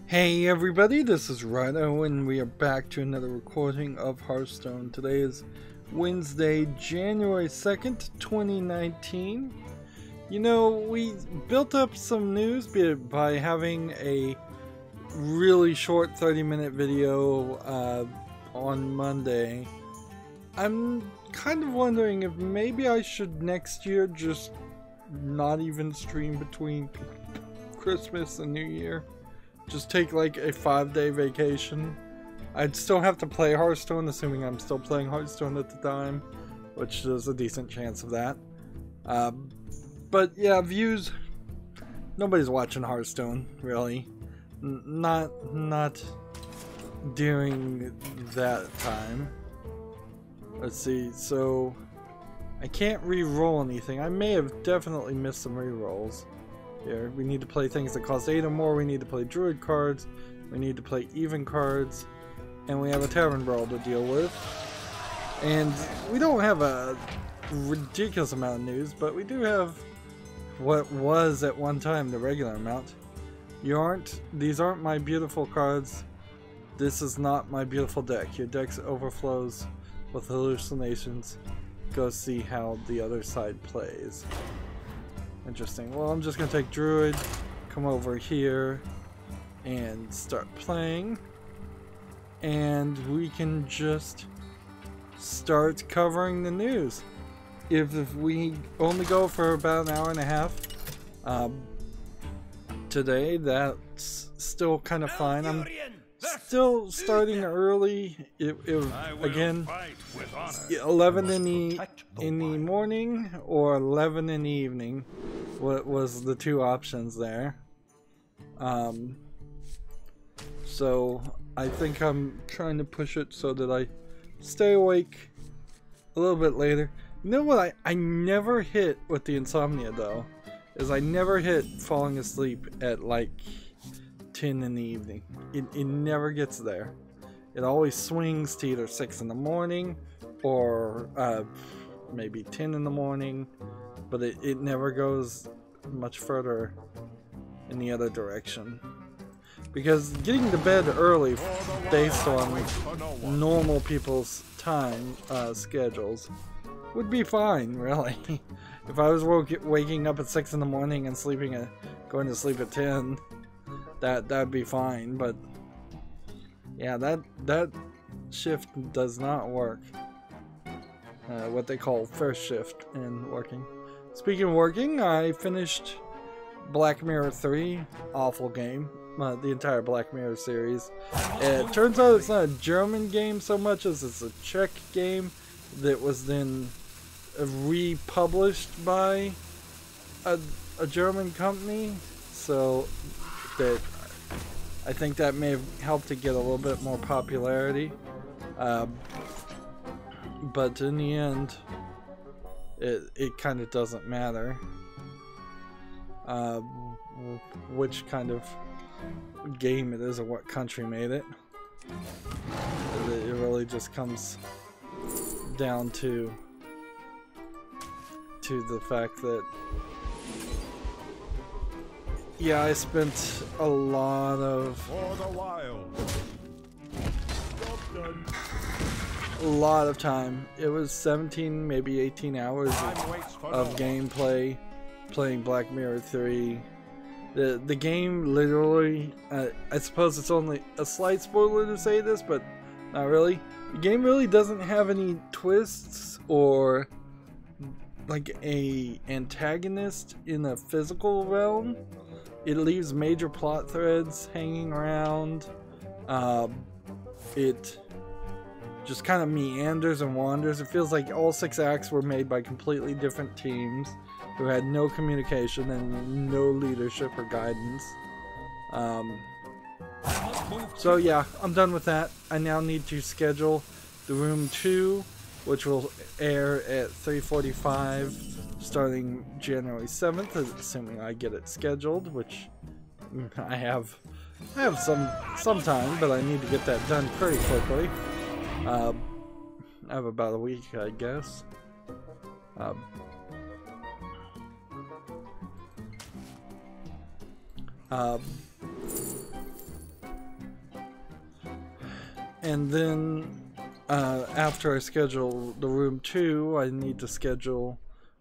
Hey everybody, this is Rydo and we are back to another recording of Hearthstone. Today is Wednesday, January 2nd, 2019. You know, we built up some news by having a really short 30-minute video on Monday. I'm kind of wondering if maybe I should next year just not even stream between Christmas and New Year. Just take like a 5-day vacation. I'd still have to play Hearthstone, assuming I'm still playing Hearthstone at the time, which there's a decent chance of that. But yeah, views. Nobody's watching Hearthstone, really. Not during that time. Let's see. So I can't re-roll anything. I may have definitely missed some re-rolls. Here, we need to play things that cost 8 or more, we need to play druid cards, we need to play even cards, and we have a tavern brawl to deal with. And we don't have a ridiculous amount of news, but we do have what was at one time the regular amount. These aren't my beautiful cards. This is not my beautiful deck. Your deck overflows with hallucinations. Go see how the other side plays. Interesting. Well, I'm just going to take Druid, come over here, and start playing. And we can just start covering the news. If we only go for about an hour and a half today, that's still kind of fine. I'm still starting early. Again, 11 in the morning or 11 in the evening. What was the two options there? So I think I'm trying to push it so that I stay awake a little bit later. You know what I never hit with the insomnia though, is I never hit falling asleep at like 10 in the evening. It never gets there. It always swings to either 6 in the morning or maybe 10 in the morning, but it never goes much further in the other direction. Because getting to bed early based on normal people's time schedules would be fine, really. If I was waking up at 6 in the morning and going to sleep at 10, that'd be fine. But yeah, that shift does not work. What they call first shift in working. Speaking of working, I finished Black Mirror 3. Awful game. The entire Black Mirror series. It turns out it's not a German game so much as it's a Czech game that was then republished by a German company. So that I think that may have helped to get a little bit more popularity. But in the end, it kind of doesn't matter which kind of game it is or what country made it. It really just comes down to the fact that, yeah, I spent a lot of time. It was 17, maybe 18 hours of gameplay playing Black Mirror 3. The game literally, I suppose it's only a slight spoiler to say this, but not really. The game really doesn't have any twists or like a antagonist in a physical realm. It leaves major plot threads hanging around. It just kind of meanders and wanders. It feels like all 6 acts were made by completely different teams who had no communication and no leadership or guidance. So yeah, I'm done with that. I now need to schedule the Room 2, which will air at 3:45 starting January 7th, assuming I get it scheduled, which I have some time, but I need to get that done pretty quickly. I have about a week, I guess. And then after I schedule the room 2, I need to schedule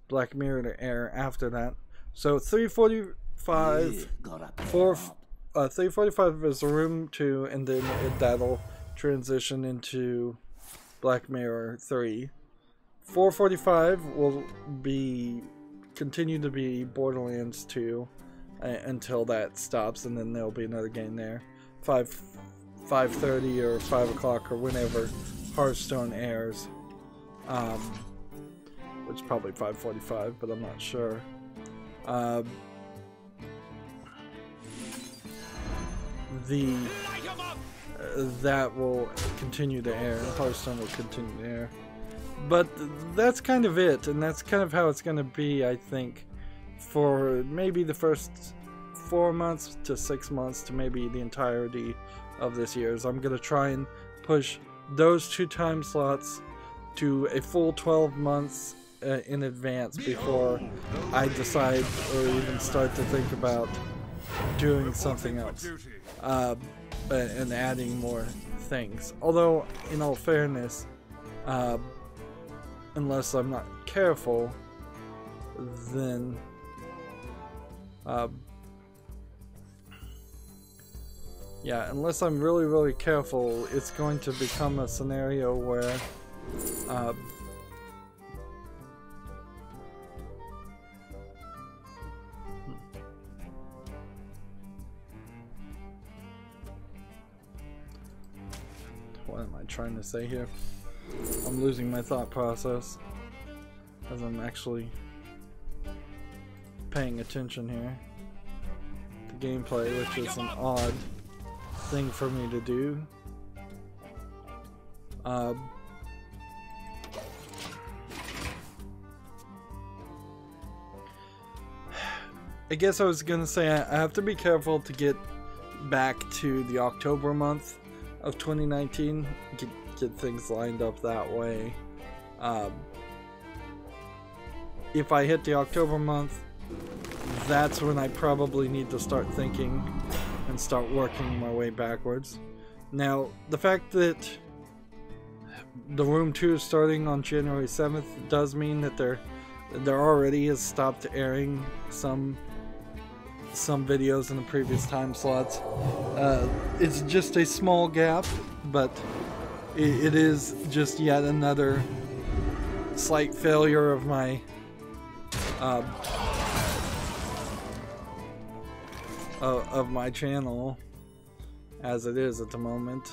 Black Mirror to air after that. So 3:45, 3:45 is room 2, and then that'll transition into Black Mirror 3. 4:45 will continue to be Borderlands 2 until that stops, and then there'll be another game there. 5:30 or 5 o'clock or whenever Hearthstone airs, which is probably 5:45, but I'm not sure. That will continue to air. Hearthstone will continue to air. But that's kind of it, and that's kind of how it's going to be, I think, for maybe the first 4 months to 6 months to maybe the entirety of this year. So I'm going to try and push those 2 time slots to a full 12 months in advance before I decide or even start to think about doing something else and adding more things. Although, in all fairness, unless I'm not careful, then yeah, unless I'm really careful, it's going to become a scenario where what am I trying to say here? I'm losing my thought process as I'm actually paying attention here to gameplay, which is an odd thing for me to do. I guess I was gonna say I have to be careful to get back to the October month of 2019, get things lined up that way. If I hit the October month, that's when I probably need to start thinking and start working my way backwards. Now, the fact that the room 2 is starting on January 7th does mean that there already has stopped airing some videos in the previous time slots. It's just a small gap, but it is just yet another slight failure of my channel as it is at the moment.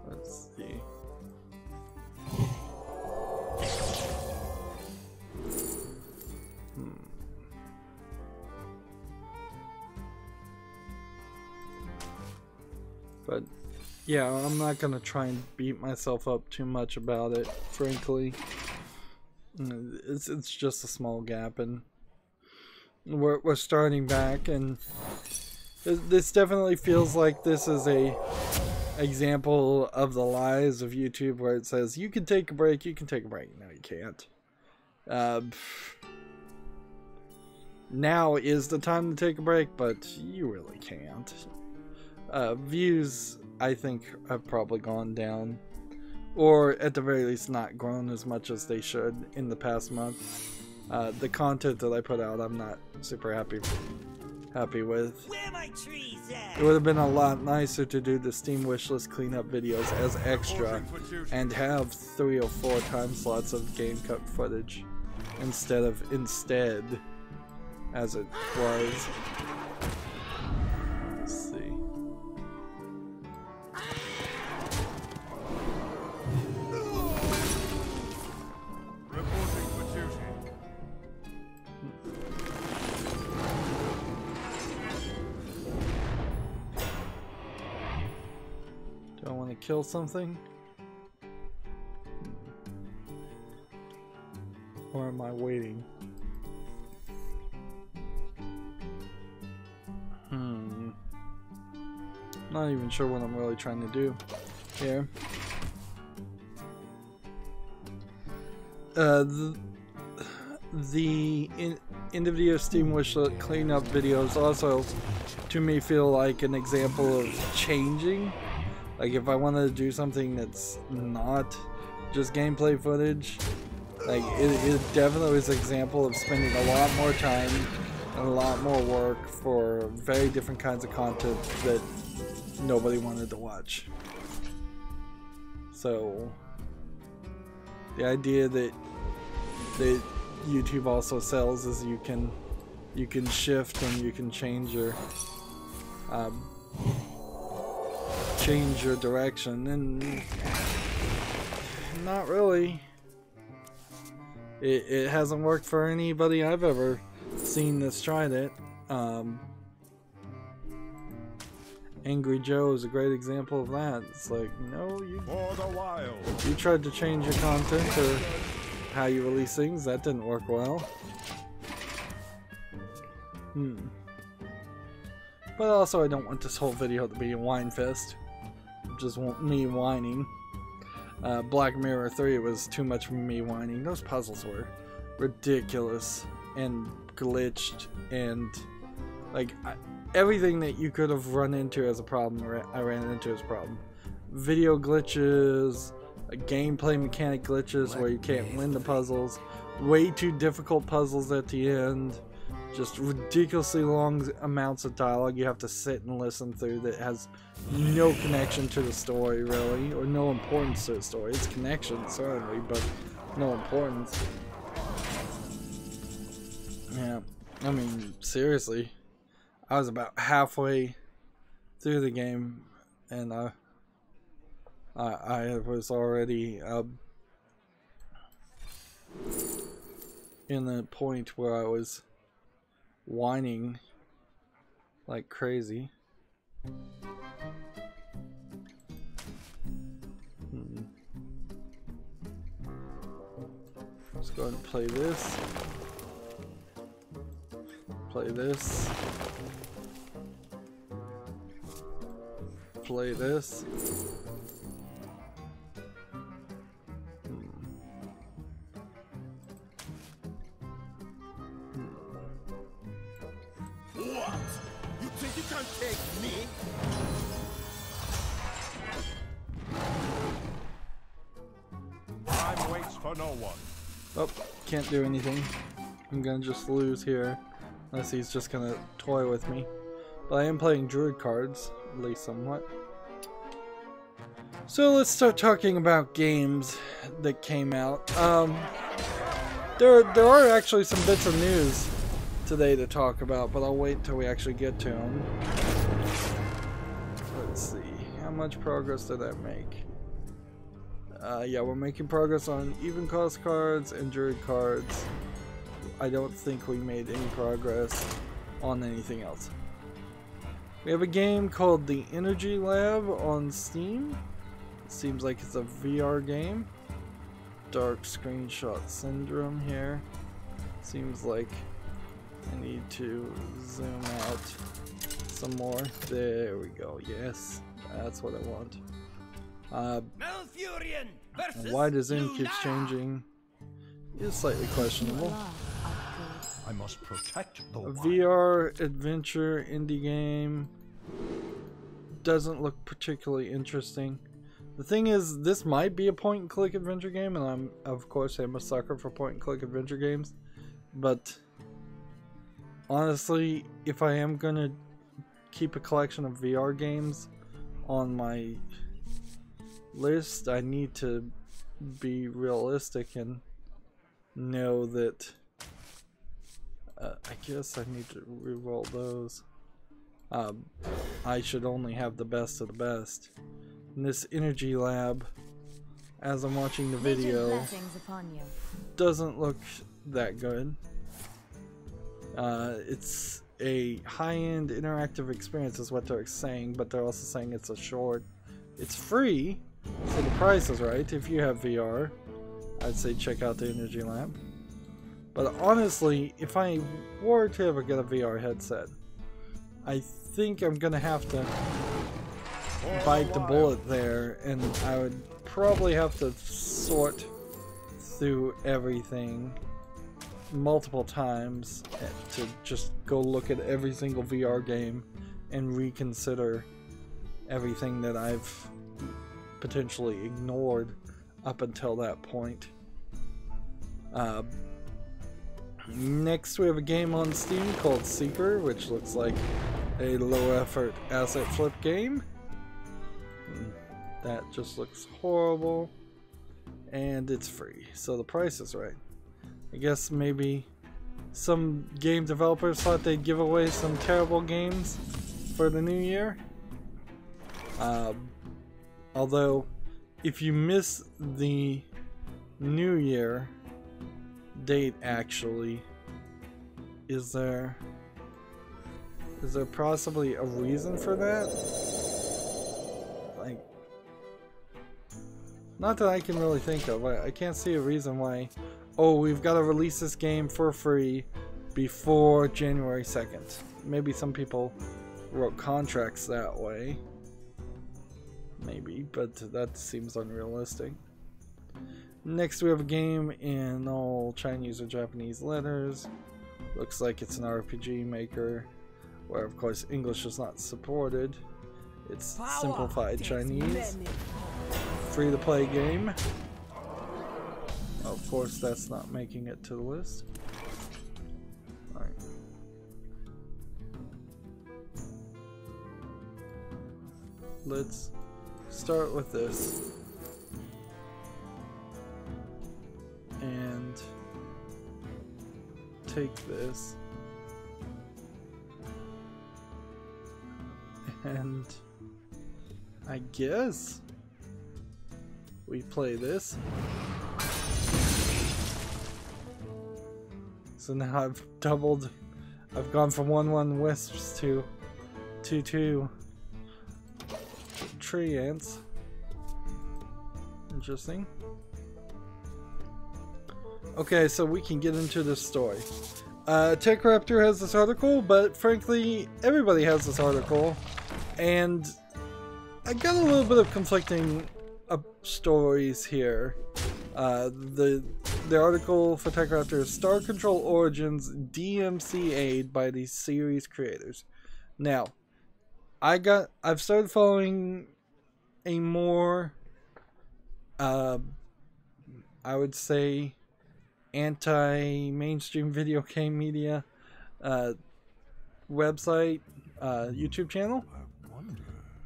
Let's see. But yeah, I'm not gonna try and beat myself up too much about it, frankly. It's just a small gap, and we're starting back, and this definitely feels like this is a example of the lies of YouTube, where it says you can take a break, you can take a break. No, you can't. Now is the time to take a break, but you really can't. Views, I think, have probably gone down, or at the very least not grown as much as they should in the past month. The content that I put out, I'm not super happy with. Where my trees at? It would have been a lot nicer to do the Steam wishlist cleanup videos as extra and have 3 or 4 time slots of game cut footage instead as it was. Let's see. Do I want to kill something? Or am I waiting? Not even sure what I'm really trying to do here. end of the year Steam wishlist cleanup videos also to me feel like an example of changing. Like if I wanted to do something that's not just gameplay footage, like it definitely is an example of spending a lot more time and a lot more work for very different kinds of content that nobody wanted to watch. So the idea that YouTube also sells is you can shift and you can change your direction, and not really. It hasn't worked for anybody I've ever seen that's tried it. Angry Joe is a great example of that. It's like, no, you tried to change your content or how you release things. That didn't work well. But also, I don't want this whole video to be a whine fest. Just want me whining. Black Mirror 3 was too much for me whining. Those puzzles were ridiculous and glitched, and like everything that you could have run into as a problem, I ran into as a problem. Video glitches, gameplay mechanic glitches where you can't win the puzzles, way too difficult puzzles at the end, just ridiculously long amounts of dialogue you have to sit and listen through that has no connection to the story really, or no importance to the story. It's connection certainly, but no importance. Yeah, I mean seriously, I was about halfway through the game and I was already in the point where I was whining like crazy. Let's go ahead and play this. Play this. Play this. What? You think you can take me? Time waits for no one. Oh, can't do anything. I'm gonna just lose here. Unless he's just gonna toy with me. But I am playing druid cards, at least somewhat. So let's start talking about games that came out. There are actually some bits of news today to talk about, but I'll wait until we actually get to them. Let's see, how much progress did that make? Yeah, we're making progress on even cost cards and druid cards. I don't think we made any progress on anything else. We have a game called The Energy Lab on Steam. It seems like it's a VR game. Dark Screenshot Syndrome here. Seems like I need to zoom out some more. There we go. Yes, that's what I want. Why the zoom keeps changing is slightly questionable. I must protect the A VR adventure indie game doesn't look particularly interesting. The thing is, this might be a point-and-click adventure game, and I'm, of course, I'm a sucker for point-and-click adventure games. But honestly, if I am gonna keep a collection of VR games on my list, I need to be realistic and know that I guess I need to re-roll those. I should only have the best of the best. And this Energy Lab, as I'm watching the video, doesn't look that good. It's a high-end interactive experience is what they're saying, but they're also saying it's a short. It's free, so the price is right. If you have VR, I'd say check out the Energy Lab. But honestly, if I were to ever get a VR headset, I think I'm gonna have to bite the bullet there, and I would probably have to sort through everything multiple times to just go look at every single VR game and reconsider everything that I've potentially ignored up until that point. Next we have a game on Steam called Seeker, which looks like a low effort asset flip game. That just looks horrible, and it's free, so the price is right. I guess maybe some game developers thought they'd give away some terrible games for the new year. Although, if you miss the new year date, actually, is there possibly a reason for that? Like, not that I can really think of. I can't see a reason why, oh, we've got to release this game for free before January 2nd. Maybe some people wrote contracts that way. Maybe, but that seems unrealistic. Next we have a game in all Chinese or Japanese letters. Looks like it's an RPG maker, where of course English is not supported. It's simplified Chinese. Free to play game. Of course that's not making it to the list. Alright. Let's start with this. And take this. And I guess we play this. So now I've doubled. I've gone from 1-1 wisps to 2-2 tree ants. Interesting. Okay, so we can get into this story. TechRaptor has this article, but frankly, everybody has this article, and I got a little bit of conflicting stories here. The article for TechRaptor is Star Control Origins DMCA'd by the series creators. Now, I've started following a more, I would say, anti-mainstream video game media website, YouTube channel,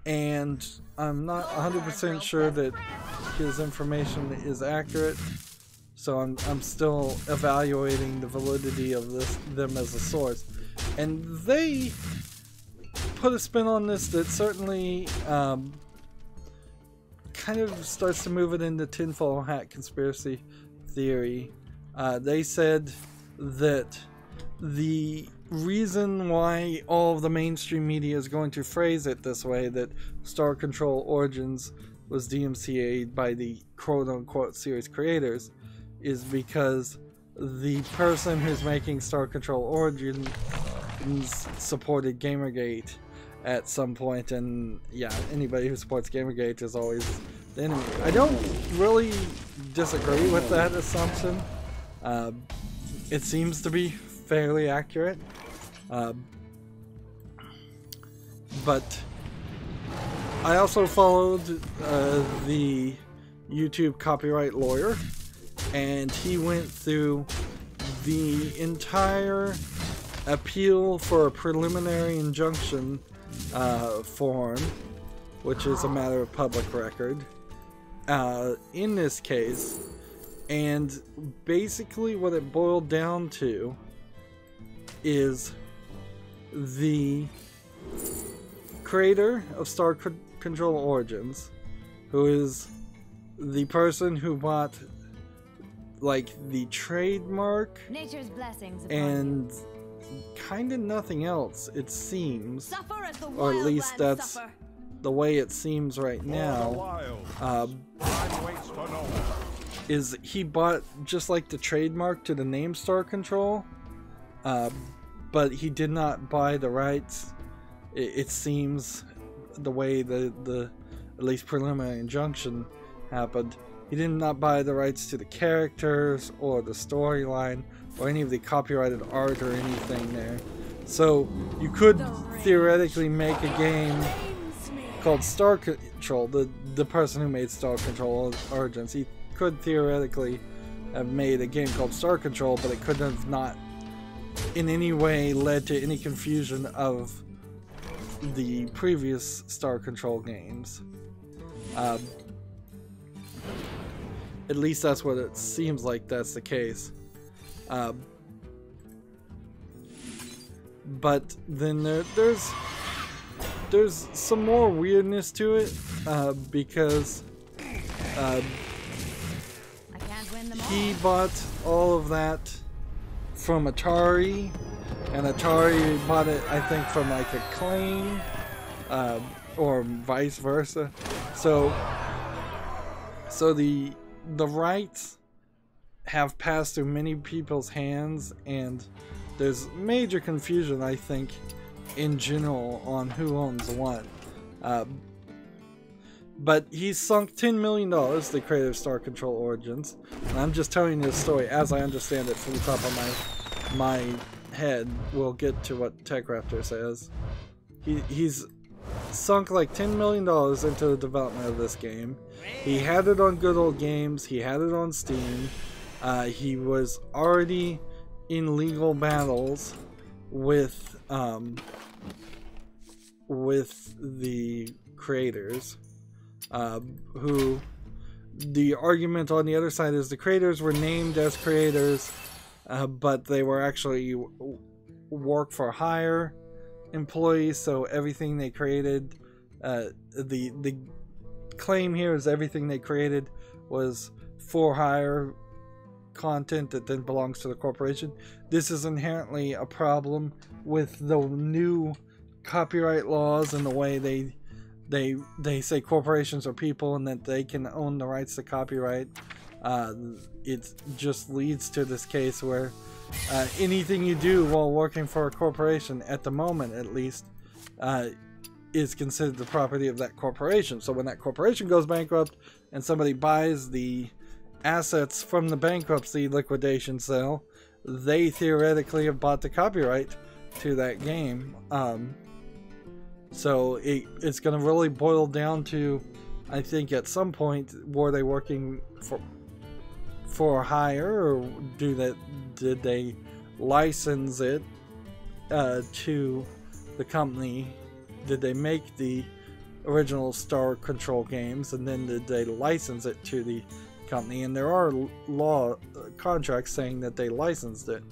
and I'm not 100% sure that his information is accurate, so I'm still evaluating the validity of them as a source. And they put a spin on this that certainly kind of starts to move it into tinfoil hat conspiracy theory. They said that the reason why all of the mainstream media is going to phrase it this way, that Star Control Origins was DMCA'd by the quote-unquote series creators, is because the person who's making Star Control Origins supported Gamergate at some point, and yeah, anybody who supports Gamergate is always the enemy. I don't really disagree with that assumption. It seems to be fairly accurate, but I also followed the YouTube copyright lawyer, and he went through the entire appeal for a preliminary injunction form, which is a matter of public record in this case. And basically what it boiled down to is the creator of Star Control Origins, who is the person who bought like the trademark Nature's blessings and kind of nothing else, it seems, or at least that's the way it seems right now. Is he bought just like the trademark to the name Star Control, but he did not buy the rights. It seems the way the at least preliminary injunction happened. He did not buy the rights to the characters or the storyline or any of the copyrighted art or anything there. So you could theoretically make a game called Star Control. The person who made Star Control Origins, he could theoretically have made a game called Star Control, but it could have not in any way led to any confusion of the previous Star Control games. At least that's what it seems like that's the case. But then there's some more weirdness to it, because he bought all of that from Atari, and Atari bought it, I think, from like Acclaim, or vice versa. So the rights have passed through many people's hands, and there's major confusion, I think, in general on who owns what. But he's sunk $10 million, the creator of Star Control Origins. And I'm just telling you the story as I understand it from the top of my head. We'll get to what TechRaptor says. He's sunk like $10 million into the development of this game. He had it on Good Old Games. He had it on Steam. He was already in legal battles with the creators, who the argument on the other side is the creators were named as creators, but they were actually work for hire employees, so everything they created, the claim here is everything they created was for hire content that then belongs to the corporation. This is inherently a problem with the new copyright laws and the way they say corporations are people and that they can own the rights to copyright. It just leads to this case where anything you do while working for a corporation, at the moment at least, is considered the property of that corporation. So when that corporation goes bankrupt and somebody buys the assets from the bankruptcy liquidation sale, they theoretically have bought the copyright to that game. So it's going to really boil down to, I think at some point, were they working for hire, or did they license it to the company? Did they make the original Star Control games, and then did they license it to the company? And there are law contracts saying that they licensed it.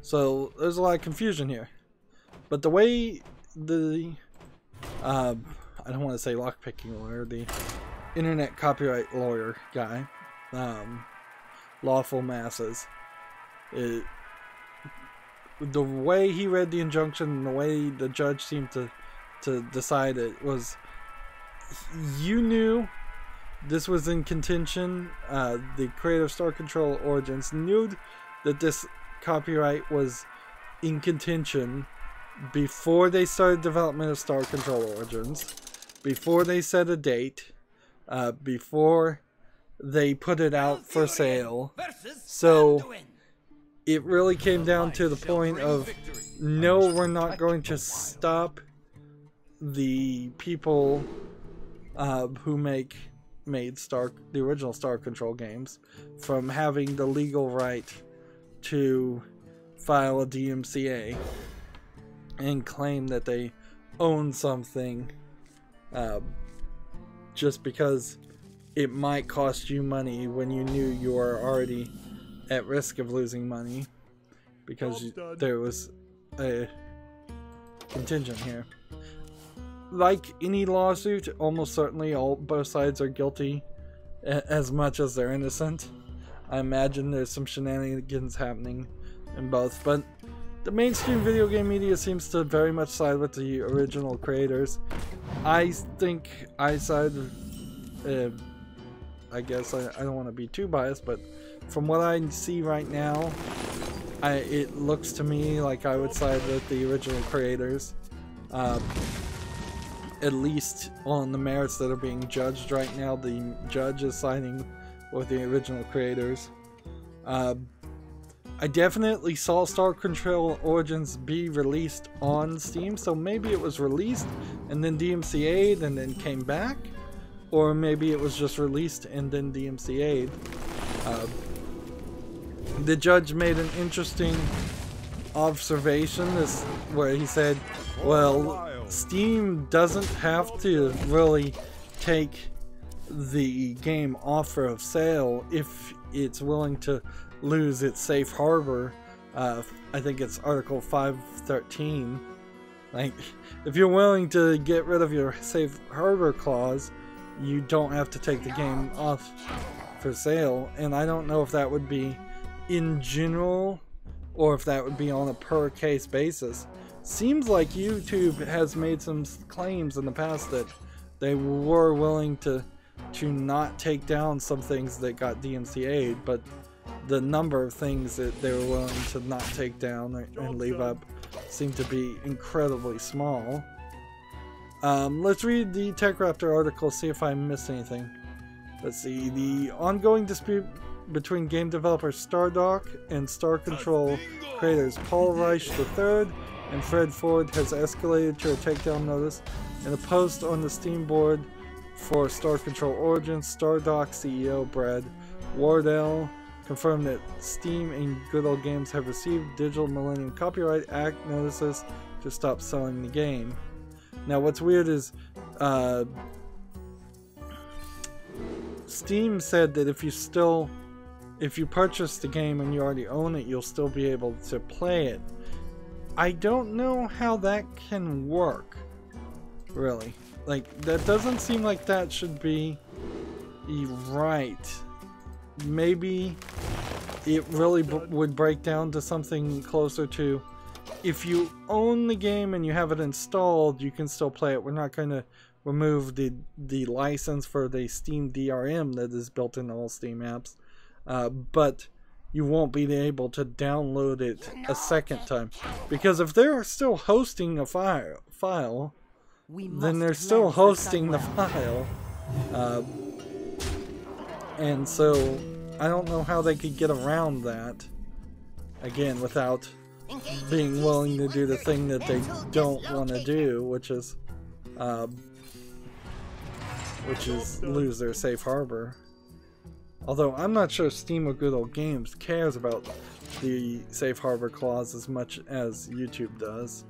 So there's a lot of confusion here. But the way the I don't want to say lockpicking lawyer, the internet copyright lawyer guy, Lawful Masses, the way he read the injunction and the way the judge seemed to decide it was, you knew this was in contention. The creator of Star Control Origins knew that this copyright was in contention before they started development of Star Control Origins, before they set a date, before they put it out for sale. So it really came down to the point of, no, we're not going to stop the people who made the original Star Control games from having the legal right to file a DMCA and claim that they own something, just because it might cost you money when you knew you were already at risk of losing money because there was a contingent here. Like any lawsuit, almost certainly both sides are guilty as much as they're innocent. I imagine there's some shenanigans happening in both, but the mainstream video game media seems to very much side with the original creators. I think I side, I guess I don't want to be too biased, but from what I see right now, it looks to me like I would side with the original creators. at least on the merits that are being judged right now. The judge is siding with the original creators. I definitely saw Star Control Origins be released on Steam, so maybe it was released and then DMCA'd and then came back, or maybe it was just released and then DMCA'd. The judge made an interesting observation where he said, well, Steam doesn't have to really take the game off of sale if it's willing to lose its safe harbor. I think it's Article 513. Like, if you're willing to get rid of your safe harbor clause, you don't have to take the game off for sale. And I don't know if that would be in general or if that would be on a per case basis. Seems like YouTube has made some claims in the past that they were willing to not take down some things that got DMCA'd, but the number of things that they were willing to not take down and leave up seem to be incredibly small. Let's read the TechRaptor article, see if I missed anything. Let's see. The ongoing dispute between game developer Stardock and Star Control creators Paul Reich III and Fred Ford has escalated to a takedown notice. In a post on the Steam board for Star Control Origins, Stardock CEO Brad Wardell confirmed that Steam and Good Old Games have received Digital Millennium Copyright Act notices to stop selling the game. Now, what's weird is Steam said that if you purchase the game and you already own it, you'll still be able to play it. I don't know how that can work, really. Like, that doesn't seem like that should be right. Maybe it really would break down to something closer to, if you own the game and you have it installed, you can still play it. We're not going to remove the license for the Steam DRM that is built into all Steam apps, but you won't be able to download it a second time. Because if they're still hosting a file, then they're still hosting the file. And so I don't know how they could get around that, again, without being willing to do the thing that they don't want to do, which is lose their safe harbor. Although I'm not sure Steam or Good Old Games cares about the safe harbor clause as much as YouTube does.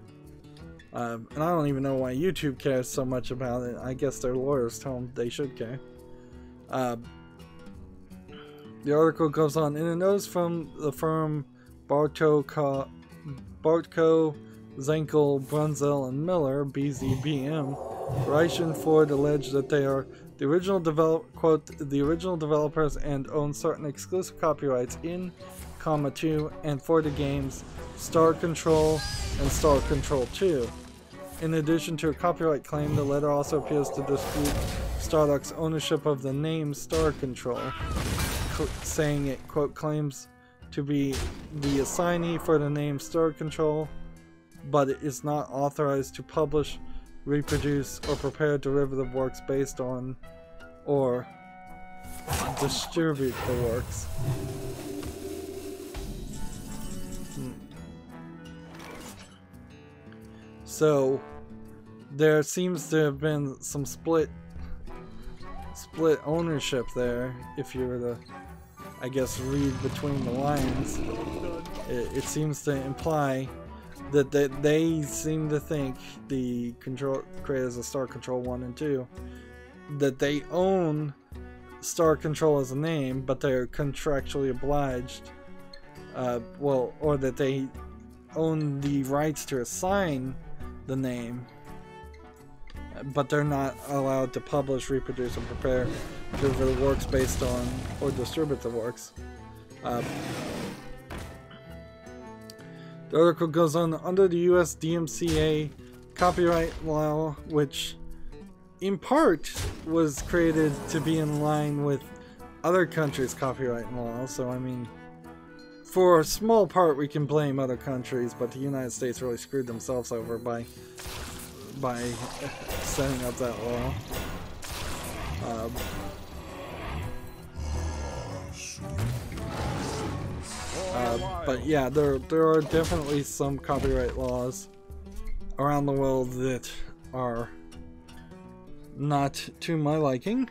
And I don't even know why YouTube cares so much about it. I guess their lawyers tell them they should care. The article goes on, in a notice from the firm Bartko, Zenkel, Brunzel, and Miller, BZBM, Reich and Ford allege that they are the original the original developers and own certain exclusive copyrights in, to, and for the games Star Control and Star Control 2. In addition to a copyright claim, the letter also appears to dispute Stardock's ownership of the name Star Control, saying it, quote, claims to be the assignee for the name Star Control, but it is not authorized to publish, reproduce, or prepare derivative works based on or distribute the works. So there seems to have been some split ownership there, if you were to, I guess, read between the lines. It seems to imply that they seem to think, the creators of Star Control 1 and 2, that they own Star Control as a name, but they're contractually obliged, or that they own the rights to assign the name, but they're not allowed to publish, reproduce, or prepare derivative works based on or distribute the works. The article goes on, under the US DMCA copyright law, which in part was created to be in line with other countries' copyright law, so I mean, for a small part we can blame other countries, but the United States really screwed themselves over by by setting up that law. But yeah, there are definitely some copyright laws around the world that are not to my liking.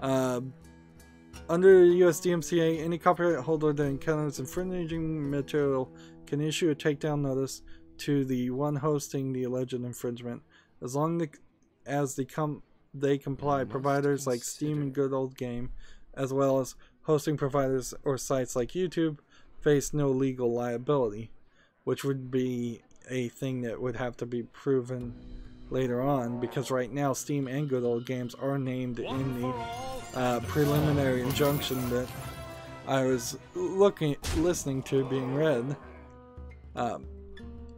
Under US DMCA, any copyright holder that encounters infringing material can issue a takedown notice to the one hosting the alleged infringement, as long as they comply. Providers like Steam and Good Old Game, as well as hosting providers or sites like YouTube, face no legal liability, which would be a thing that would have to be proven later on, because right now Steam and Good Old Games are named in the preliminary injunction that I was listening to being read.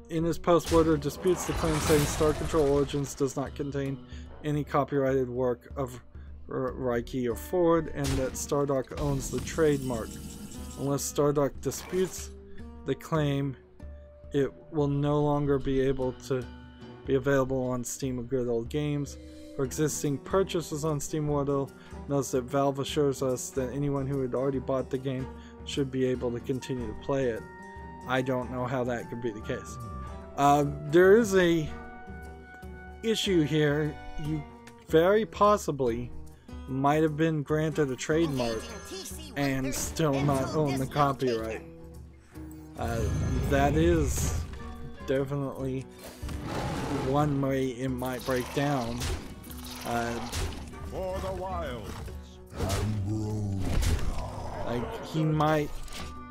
In his post, Warder disputes the claim, saying Star Control Origins does not contain any copyrighted work of Rydo or Ford, and that Stardock owns the trademark. Unless Stardock disputes the claim, it will no longer be able to be available on Steam or Good Old Games. For existing purchases on Steam, Wardo notes that Valve assures us that anyone who had already bought the game should be able to continue to play it. I don't know how that could be the case. There is a issue here. You very possibly might have been granted a trademark and still not own the copyright. That is definitely one way it might break down. For the wilds. Like, he might...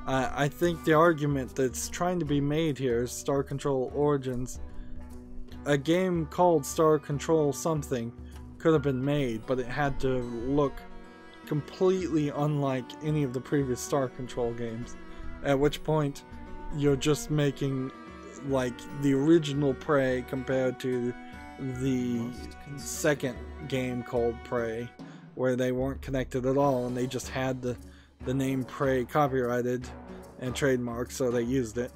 I think the argument that's trying to be made here is Star Control Origins. A game called Star Control something could have been made, but it had to look completely unlike any of the previous Star Control games. At which point, you're just making like the original Prey compared to the second game called Prey, where they weren't connected at all and they just had the name Prey copyrighted and trademarked, so they used it.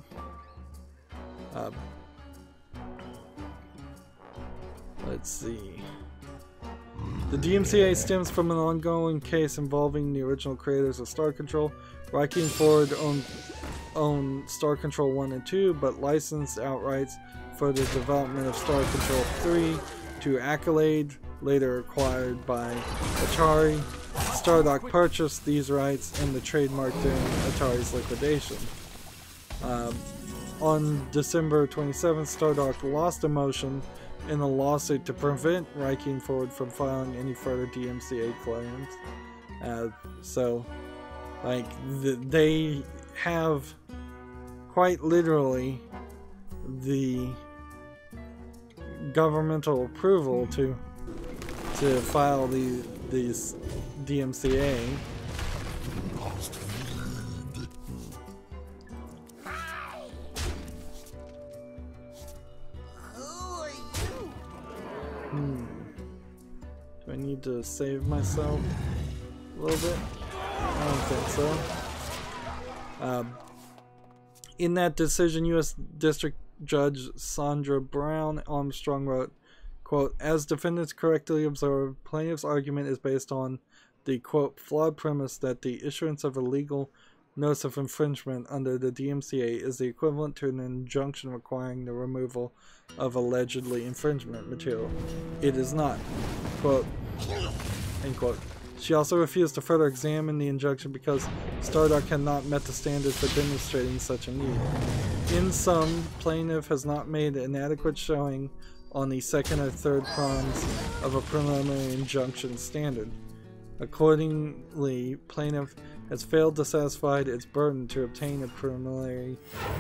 Let's see. The DMCA stems from an ongoing case involving the original creators of Star Control. Rydo and Ford own Star Control 1 and 2, but licensed outright for the development of Star Control 3 to Accolade, later acquired by Atari. Stardock purchased these rights and the trademark during Atari's liquidation. On December 27th, Stardock lost a motion in a lawsuit to prevent Rydo and Ford from filing any further DMCA claims. So, like, they have quite literally the governmental approval to file these DMCA. Do I need to save myself a little bit? I don't think so. In that decision, U.S. District Judge Sandra Brown Armstrong wrote, quote, "As defendants correctly observed, plaintiff's argument is based on the, quote, flawed premise that the issuance of a legal notice of infringement under the DMCA is the equivalent to an injunction requiring the removal of allegedly infringement material. It is not," quote, end quote. She also refused to further examine the injunction because Stardock had not met the standards for demonstrating such a need. In sum, plaintiff has not made an adequate showing on the second or third prongs of a preliminary injunction standard. Accordingly, plaintiff has failed to satisfy its burden to obtain a preliminary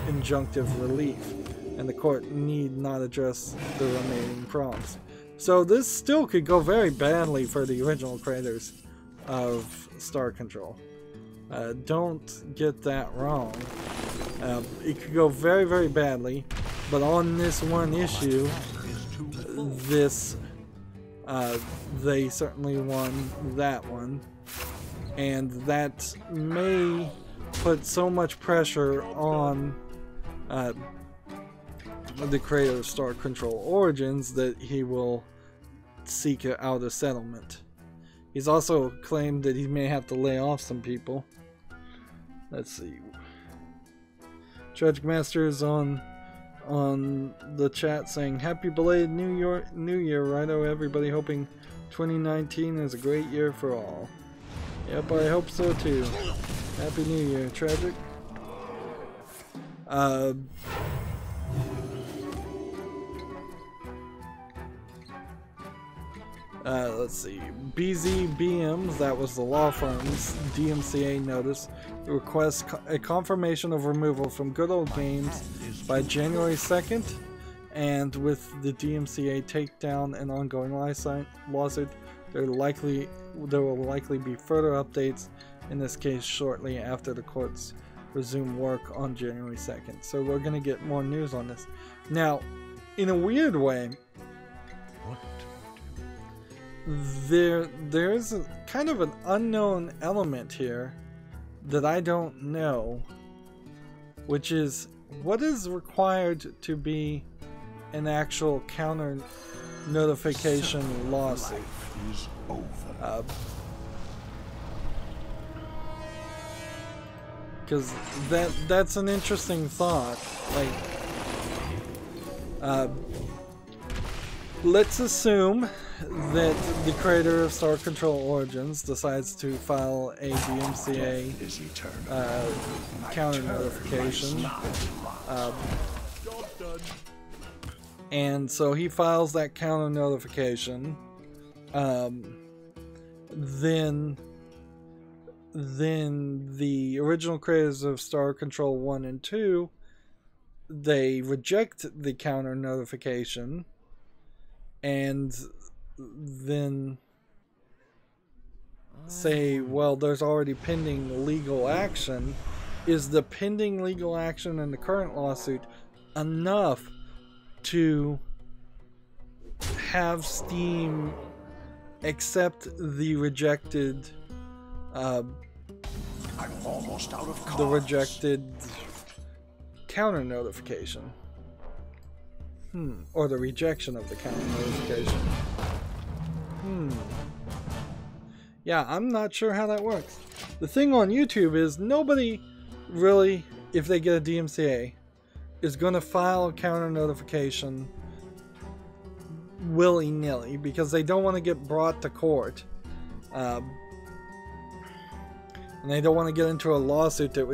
injunctive relief, and the court need not address the remaining prongs. So this still could go very badly for the original creators of Star Control. Don't get that wrong. It could go very, very badly, but on this one issue, they certainly won that one, and that may put so much pressure on the creator of Star Control Origins, that he will seek out a settlement. He's also claimed that he may have to lay off some people. Let's see. Tragic Master is on the chat saying, "Happy belated New Year, Rydo. Everybody hoping 2019 is a great year for all." Yep, I hope so too. Happy New Year, Tragic. Let's see. BZBMs, that was the law firm's DMCA notice, requests a confirmation of removal from Good Old Games by January 2nd, and with the DMCA takedown and ongoing lawsuit, there will likely be further updates in this case shortly after the courts resume work on January 2nd. So we're going to get more news on this. Now, in a weird way, there's a kind of an unknown element here that I don't know, which is what is required to be an actual counter notification lawsuit. Because that's an interesting thought. Like, let's assume that the creator of Star Control Origins decides to file a DMCA counter notification, and so he files that counter notification. Then the original creators of Star Control 1 and 2, they reject the counter notification, and then say, well, there's already pending legal action. Is the pending legal action in the current lawsuit enough to have Steam accept the rejected I'm almost out of cards. the rejected counter notification? Or the rejection of the counter notification. Yeah, I'm not sure how that works. The thing on YouTube is nobody really, if they get a DMCA, is going to file a counter notification willy-nilly because they don't want to get brought to court. And they don't want to get into a lawsuit that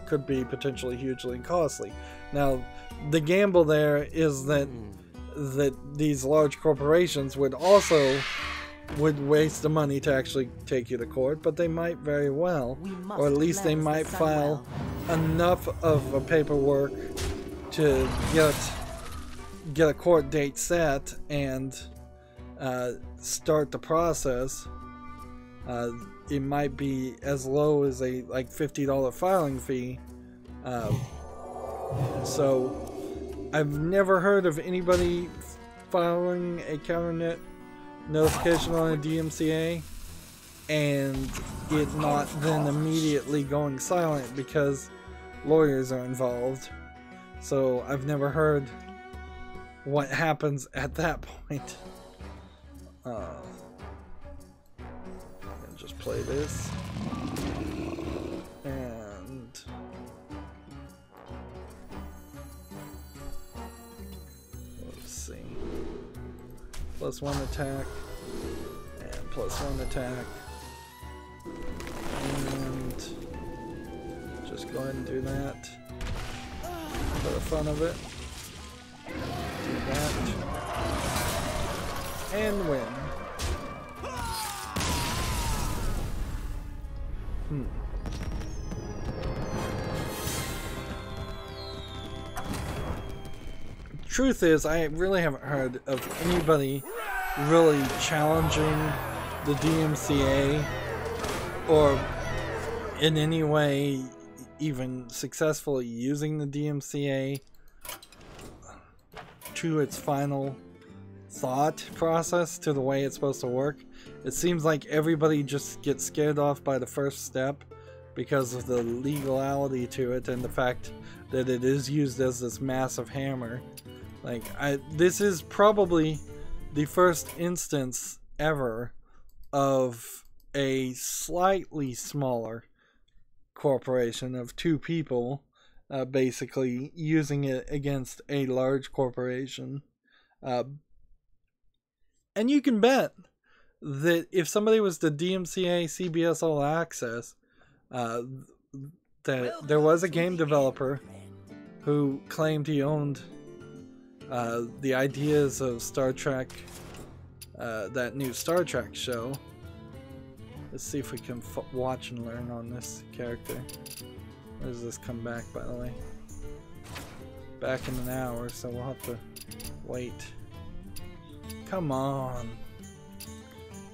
could be potentially hugely costly. Now, the gamble there is that these large corporations would waste the money to actually take you to court, but they might very well, or at least they might file enough of a paperwork to get a court date set and start the process. It might be as low as a $50 filing fee. So I've never heard of anybody filing a counter notification on a DMCA and it not then immediately going silent because lawyers are involved. So I've never heard what happens at that point. Just play this and let's see, +1 attack and +1 attack, and just go ahead and do that for the fun of it. Do that and win. Truth is, I really haven't heard of anybody really challenging the DMCA or in any way even successfully using the DMCA to its final thought process, to the way it's supposed to work. It seems like everybody just gets scared off by the first step because of the legality to it and the fact that it is used as this massive hammer Like, this is probably the first instance ever of a slightly smaller corporation of 2 people basically using it against a large corporation. And you can bet that if somebody was to DMCA CBS All Access, that there was a game developer who claimed he owned the ideas of Star Trek, that new Star Trek show. Let's see if we can watch and learn on this character. Where does this come back, by the way? Back in an hour, so we'll have to wait. Come on.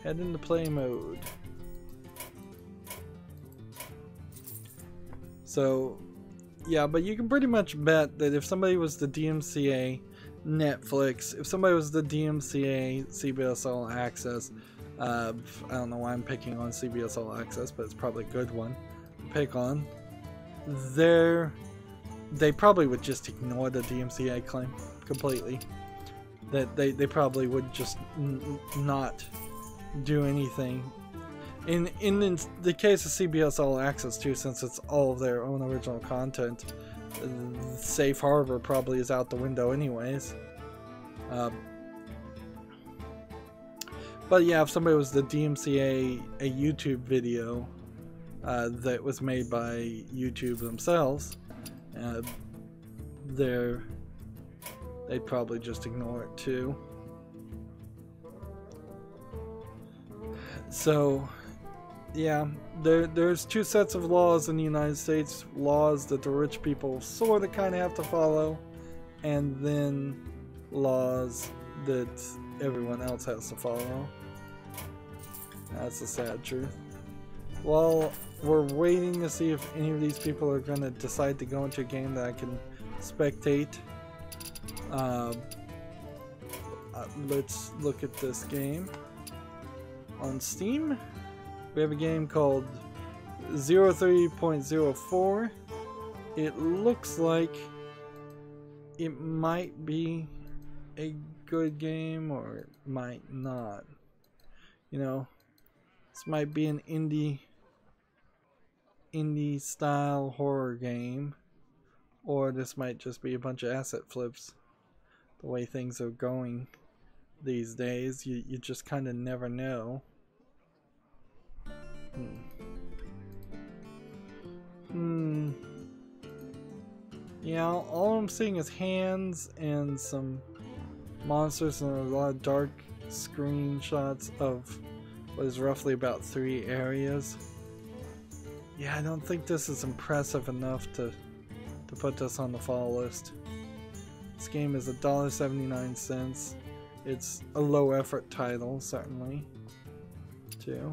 Head into play mode. So, yeah, but you can pretty much bet that if somebody was the DMCA Netflix, if somebody was the DMCA CBS All Access, I don't know why I'm picking on CBS All Access, but it's probably a good one to pick on. They probably would just ignore the DMCA claim completely. That they probably would just not do anything. In the case of CBS All Access too, since it's all of their own original content, Safe Harbor probably is out the window anyways. But yeah, if somebody was to DMCA a YouTube video that was made by YouTube themselves, they'd probably just ignore it too. So, yeah, there's 2 sets of laws in the United States. Laws that the rich people sort of kind of have to follow, and then laws that everyone else has to follow. That's the sad truth. Well, we're waiting to see if any of these people are going to decide to go into a game that I can spectate. Let's look at this game. On Steam, we have a game called 03.04. It looks like it might be a good game, or it might not. You know, this might be an indie style horror game, or this might just be a bunch of asset flips. The way things are going these days, you just kind of never know. Yeah, all I'm seeing is hands and some monsters and a lot of dark screenshots of what is roughly about 3 areas. Yeah, I don't think this is impressive enough to put this on the fall list. This game is $1.79. It's a low effort title, certainly, too.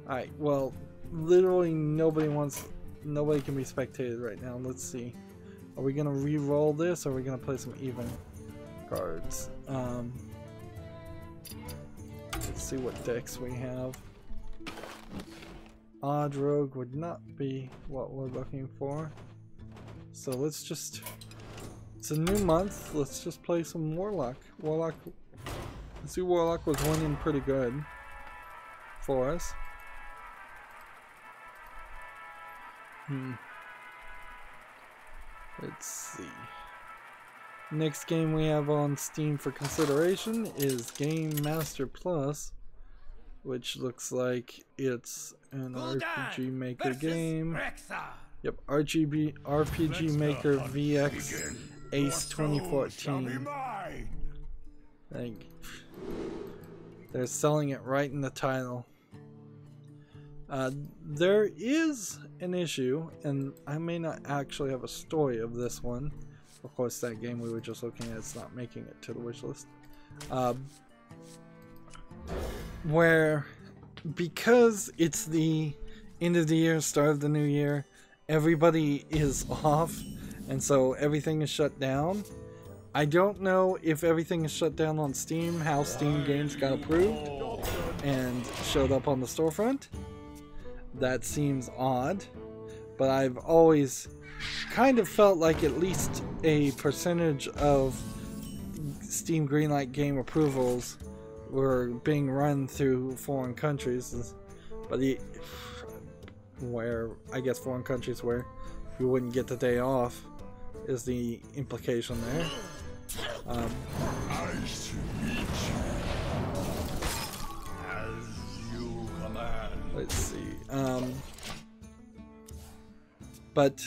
Alright, well, literally nobody can be spectated right now. Let's see. Are we gonna re-roll this, or are we gonna play some even cards? Let's see what decks we have. Odd Rogue would not be what we're looking for. So let's just... It's a new month. Let's just play some Warlock. Let's see, Warlock was winning pretty good for us. Let's see. Next game we have on Steam for consideration is Game Master Plus, which looks like it's an RPG Maker game. Yep, RPG Maker VX Ace 2014. I think they're selling it right in the title. There is an issue, and I may not actually have a story of this one. Of course, that game we were just looking at, it's not making it to the wish list. Where, because it's the end of the year, start of the new year, everybody is off, and so everything is shut down. I don't know if everything is shut down on Steam, how Steam games got approved and showed up on the storefront. That seems odd. but I've always kind of felt like at least a percentage of Steam Greenlight game approvals were being run through foreign countries, but where I guess foreign countries where you wouldn't get the day off is the implication there. Nice to meet you. As you command. Let's see. But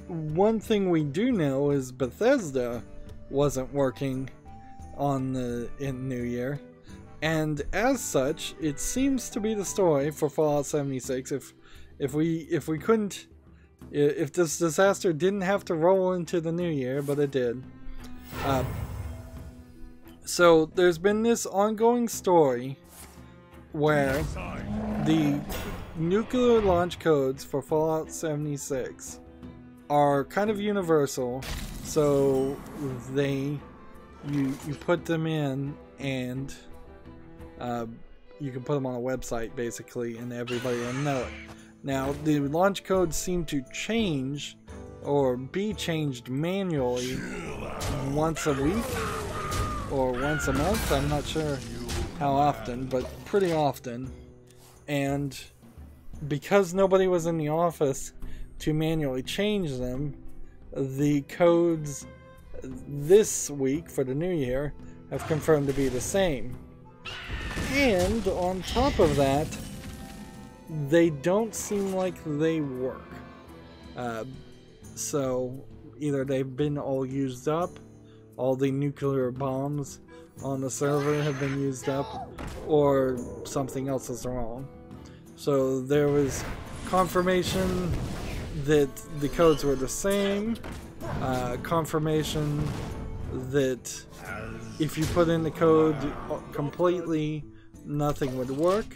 one thing we do know is Bethesda wasn't working on in New Year, and as such, it seems to be the story for Fallout 76. If this disaster didn't have to roll into the New Year, but it did. So there's been this ongoing story where the nuclear launch codes for Fallout 76 are kind of universal, so you put them in and you can put them on a website basically, and everybody will know it. Now the launch codes seem to change or be changed manually once a week or once a month. I'm not sure how often, but pretty often. And because nobody was in the office to manually change them, the codes this week for the new year have confirmed to be the same. And on top of that, they don't seem like they work. So either they've been all used up, all the nuclear bombs on the server have been used up, or something else is wrong. So there was confirmation that the codes were the same, confirmation that if you put in the code completely, nothing would work,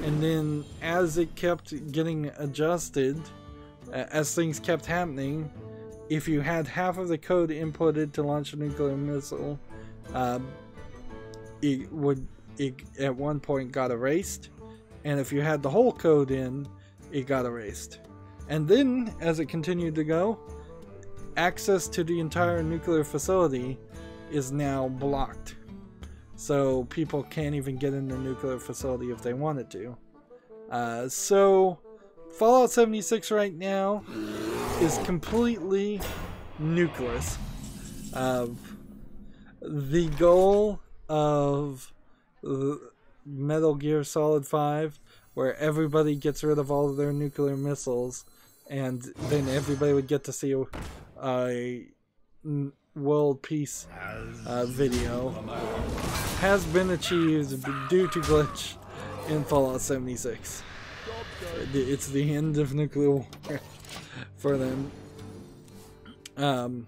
and then as it kept getting adjusted, as things kept happening, if you had half of the code inputted to launch a nuclear missile, it at one point got erased, and if you had the whole code in, it got erased. And then, as it continued to go, access to the entire nuclear facility is now blocked. So people can't even get in the nuclear facility if they wanted to. So Fallout 76 right now is completely nukeless. The goal of Metal Gear Solid 5, where everybody gets rid of all of their nuclear missiles, and then everybody would get to see a world peace video, has been achieved due to glitch in Fallout 76. It's the end of nuclear war for them. Of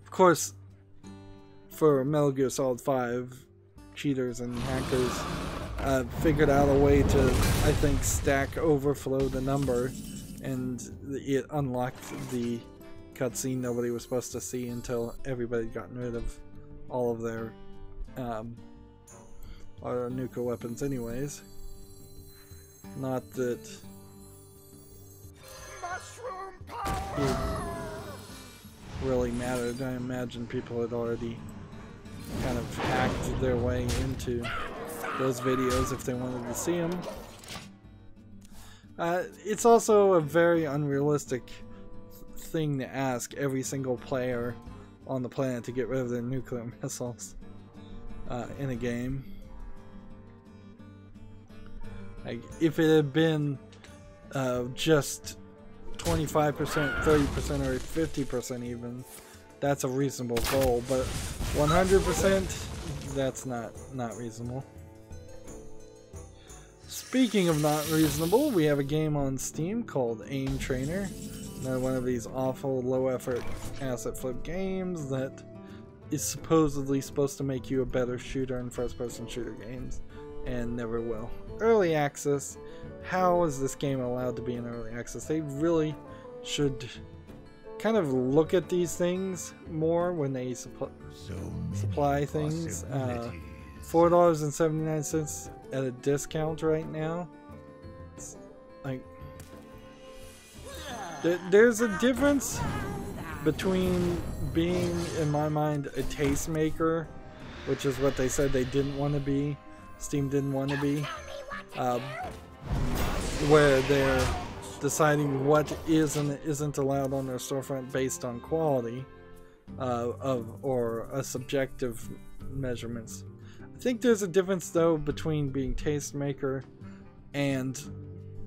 course, for Metal Gear Solid 5, cheaters and hackers figured out a way to, I think, stack overflow the number, and it unlocked the cutscene nobody was supposed to see until everybody had gotten rid of all of their nuclear weapons anyways. Not that it really mattered. I imagine people had already kind of hacked their way into those videos if they wanted to see them. It's also a very unrealistic thing to ask every single player on the planet to get rid of their nuclear missiles in a game. Like, if it had been just 25%, 30%, or 50% even, that's a reasonable goal, but 100%, that's not reasonable. Speaking of not reasonable, we have a game on Steam called Aim Trainer. Another one of these awful low-effort asset flip games that is supposedly supposed to make you a better shooter in first-person shooter games, and never will. Early access. How is this game allowed to be in early access? They really should kind of look at these things more when they supply things. $4.79 at a discount right now. It's like, There's a difference between being, in my mind, a tastemaker, which is what they said they didn't want to be, Steam didn't want to be, where they're deciding what is and isn't allowed on their storefront based on quality or a subjective measurements. I think there's a difference though between being tastemaker and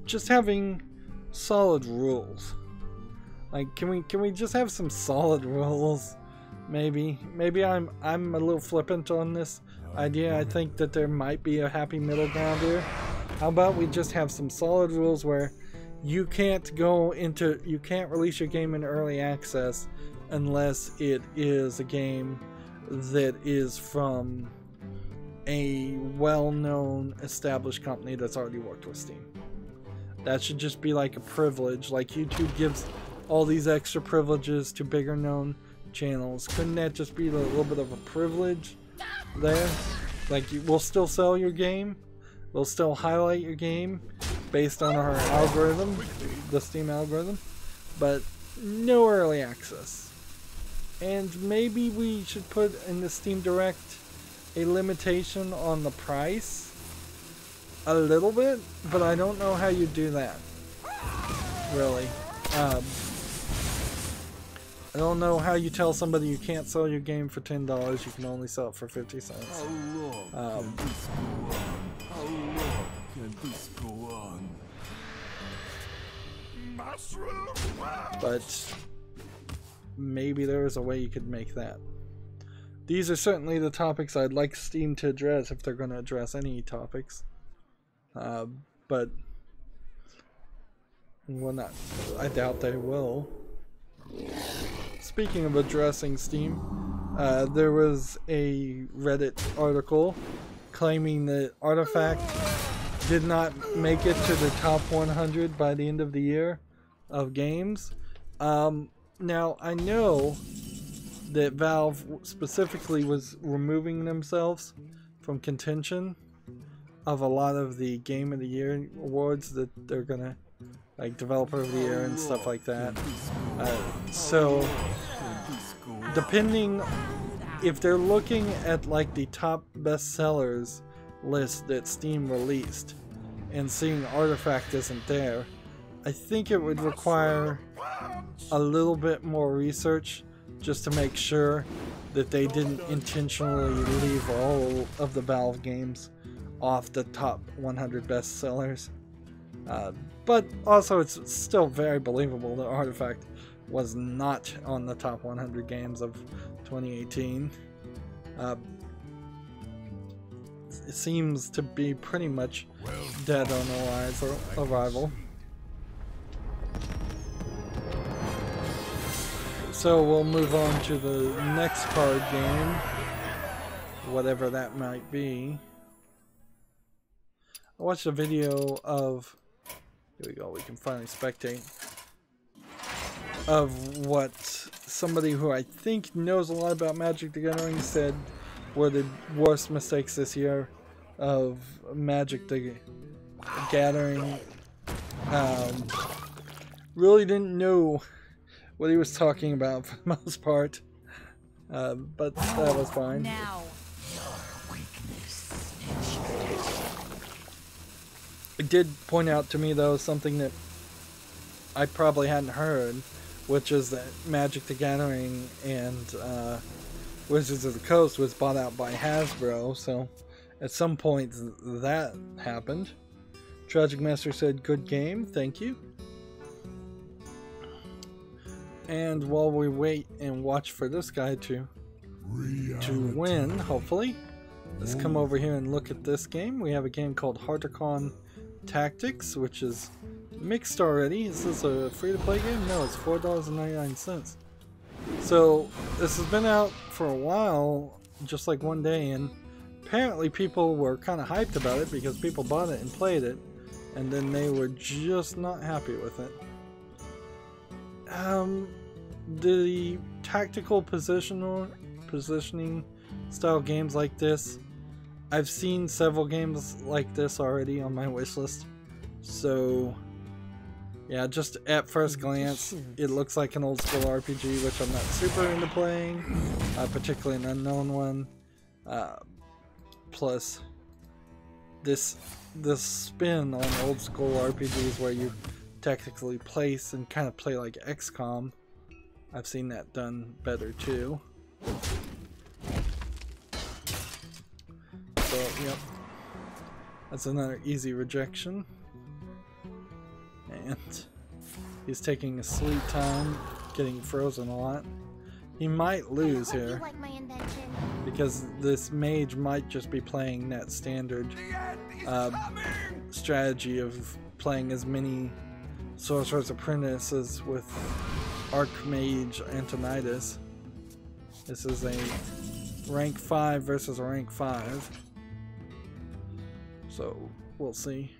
just having solid rules. Like, can we just have some solid rules? Maybe I'm a little flippant on this idea. I think that there might be a happy middle ground here. How about we just have some solid rules where you can't release your game in early access unless it is a game that is from a well-known established company that's already worked with Steam. That should just be like a privilege, like YouTube gives all these extra privileges to bigger known channels. Couldn't that just be a little bit of a privilege there? Like, we'll still sell your game, we'll still highlight your game based on our algorithm, the Steam algorithm, but no early access. And maybe we should put in the Steam Direct a limitation on the price a little bit, but I don't know how you do that, really. I don't know how you tell somebody you can't sell your game for $10, you can only sell it for 50 cents. How long can this go on? But maybe there is a way you could make that. These are certainly the topics I'd like Steam to address if they're going to address any topics. But well, not. I doubt they will. Speaking of addressing Steam, there was a Reddit article claiming that Artifact did not make it to the top 100 by the end of the year of games. Now, I know that Valve specifically was removing themselves from contention of a lot of the Game of the Year awards that they're gonna, like Developer of the Year and stuff like that. So, depending if they're looking at like the top bestsellers list that Steam released and seeing Artifact isn't there, I think it would require a little bit more research just to make sure that they didn't intentionally leave all of the Valve games off the top 100 bestsellers. But also it's still very believable that Artifact was not on the top 100 games of 2018. It seems to be pretty much dead on arrival. So we'll move on to the next card game, whatever that might be. I watched a video of, here we go, we can finally spectate, of what somebody who I think knows a lot about Magic the Gathering said were the worst mistakes this year of Magic the Gathering. Really didn't know what he was talking about for the most part, but that was fine. Now. It did point out to me though something that I probably hadn't heard, which is that Magic the Gathering and Wizards of the Coast was bought out by Hasbro, so at some point that happened. Tragic Master said, "Good game, thank you." And while we wait and watch for this guy to win, hopefully, let's come over here and look at this game. We have a game called Hearthstone Tactics, which is mixed already. Is this a free-to-play game? No, it's $4.99. So this has been out for a while, just like one day, and apparently people were kind of hyped about it because people bought it and played it, and then they were just not happy with it. The tactical positioning style games like this, I've seen several games like this already on my wish list. So Yeah, just at first glance, it looks like an old school RPG, which I'm not super into playing, particularly an unknown one. Plus, this spin on old school RPGs where you technically place and kind of play like XCOM, I've seen that done better too. So, yep. That's another easy rejection. And he's taking a sweet time, getting frozen a lot. He might lose here, because this mage might just be playing that standard strategy of playing as many Sorcerer's Apprentices with Archmage Antonidas. This is a rank 5 versus a rank 5. So, we'll see.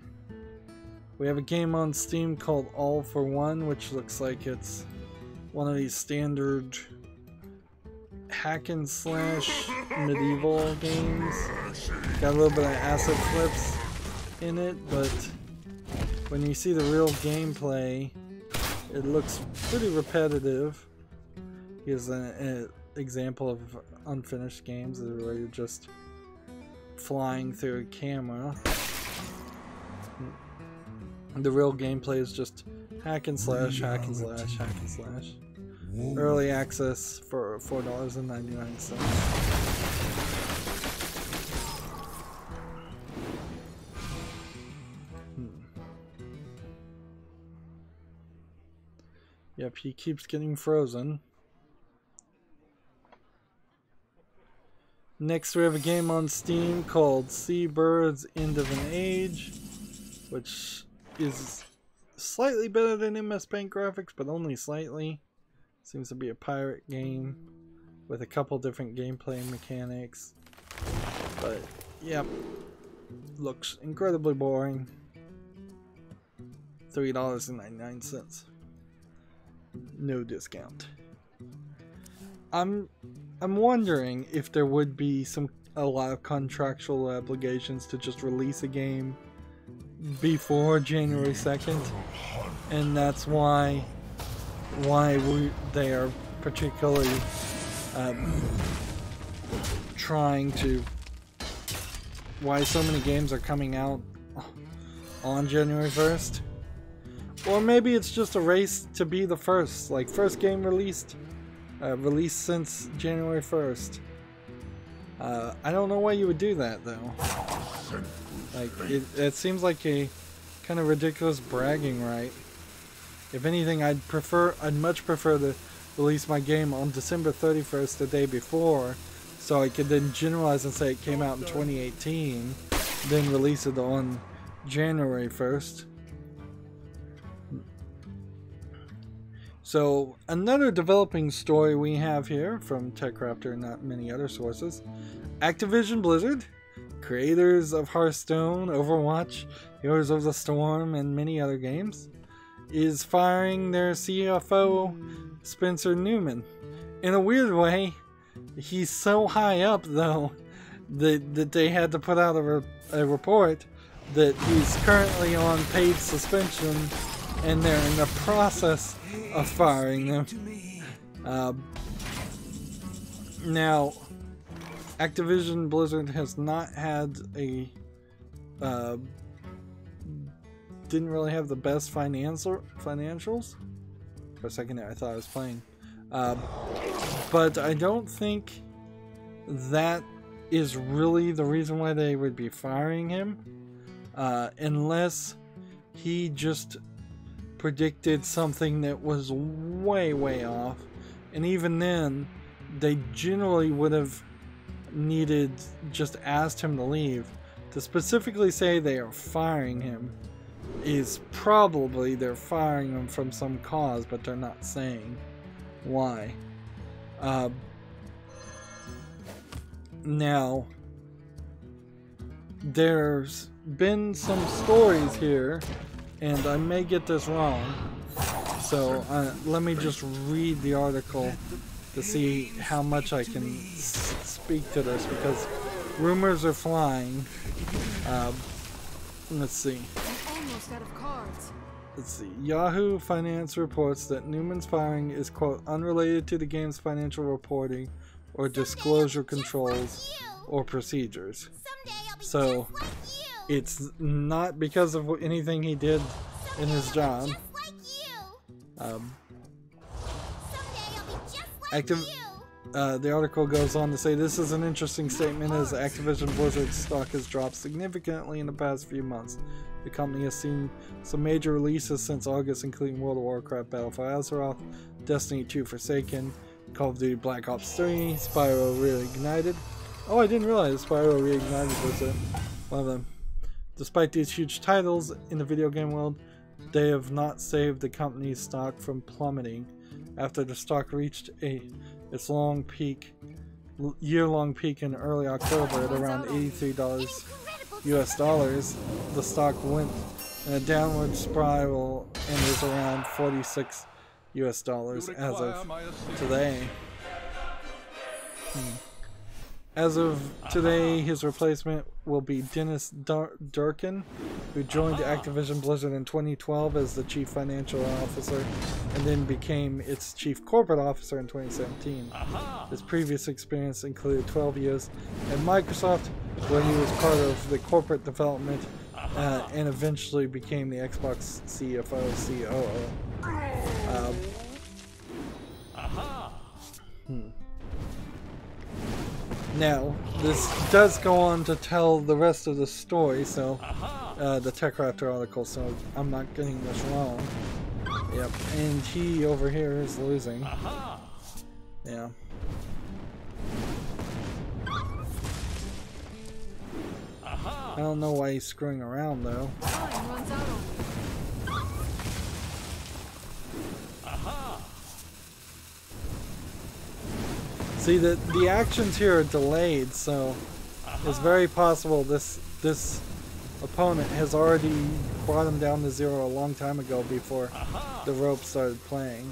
We have a game on Steam called All for One, which looks like it's one of these standard hack and slash medieval games. Got a little bit of asset flips in it, but when you see the real gameplay, it looks pretty repetitive. Here's an example of unfinished games where you're just flying through a camera. The real gameplay is just hack and slash, hack and slash, hack and slash. Early access for $4.99. Yep, he keeps getting frozen. Next we have a game on Steam called Seabirds End of an Age, which is slightly better than MS Paint graphics, but only slightly. Seems to be a pirate game with a couple different gameplay mechanics. But, yep, looks incredibly boring. $3.99. No discount. I'm wondering if there would be a lot of contractual obligations to just release a game before January 2nd, and that's why they are particularly why so many games are coming out on January 1st. Or maybe it's just a race to be the first, like first game released since January 1st. I don't know why you would do that though. Like it seems like a kind of ridiculous bragging right. If anything, I'd much prefer to release my game on December 31st, the day before, so I could then generalize and say it came out in 2018, then release it on January 1st. So, another developing story we have here from TechRaptor and not many other sources. Activision Blizzard, creators of Hearthstone, Overwatch, Heroes of the Storm, and many other games, is firing their CFO, Spencer Newman. In a weird way, he's so high up, though, that they had to put out a report that he's currently on paid suspension, and they're in the process of firing him. Now, Activision Blizzard has not had didn't really have the best financials. For a second there, I thought I was playing. But I don't think that is really the reason why they would be firing him. Unless he just predicted something that was way, way off. And even then, they generally would have just asked him to leave. To specifically say they are firing him is probably they're firing him from some cause, but they're not saying why. Now, there's been some stories here, and I may get this wrong, so let me just read the article to see how much I can speak to this, because rumors are flying. Let's see. I'm almost out of cards. let's see. Yahoo Finance reports that Newman's firing is, quote, unrelated to the game's financial reporting or disclosure controls or procedures. So it's not because of anything he did in his job. The article goes on to say this is an interesting statement as Activision Blizzard's stock has dropped significantly in the past few months. The company has seen some major releases since August, including World of Warcraft Battle for Azeroth, Destiny 2 Forsaken, Call of Duty Black Ops 3, Spyro Reignited. Oh, I didn't realize Spyro Reignited was one of them. Despite these huge titles in the video game world, they have not saved the company's stock from plummeting. After the stock reached its year-long peak in early October at around $83 US dollars, the stock went in a downward spiral and is around $46 US dollars as of today. As of today, his replacement will be Dennis Durkin, who joined Activision Blizzard in 2012 as the chief financial officer and then became its chief corporate officer in 2017. His previous experience included 12 years at Microsoft, where he was part of the corporate development and eventually became the Xbox COO. Now, this does go on to tell the rest of the story, so the TechRaptor article, so I'm not getting this wrong. Yep, and he over here is losing. Yeah. I don't know why he's screwing around though. See, the actions here are delayed, so it's very possible this opponent has already brought him down to 0 a long time ago before the rope started playing.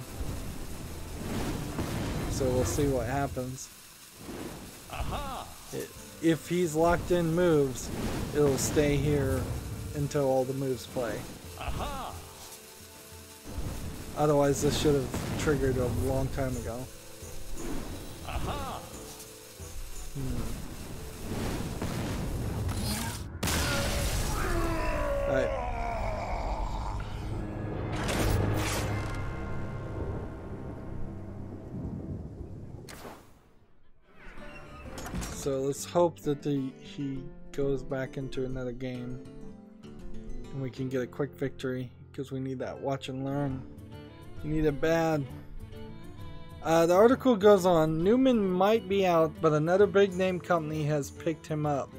So we'll see what happens. If he's locked in moves, it'll stay here until all the moves play. Otherwise, this should have triggered a long time ago. Alright. So let's hope that he goes back into another game and we can get a quick victory, because we need that watch and learn. We need it bad. The article goes on, Newman might be out, but another big name company has picked him up,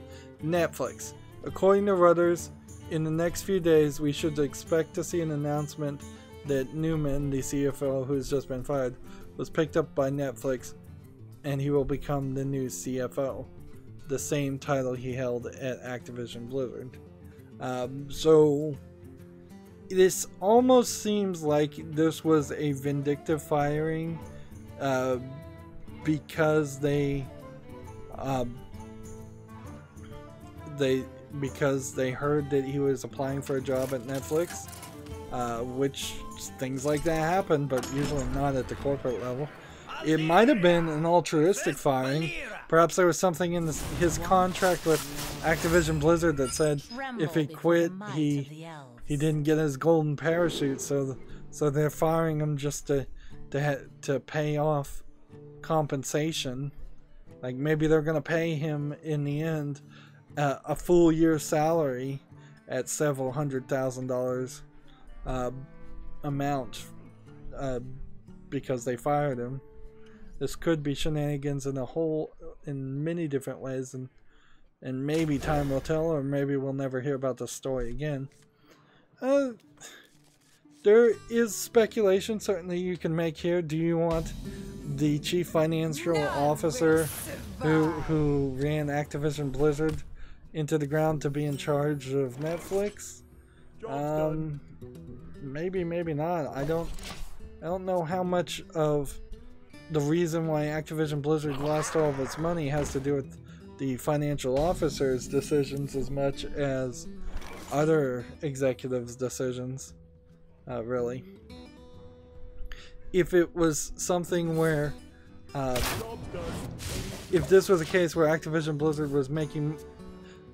Netflix. According to Reuters, in the next few days we should expect to see an announcement that Newman, the CFO who's just been fired, was picked up by Netflix and he will become the new CFO, the same title he held at Activision Blizzard. So this almost seems like this was a vindictive firing. Because they heard that he was applying for a job at Netflix, which things like that happen, but usually not at the corporate level. It might have been an altruistic firing. Perhaps there was something in his contract with Activision Blizzard that said if he quit, he didn't get his golden parachute, so they're firing him just to pay off compensation. Like maybe they're gonna pay him in the end a full year's salary at several $100,000 amount because they fired him. This could be shenanigans in many different ways, and maybe time will tell, or maybe we'll never hear about the story again. There is speculation certainly you can make here. Do you want the chief financial officer who ran Activision Blizzard into the ground to be in charge of Netflix? Maybe, maybe not. I don't know how much of the reason why Activision Blizzard lost all of its money has to do with the financial officer's decisions as much as other executives' decisions. really. If it was something where, if this was a case where Activision Blizzard was making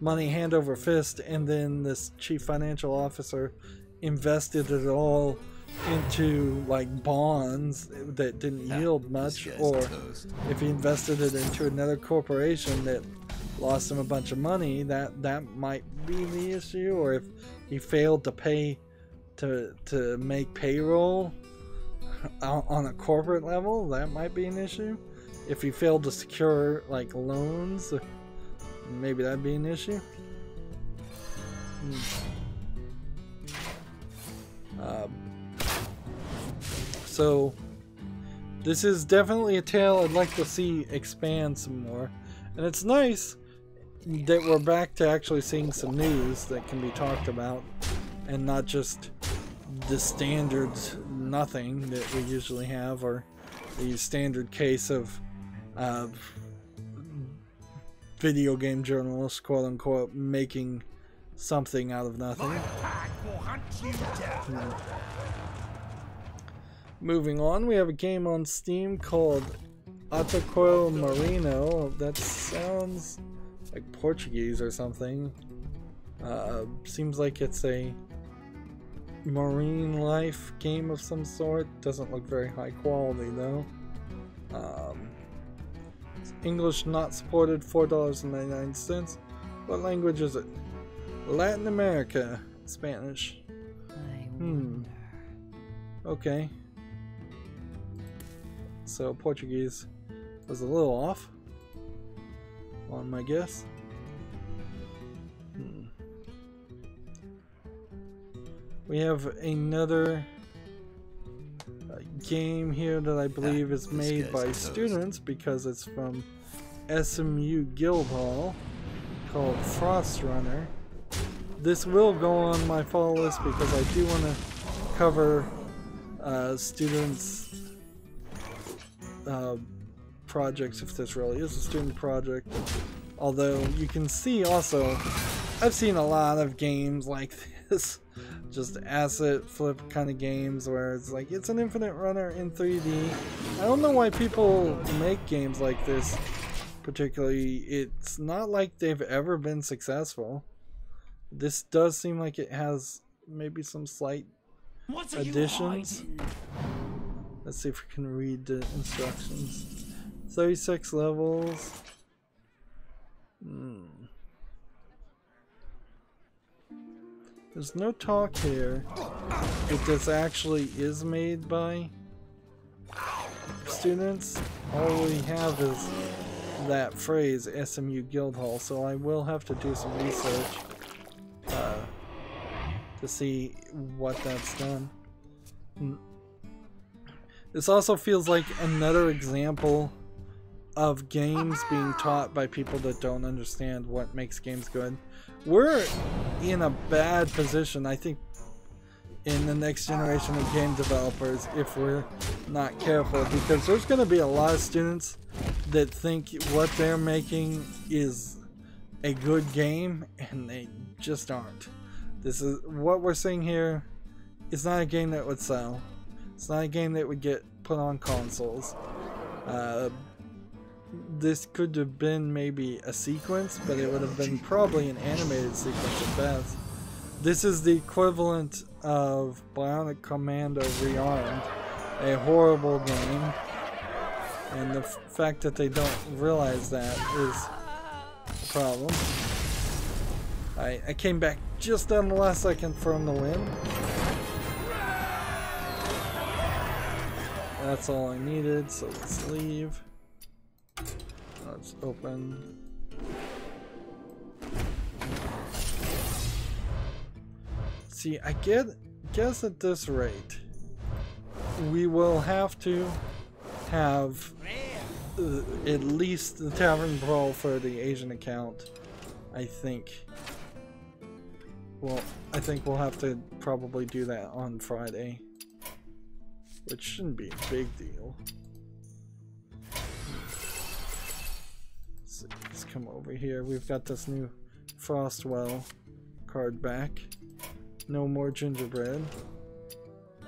money hand over fist, and then this chief financial officer invested it all into like bonds that didn't yield much, or if he invested it into another corporation that lost him a bunch of money, that might be the issue. Or if he failed to pay to make payroll on a corporate level, that might be an issue. If he failed to secure like loans, maybe that'd be an issue. So this is definitely a tale I'd like to see expand some more, and it's nice that we're back to actually seeing some news that can be talked about, and not just the standard nothing that we usually have, or the standard case of video game journalists, quote unquote, making something out of nothing. Moving on, we have a game on Steam called Atacoil Marino. That sounds like Portuguese or something. Seems like it's a marine life game of some sort. Doesn't look very high quality though. English not supported, $4.99. What language is it? Latin America. Spanish. Okay. So Portuguese was a little off on my guess. We have another game here that I believe is made by students, because it's from SMU Guildhall, called Frost Runner. This will go on my follow list because I do want to cover students' projects, if this really is a student project. Although you can see also, I've seen a lot of games like this, just asset flip kind of games where it's like it's an infinite runner in 3D. I don't know why people make games like this particularly. It's not like they've ever been successful. This does seem like it has maybe some slight additions. Let's see if we can read the instructions. 36 levels. There's no talk here if this actually is made by students. All we have is that phrase, SMU Guildhall, so I will have to do some research to see what that's done. This also feels like another example of games being taught by people that don't understand what makes games good. We're in a bad position, I think, in the next generation of game developers if we're not careful, because there's going to be a lot of students that think what they're making is a good game, and they just aren't. This is what we're seeing here. It's not a game that would sell. It's not a game that would get put on consoles. This could have been maybe a sequence, but it would have been probably an animated sequence at best. This is the equivalent of Bionic Commando Rearmed, a horrible game, and the fact that they don't realize that is a problem. I came back just on the last second from the win. That's all I needed, so let's leave. Let's open. See, I guess at this rate, we will have to have at least the Tavern Brawl for the Asian account. I think. Well, I think we'll have to probably do that on Friday, which shouldn't be a big deal. Let's come over here. We've got this new Frostwell card back. No more gingerbread.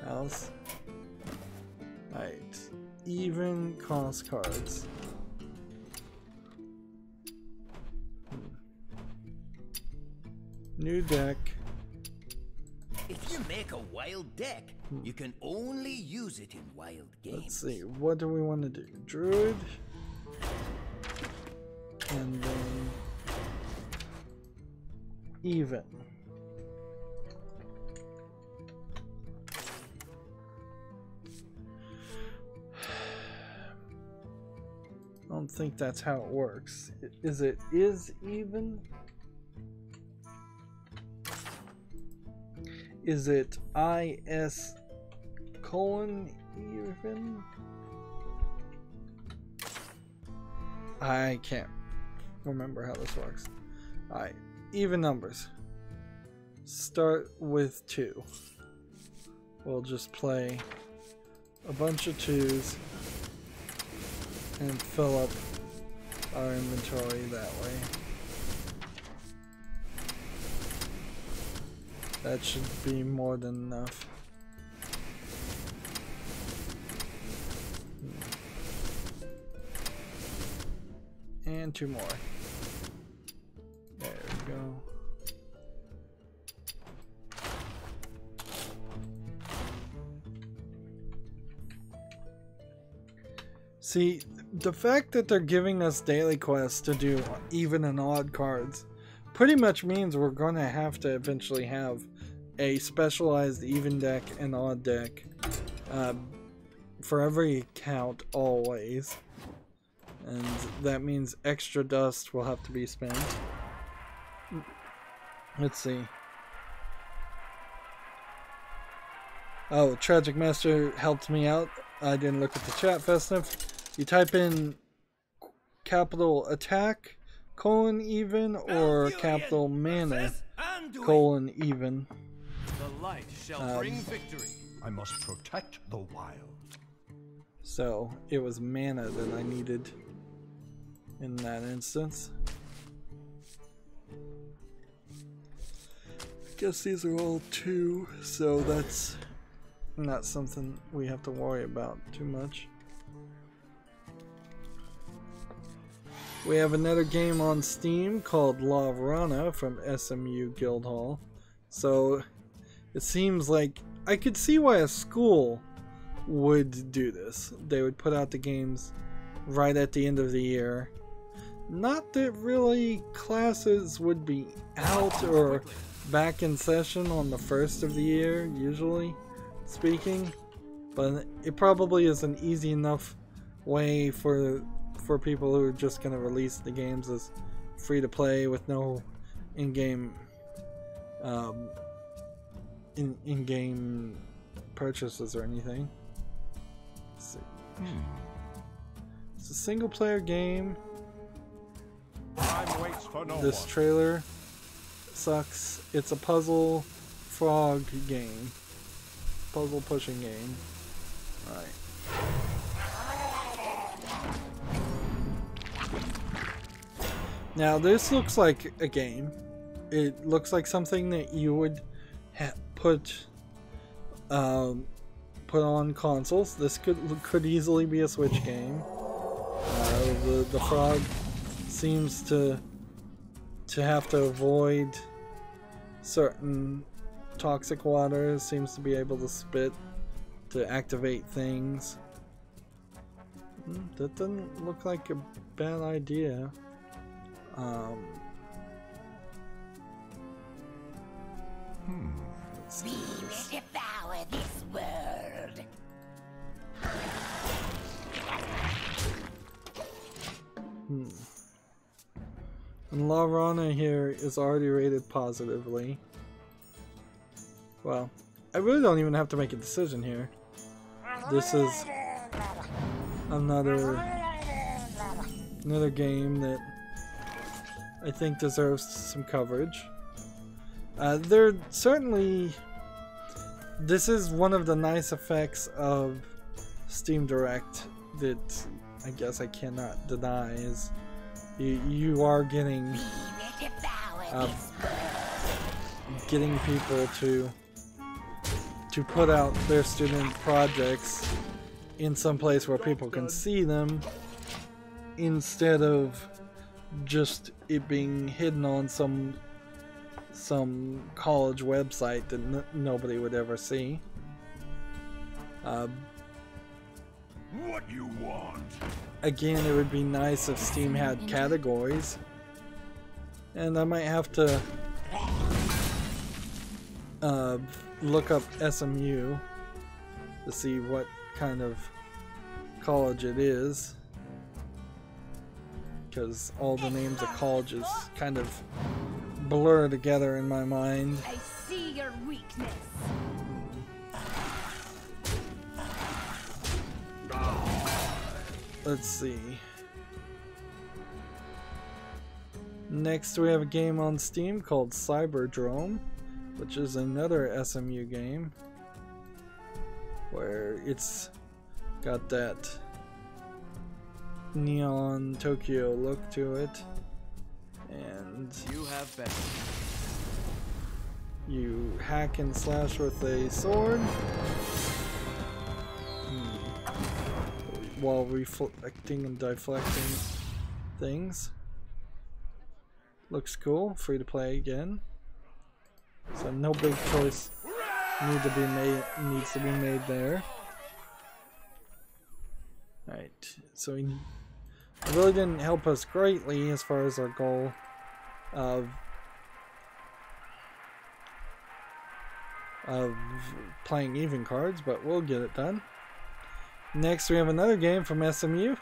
Else. Alright. Even cost cards. New deck. If you make a wild deck, you can only use it in wild games. Let's see, what do we want to do? Druid. And then even. I don't think that's how it works. Is even? Is it IS colon even? I can't remember how this works. Alright, even numbers. Start with 2. We'll just play a bunch of 2s and fill up our inventory that way. That should be more than enough. And 2 more. There we go. See, the fact that they're giving us daily quests to do even and odd cards pretty much means we're going to have to eventually have a specialized even deck and odd deck for every account always. And that means extra dust will have to be spent. Let's see. Oh, Tragic Master helped me out. I didn't look at the chat fast enough. You type in capital attack colon even or capital mana colon even. The light shall bring victory. I must protect the wild. So it was mana that I needed in that instance. I guess these are all 2, so that's not something we have to worry about too much. We have another game on Steam called La Verana from SMU Guildhall. So it seems like I could see why a school would do this. They would put out the games right at the end of the year. Not that really classes would be out or back in session on the first of the year, usually speaking, but it probably is an easy enough way for people who are just going to release the games as free to play with no in-game in-game purchases or anything. Let's see. It's a single player game. Time waits for no This one. trailer sucks. It's a puzzle frog game. Puzzle pushing game. Alright. Now this looks like a game. It looks like something that you would put on consoles. This could easily be a Switch game. The frog seems to have to avoid certain toxic water. Seems to be able to spit to activate things. That doesn't look like a bad idea. Let's do this. Devour this world. And La Verana here is already rated positively. Well, I really don't even have to make a decision here. This is another game that I think deserves some coverage. There certainly, this is one of the nice effects of Steam Direct that I guess I cannot deny is you are getting getting people to to put out their student projects in some place where people can see them, instead of just it being hidden on some college website that nobody would ever see. What you want? Again, it would be nice if Steam had categories, and I might have to look up SMU to see what kind of college it is, because all the names of colleges kind of blur together in my mind. I see your weakness. Let's see. Next we have a game on Steam called Cyberdrome, which is another SMU game where it's got that neon Tokyo look to it, and You have been. you hack and slash with a sword while reflecting and deflecting things. Looks cool. Free to play again. So no big choice needs to be made there. Alright, so it really didn't help us greatly as far as our goal of playing even cards, but we'll get it done. Next we have another game from SMU,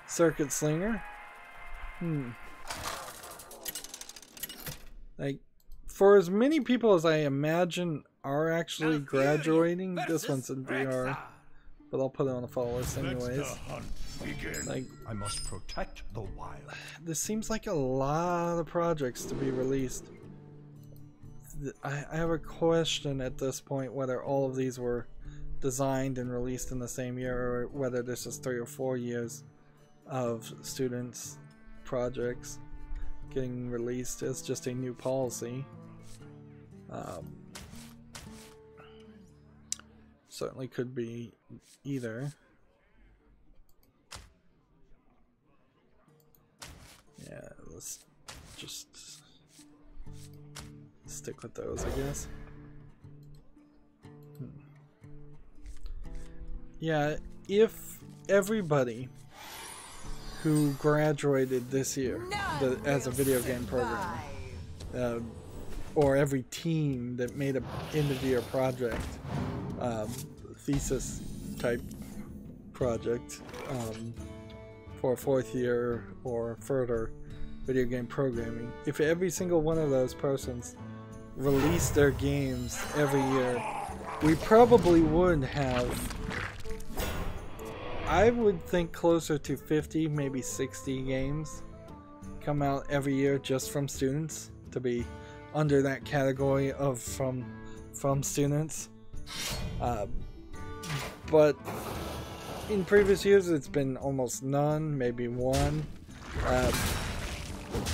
Circuit Slinger. Like, for as many people as I imagine are actually graduating, this one's in VR, but I'll put it on a follow list anyways. Like, I must protect the wild. this seems like a lot of projects to be released. I have a question at this point whether all of these were designed and released in the same year, or whether this is 3 or 4 years of students' projects getting released as just a new policy. Certainly could be either. Yeah, let's just stick with those, I guess. Yeah, if everybody who graduated this year as a video game programmer, or every team that made an end-of-year project, thesis type project, for 4th year or further video game programming, if every single one of those persons released their games every year, we probably would have, I would think, closer to 50, maybe 60 games come out every year just from students, to be under that category of from students. But in previous years it's been almost none, maybe one.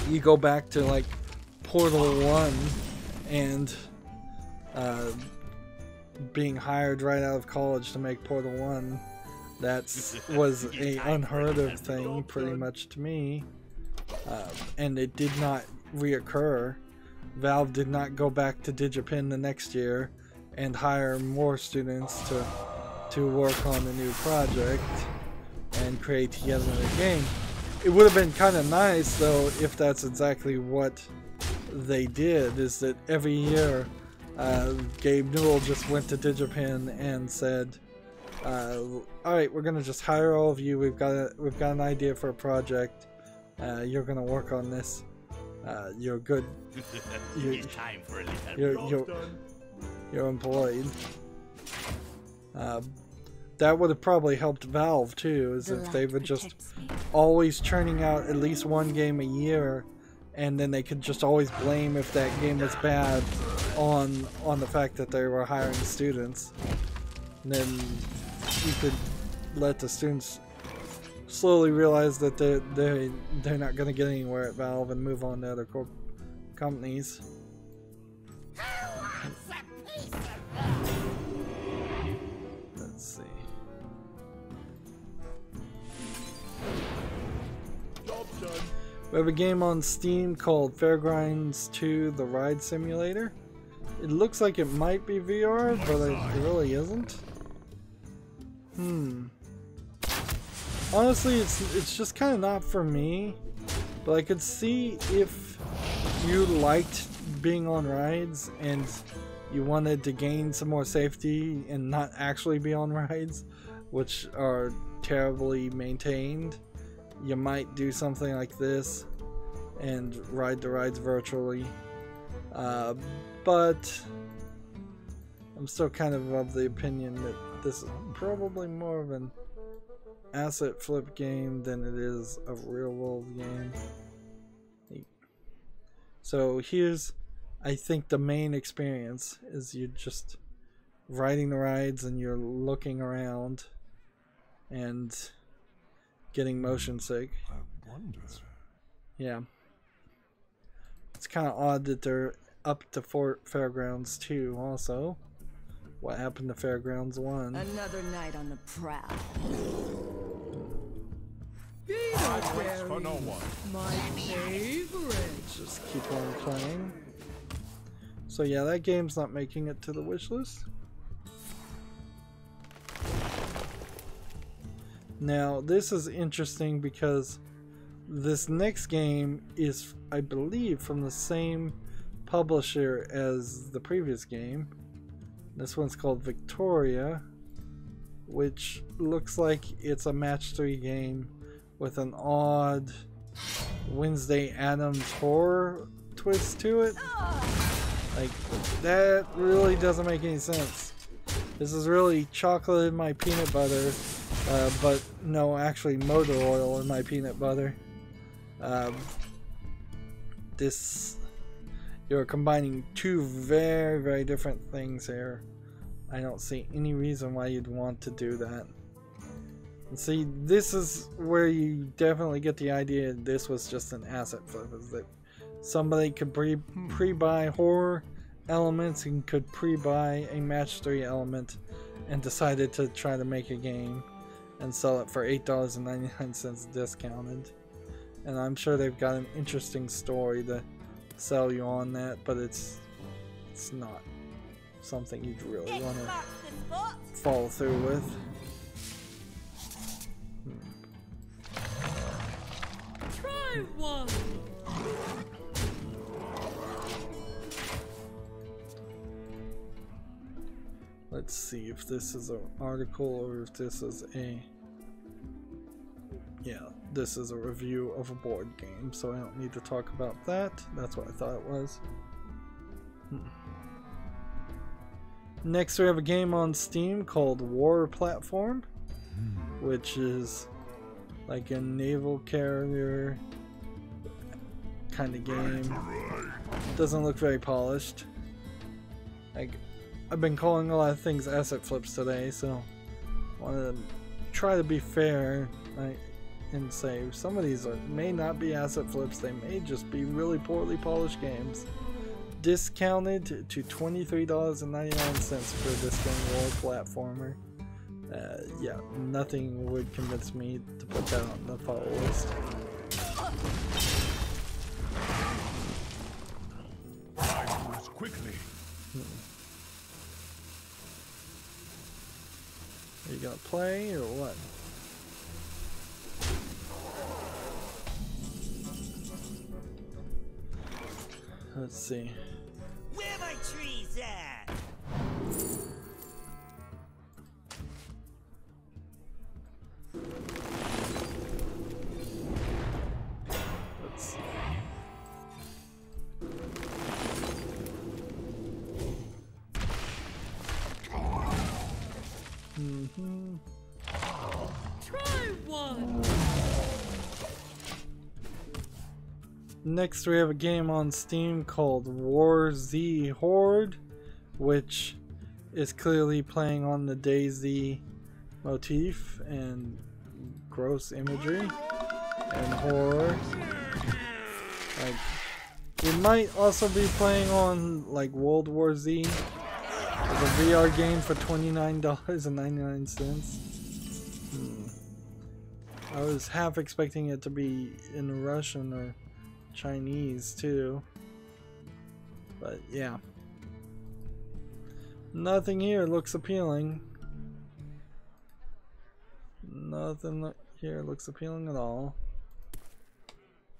You go back to like Portal 1 and being hired right out of college to make Portal 1. That was a unheard of thing, pretty much, to me, and it did not reoccur. Valve did not go back to Digipen the next year and hire more students to work on a new project and create yet another game. It would have been kind of nice, though, if that's exactly what they did, is that every year Gabe Newell just went to Digipen and said, alright, we're gonna just hire all of you. We've got an idea for a project. You're gonna work on this. You're good. It's time for a little You're employed. That would have probably helped Valve too, is if they were just always churning out at least one game a year, and then they could just always blame if that game was bad on the fact that they were hiring students. And then you could let the students slowly realize that they're not going to get anywhere at Valve and move on to other companies. We have a game on Steam called Fairgrounds 2: The Ride Simulator. It looks like it might be VR, but it really isn't. Honestly, it's just kind of not for me. But I could see if you liked being on rides and you wanted to gain some more safety and not actually be on rides, which are terribly maintained, you might do something like this and ride the rides virtually. But I'm still kind of the opinion that this is probably more of an asset flip game than it is a real world game. So here's, I think, the main experience is you just riding the rides and you're looking around and getting motion sick. I wonder. Yeah. It's kind of odd that they're up to Fairgrounds 2 also. What happened to Fairgrounds 1? Another night on the prowl. Time waits for no one. My favorite. Just keep on playing. So yeah, that game's not making it to the wish list. Now this is interesting because this next game is, I believe, from the same publisher as the previous game. This one's called Victoria, which looks like it's a match 3 game with an odd Wednesday Addams horror twist to it. Like, that really doesn't make any sense. This is really chocolate in my peanut butter, but no, actually motor oil in my peanut butter. You're combining two very, very different things here. I don't see any reason why you'd want to do that. And see, this is where you definitely get the idea that this was just an asset flip, is that somebody could pre-buy horror elements and could pre-buy a match 3 element and decided to try to make a game and sell it for $8.99 discounted. And I'm sure they've got an interesting story to sell you on that, but it's not something you'd really want to follow through with. Try one. Let's see if this is an article or if this is a... Yeah, this is a review of a board game, so I don't need to talk about that. That's what I thought it was. Next we have a game on Steam called War Platform, which is like a naval carrier kind of game. Doesn't look very polished. Like, I've been calling a lot of things asset flips today, so I want to try to be fair and say some of these may not be asset flips, they may just be really poorly polished games. Discounted to $23.99 for this game, War Platformer. Yeah, nothing would convince me to put that on the follow list. I move quickly. Are you gonna play or what? Let's see. Where my trees at? Let's see. Try one. Next we have a game on Steam called War Z Horde, which is clearly playing on the DayZ motif and gross imagery and horror. Like, it might also be playing on like World War Z, the VR game for $29.99. I was half expecting it to be in Russian or Chinese too. But yeah. Nothing here looks appealing. Nothing here looks appealing at all.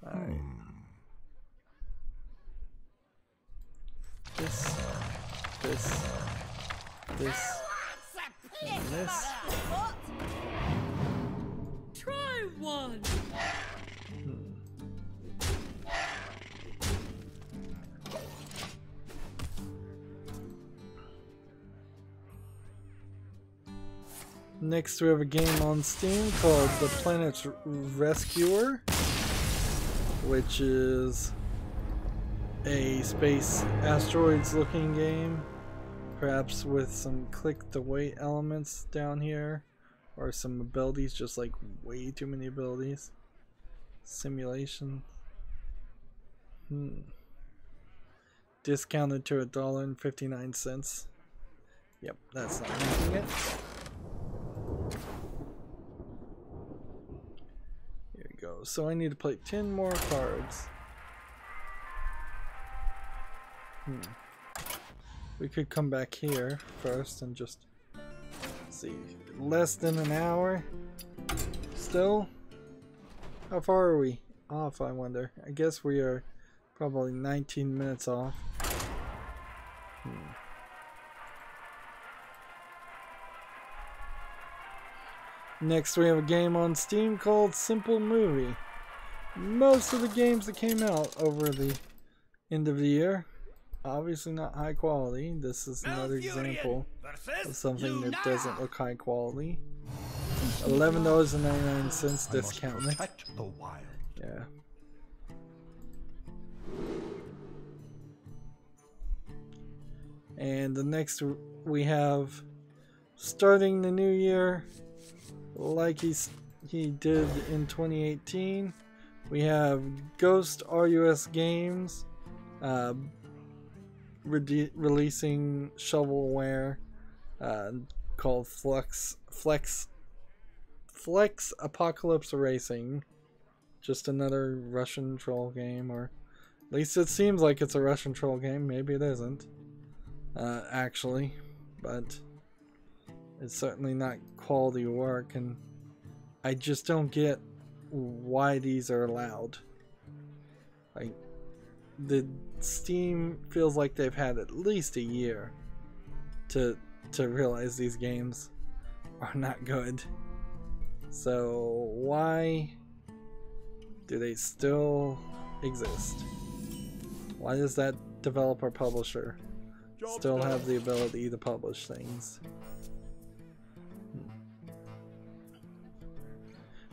Alright. This, and this. Try one. Next we have a game on Steam called The Planet's Rescuer, which is a space asteroids looking game, perhaps with some click to wait elements down here, or some abilities, just like way too many abilities. Simulation. Discounted to $1.59. Yep, that's not making it. Here we go. So I need to play 10 more cards. We could come back here first and just see. Less than an hour still? How far are we off, I wonder? I guess we are probably 19 minutes off. Next we have a game on Steam called Simple Movie. Most of the games that came out over the end of the year, obviously not high quality. This is another example of something that doesn't look high quality. $11.99 discounted. Yeah. And the next we have, starting the new year, like he did in 2018, we have Ghost RUS Games releasing shovelware called Flex Apocalypse Racing. Just another Russian troll game, or at least it seems like it's a Russian troll game. Maybe it isn't, actually, but it's certainly not quality work, and I just don't get why these are allowed. Like, the Steam feels like they've had at least a year to realize these games are not good. So why do they still exist? Why does that developer publisher still have the ability to publish things?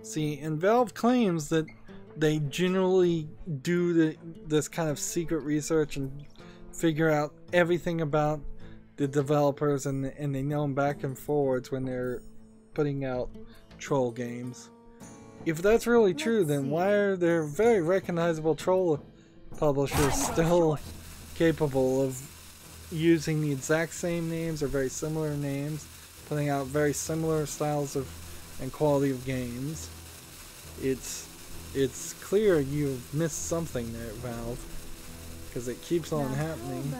See, and Valve claims that they generally do this kind of secret research and figure out everything about the developers, and they know them back and forwards when they're putting out troll games. If that's really true, then why are there very recognizable troll publishers still capable of using the exact same names or very similar names, putting out very similar styles of and quality of games? It's clear you've missed something there, Valve, because it keeps on happening.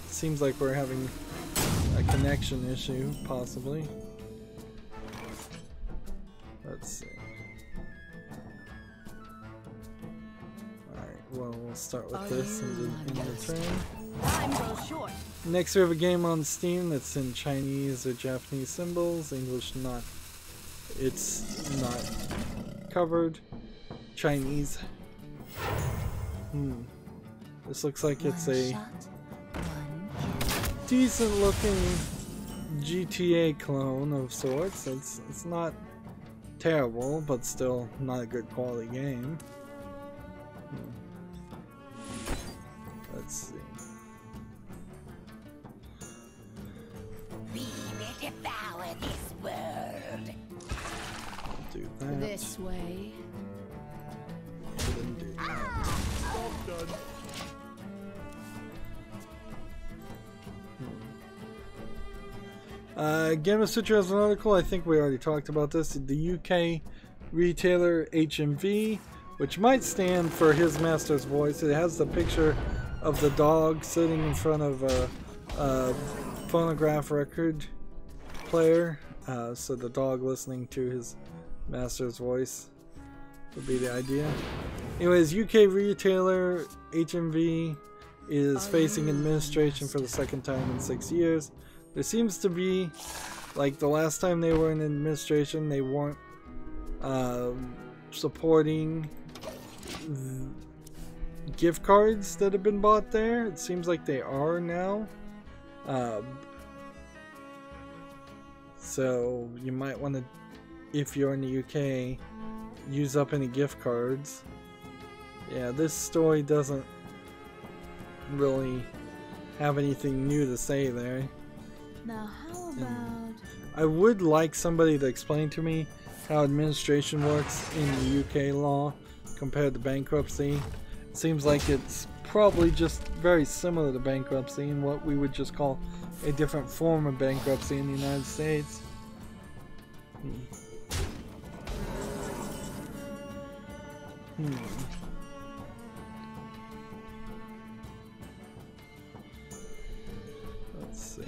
Seems like we're having a connection issue, possibly. Let's see. Alright, well, we'll start with this in return. Next we have a game on Steam that's in Chinese or Japanese symbols, English not. It's not covered. Chinese. This looks like it's a decent looking GTA clone of sorts. It's not terrible, but still not a good quality game. Let's see. We will devour this world. Do that. This way. And then do that. Gamma Sutra has an article. I think we already talked about this. The UK retailer HMV, which might stand for His Master's Voice. It has the picture of the dog sitting in front of a phonograph record player, so the dog listening to His Master's voice would be the idea. Anyways, UK retailer HMV is facing administration for the second time in 6 years. There seems to be, like the last time they were in administration, they weren't supporting gift cards that have been bought there. It seems like they are now. So you might want to, if you're in the UK, use up any gift cards. Yeah, this story doesn't really have anything new to say there. Now how about... I would like somebody to explain to me how administration works in the UK law compared to bankruptcy. It seems like it's probably just very similar to bankruptcy and what we would just call a different form of bankruptcy in the United States. Let's see.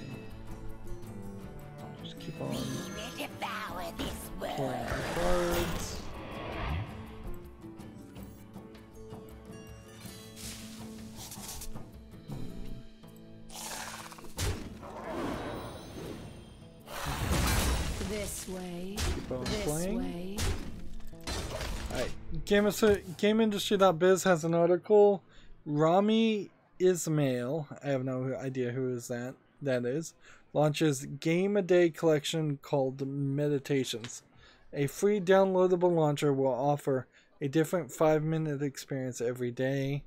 Just keep on playing cards. This way. Keep on This playing. way. Alright, GameIndustry.biz has an article. Rami Ismail, I have no idea who is that is, launches Game a Day collection called Meditations. A free downloadable launcher will offer a different 5-minute experience every day.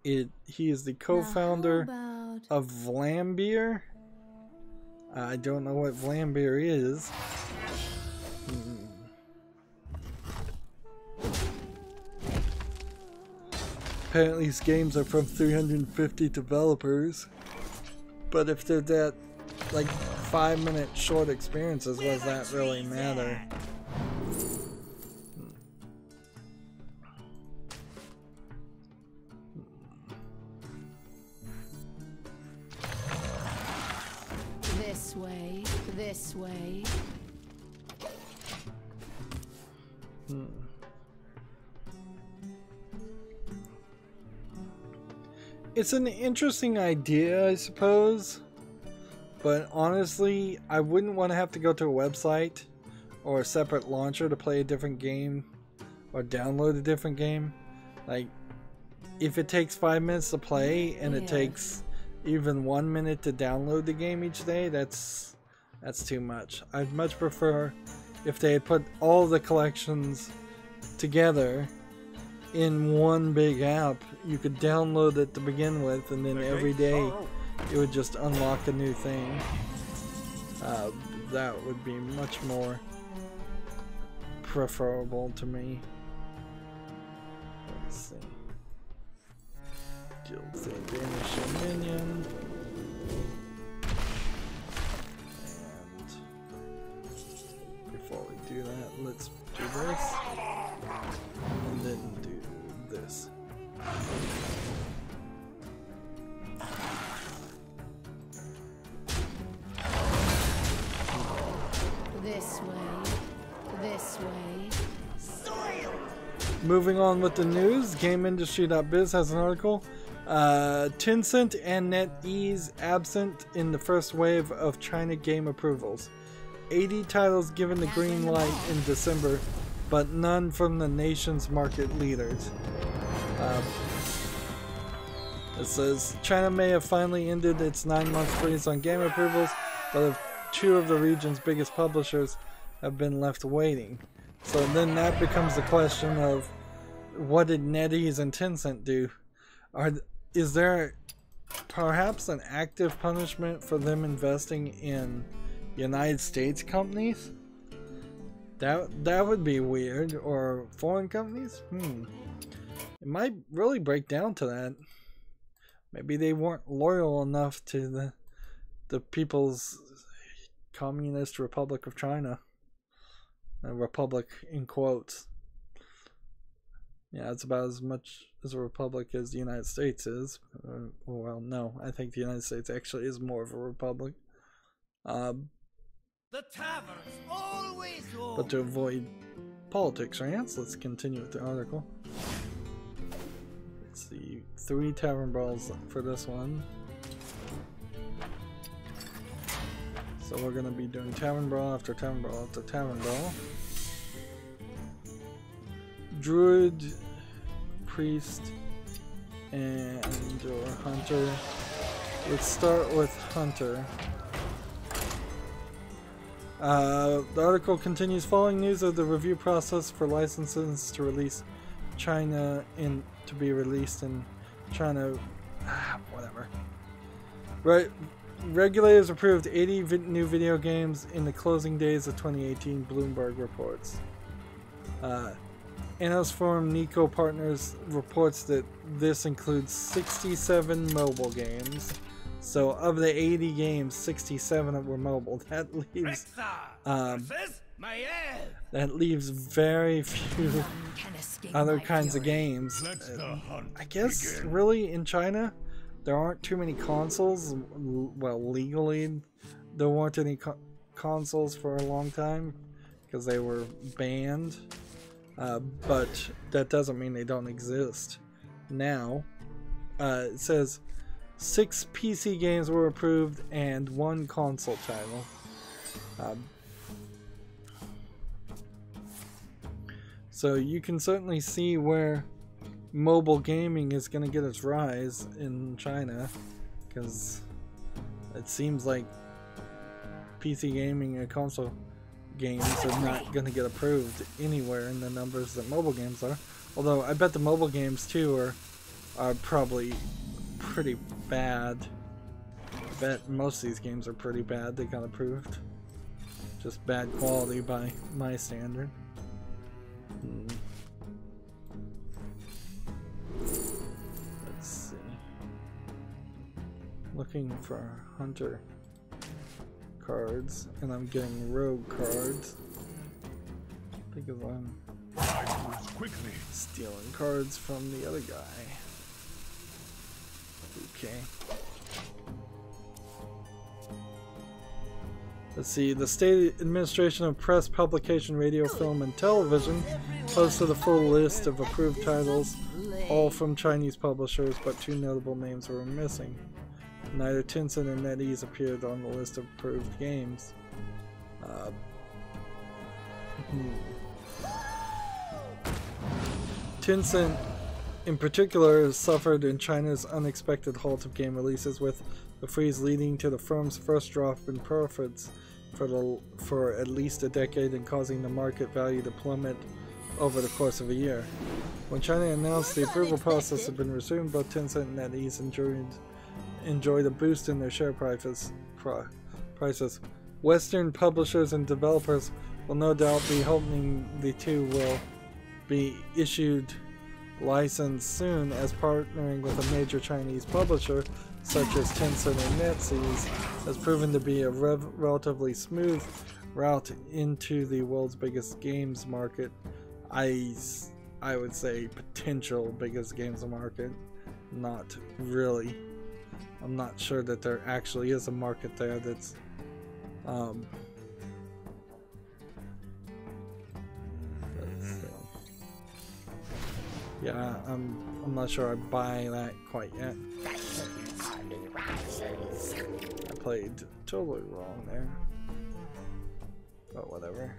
He is the co-founder of Vlambeer. I don't know what Vlambeer is. Apparently these games are from 350 developers. But if they're that, like, 5-minute short experiences, what does that really matter? This way. This way. It's an interesting idea, I suppose, but honestly, I wouldn't want to have to go to a website or a separate launcher to play a different game or download a different game. Like, if it takes 5 minutes to play and it takes even 1 minute to download the game each day, that's too much. I'd much prefer if they had put all the collections together in one big app. You could download it to begin with, and then every day it would just unlock a new thing. That would be much more preferable to me. Let's see. Guild thing, banish a minion. And before we do that, let's do this. And then do this. This way. This way. Moving on with the news, GameIndustry.biz has an article. Tencent and NetEase absent in the first wave of China game approvals. 80 titles given the green light in December, but none from the nation's market leaders. It says China may have finally ended its 9-month freeze on game approvals, but two of the region's biggest publishers have been left waiting. So then that becomes the question of, what did NetEase and Tencent do? Is there perhaps an active punishment for them investing in United States companies? That would be weird. Or foreign companies? It might really break down to that. Maybe they weren't loyal enough to the People's Communist Republic of China. A republic in quotes. Yeah, it's about as much as a republic as the United States is. Well, no, I think the United States actually is more of a republic. The tavern's always open. But to avoid politics rants, let's continue with the article. Let's see, 3 tavern brawls for this one. So we're gonna be doing tavern brawl after tavern brawl after tavern brawl. Druid, priest, and or hunter. Let's start with hunter. The article continues. Following news of the review process for licenses to release China to be released in China, whatever. Right, regulators approved 80 new video games in the closing days of 2018. Bloomberg reports. Analyst Forum Nico Partners reports that this includes 67 mobile games. So of the 80 games, 67 were mobile. That leaves very few other kinds of games. I guess really in China there aren't too many consoles. Well, legally there weren't any consoles for a long time because they were banned. But that doesn't mean they don't exist now. It says 6 PC games were approved and 1 console title. So you can certainly see where mobile gaming is going to get its rise in China, because it seems like PC gaming and console games are not going to get approved anywhere in the numbers that mobile games are. Although I bet the mobile games too are probably pretty bad. I bet most of these games are pretty bad. They got approved. Just bad quality by my standard. Let's see. Looking for hunter cards, and I'm getting rogue cards because I'm stealing cards from the other guy. Okay. Let's see. The State Administration of Press, Publication, Radio, Film, and Television posted a full list of approved titles, all from Chinese publishers, but 2 notable names were missing. Neither Tencent or NetEase appeared on the list of approved games. Tencent, in particular, has suffered in China's unexpected halt of game releases, with the freeze leading to the firm's first drop in profits for at least a decade and causing the market value to plummet over the course of a year. When China announced the approval process had been resumed, both Tencent and NetEase enjoyed a boost in their share prices. Western publishers and developers will no doubt be hoping the two will be issued license soon, as partnering with a major Chinese publisher such as Tencent and NetEase has proven to be a relatively smooth route into the world's biggest games market. I would say potential biggest games market, not really. I'm not sure that there actually is a market there that's yeah, I'm not sure I buy that quite yet. I played totally wrong there, but whatever.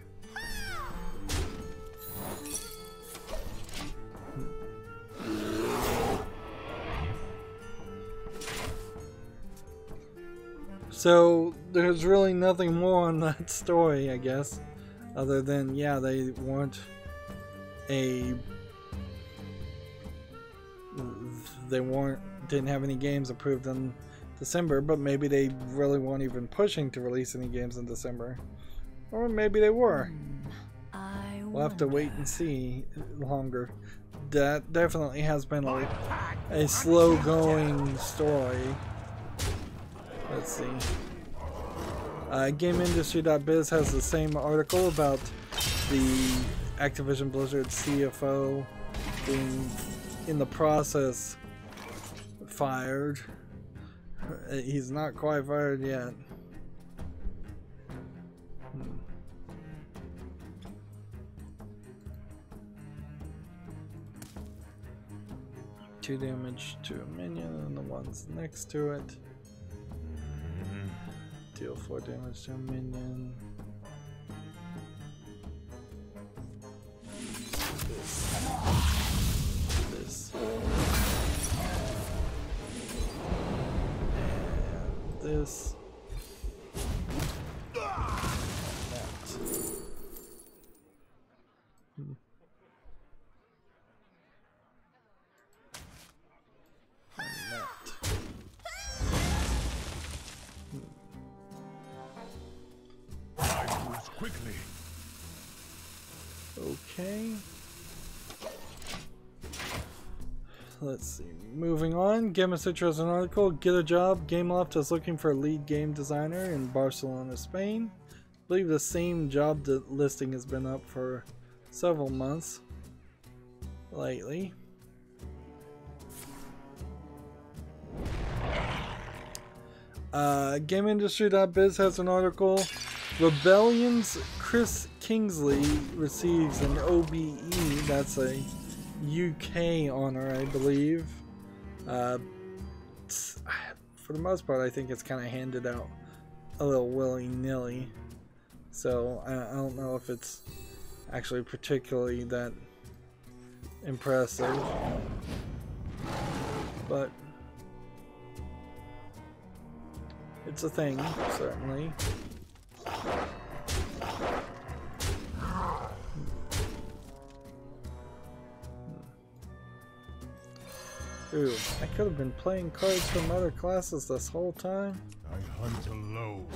So there's really nothing more on that story, I guess, other than yeah, they weren't didn't have any games approved in December, but maybe they really weren't even pushing to release any games in December, or maybe they were. We'll have to wait and see longer. That definitely has been a slow going story. Let's see. GameIndustry.biz has the same article about the Activision Blizzard CFO being in the process fired. He's not quite fired yet. 2 damage to a minion and the ones next to it. Deal 4 damage to a minion. This. And this. Quickly. Okay. Let's see. Moving on. Game Citra has an article. Get a job. Gameloft is looking for a lead game designer in Barcelona, Spain. I believe the same job listing has been up for several months lately. GameIndustry.biz has an article. Rebellion's Chris Kingsley receives an OBE, that's a UK honor, I believe. For the most part, I think it's kind of handed out a little willy-nilly. So, I don't know if it's actually particularly that impressive. But it's a thing, certainly. Ooh, I could have been playing cards from other classes this whole time. I hunt alone.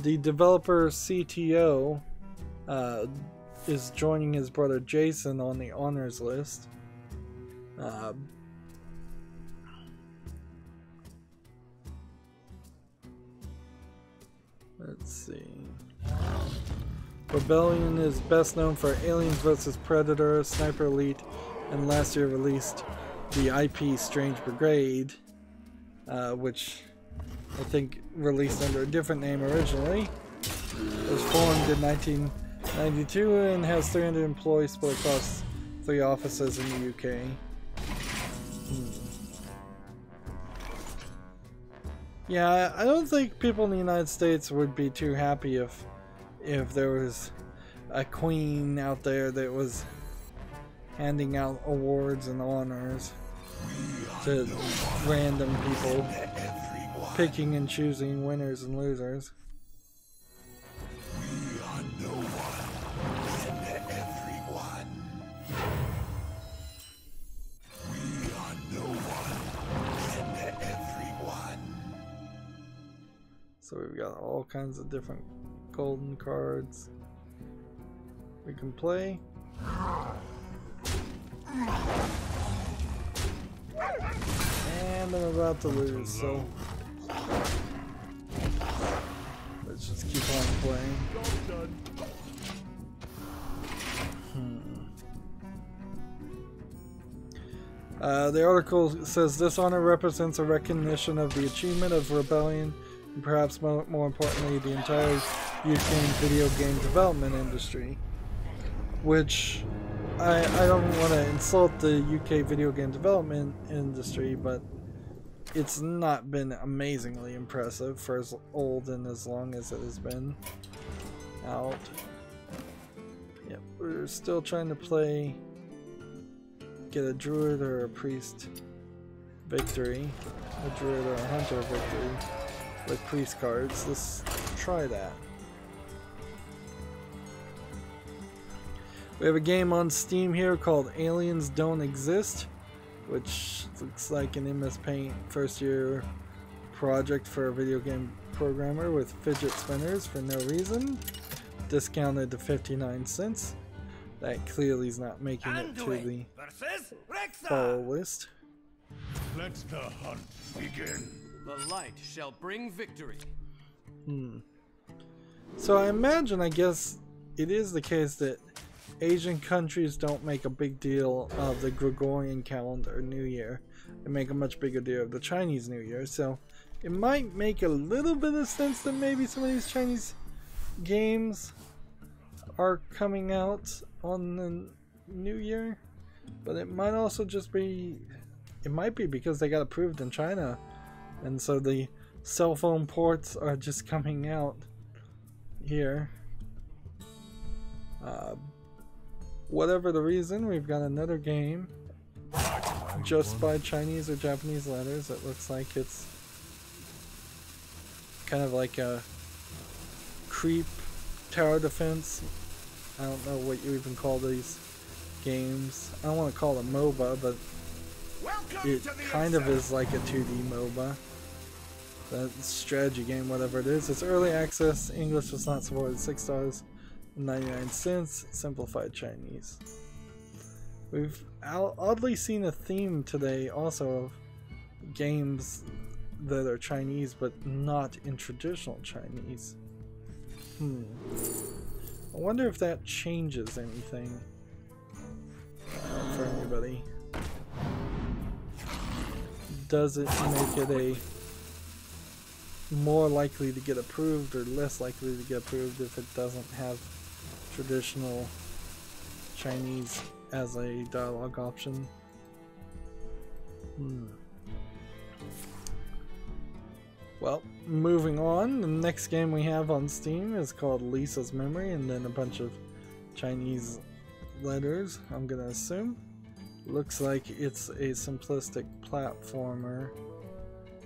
The developer CTO is joining his brother Jason on the honors list. Let's see. Rebellion is best known for Aliens vs. Predator, Sniper Elite, and last year released the IP Strange Brigade, which I think released under a different name originally. It was formed in 1992 and has 300 employees split across 3 offices in the UK. Yeah, I don't think people in the United States would be too happy if there was a queen out there that was handing out awards and honors to random people, picking and choosing winners and losers. We are no one and everyone. We are no one and everyone. So we've got all kinds of different golden cards we can play. And I'm about to lose, so let's just keep on playing. The article says this honor represents a recognition of the achievement of Rebellion and perhaps more importantly the entire UK video game development industry, which I don't want to insult the UK video game development industry, but it's not been amazingly impressive for as old and as long as it has been out. Yep, we're still trying to get a druid or a priest victory, a druid or a hunter victory with priest cards. Let's try that. We have a game on Steam here called Aliens Don't Exist, which looks like an MS Paint first year project for a video game programmer with fidget spinners for no reason. Discounted to 59 cents. That clearly is not making it to the fall list. Let the hunt begin. The light shall bring victory. So I imagine, I guess, it is the case that Asian countries don't make a big deal of the Gregorian calendar New Year. They make a much bigger deal of the Chinese New Year. So it might make a little bit of sense that maybe some of these Chinese games are coming out on the New Year. But it might also just be, it might be because they got approved in China. And so the cell phone ports are just coming out here. Whatever the reason, we've got another game just by Chinese or Japanese letters. It looks like it's kind of like a creep tower defense. I don't know what you even call these games. I don't want to call it a MOBA, but it kind of is like a 2D MOBA. The strategy game, whatever it is. It's early access. English was not supported. $6.99. Simplified Chinese. We've oddly seen a theme today also of games that are Chinese but not in traditional Chinese. I wonder if that changes anything for anybody. Does it make it a more likely to get approved or less likely to get approved if it doesn't have traditional Chinese as a dialogue option? Well, moving on, the next game we have on Steam is called Lisa's Memory, and then a bunch of Chinese letters, I'm gonna assume. Looks like it's a simplistic platformer.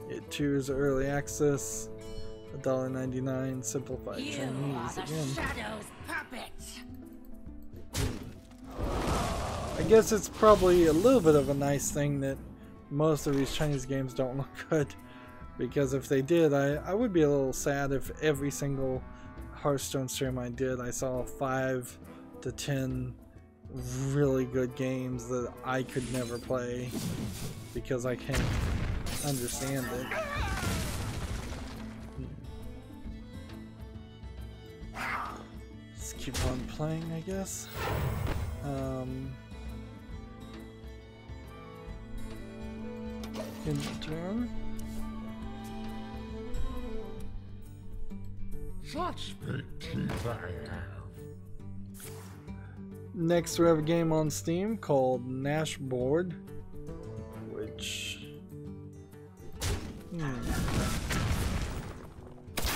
It too is early access, $1.99, simplified Chinese again. Shadow's puppet. I guess it's probably a little bit of a nice thing that most of these Chinese games don't look good, because if they did, I would be a little sad if every single Hearthstone stream I did, I saw 5 to 10 really good games that I could never play because I can't understand it. Just keep on playing, I guess. In turn. Such big teeth I have. Next we have a game on Steam called Nashboard, which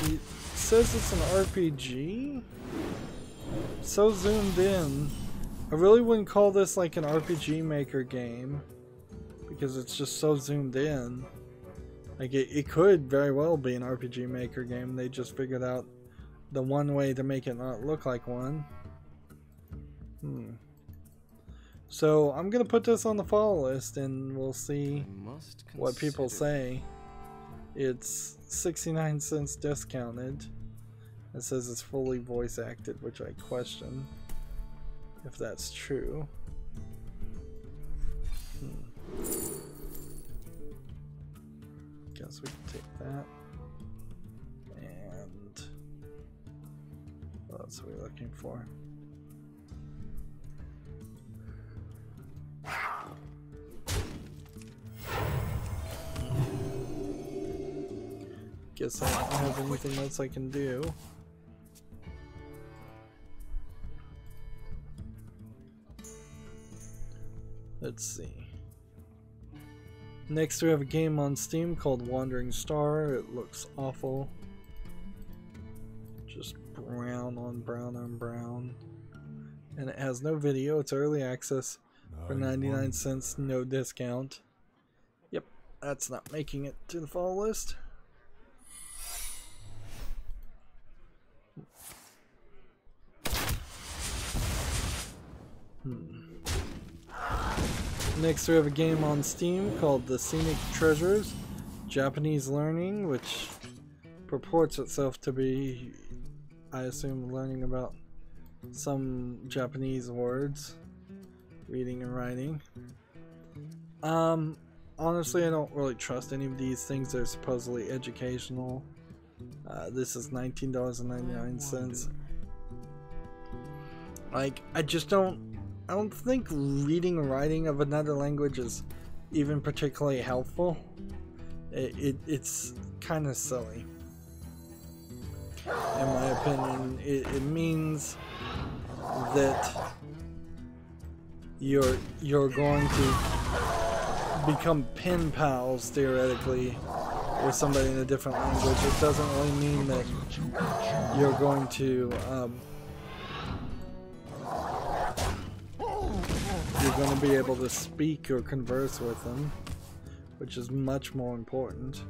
it says it's an RPG. So zoomed in. I really wouldn't call this like an RPG Maker game because it's just so zoomed in. Like it could very well be an RPG Maker game. They just figured out the one way to make it not look like one. So I'm gonna put this on the follow list and we'll see what people say. It's 69 cents discounted. It says it's fully voice acted, which I question if that's true. Guess we can take that. And what else are we looking for? Guess I don't have anything else I can do. Let's see. Next we have a game on Steam called Wandering Star. It looks awful. Just brown on brown on brown. And it has no video. It's early access for 99 cents, no discount. Yep, that's not making it to the follow list. Next we have a game on Steam called The Scenic Treasures, Japanese Learning, which purports itself to be, I assume, learning about some Japanese words, reading and writing. honestly, I don't really trust any of these things. They're supposedly educational. This is $19.99. Like, I don't think reading or writing of another language is even particularly helpful. It's kind of silly, in my opinion. It means that you're going to become pen pals theoretically with somebody in a different language. It doesn't really mean that you're going to be able to speak or converse with them, which is much more important.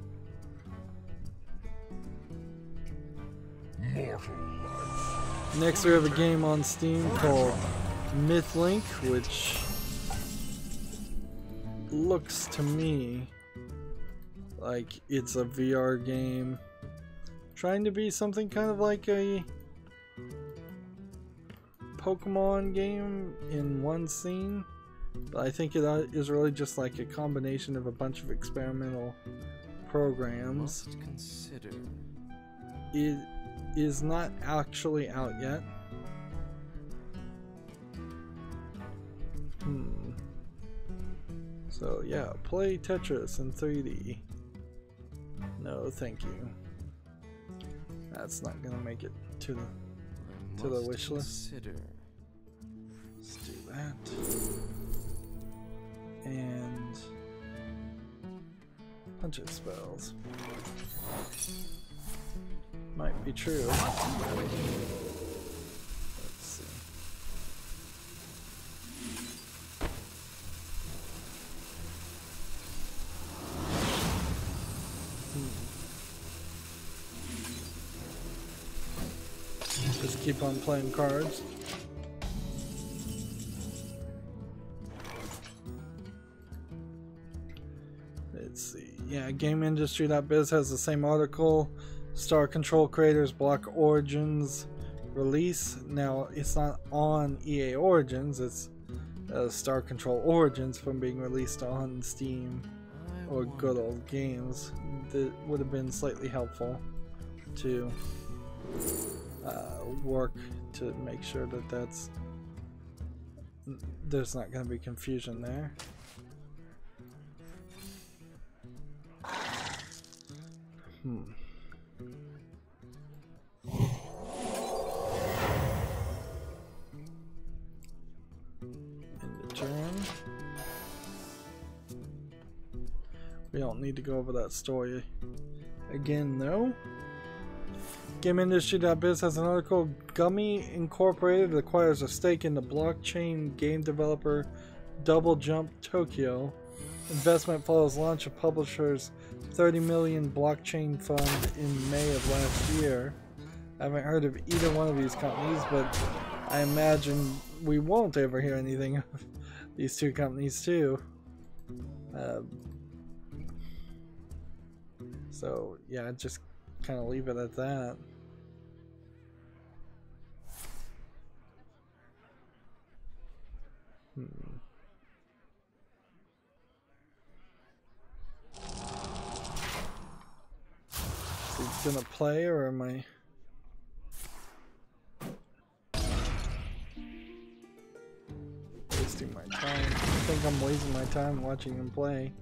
Next we have a game on Steam called Mythlink, which looks to me like it's a VR game trying to be something kind of like a Pokemon game in one scene, but I think it is really just like a combination of a bunch of experimental programs. It is not actually out yet. So yeah, play Tetris in 3D. No, thank you. That's not gonna make it to the wish list. Let's do that. And bunch of spells. Might be true. Let's see. Just keep on playing cards. Let's see. Yeah, GameIndustry.biz has the same article. Star Control creators block Origins release. Now, it's not on EA Origins, it's Star Control Origins from being released on Steam or Good Old Games. That would have been slightly helpful to work to make sure that there's not going to be confusion there. We don't need to go over that story again, though. GameIndustry.biz has an article. Gummy Incorporated acquires a stake in the blockchain game developer Double Jump Tokyo. Investment follows launch of publisher's $30 million blockchain fund in May of last year. I haven't heard of either one of these companies, but I imagine we won't ever hear anything of these two companies too. So yeah, just kind of leave it at that. Is he gonna play, or am I? Wasting my time. I think I'm wasting my time watching him play.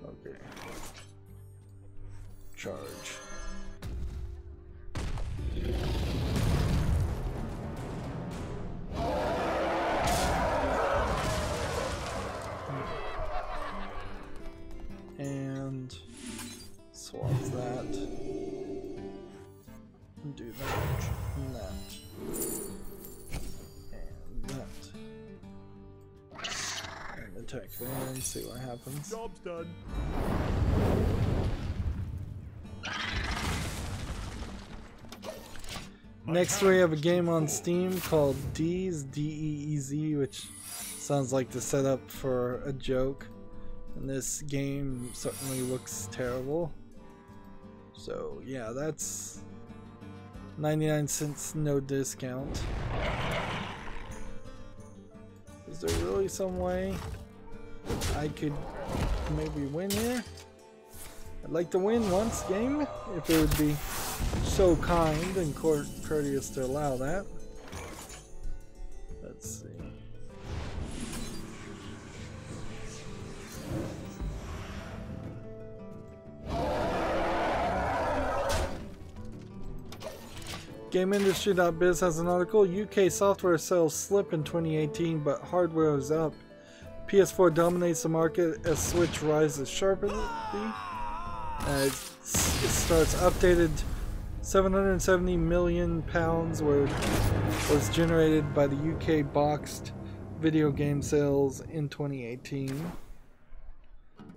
Okay. Charge. And swap that. And do that. And that. And that. And attack there and see what happens. Job's done. Next we have a game on Steam called Deez, D-E-E-Z, which sounds like the setup for a joke. And this game certainly looks terrible. So yeah, that's 99 cents, no discount. there really some way I could maybe win here? I'd like to win once game, if it would be so kind and courteous to allow that. Let's see. GameIndustry.biz has an article. UK software sales slip in 2018, but hardware is up. PS4 dominates the market as Switch rises sharply. It starts updated. £770 million was generated by the UK boxed video game sales in 2018.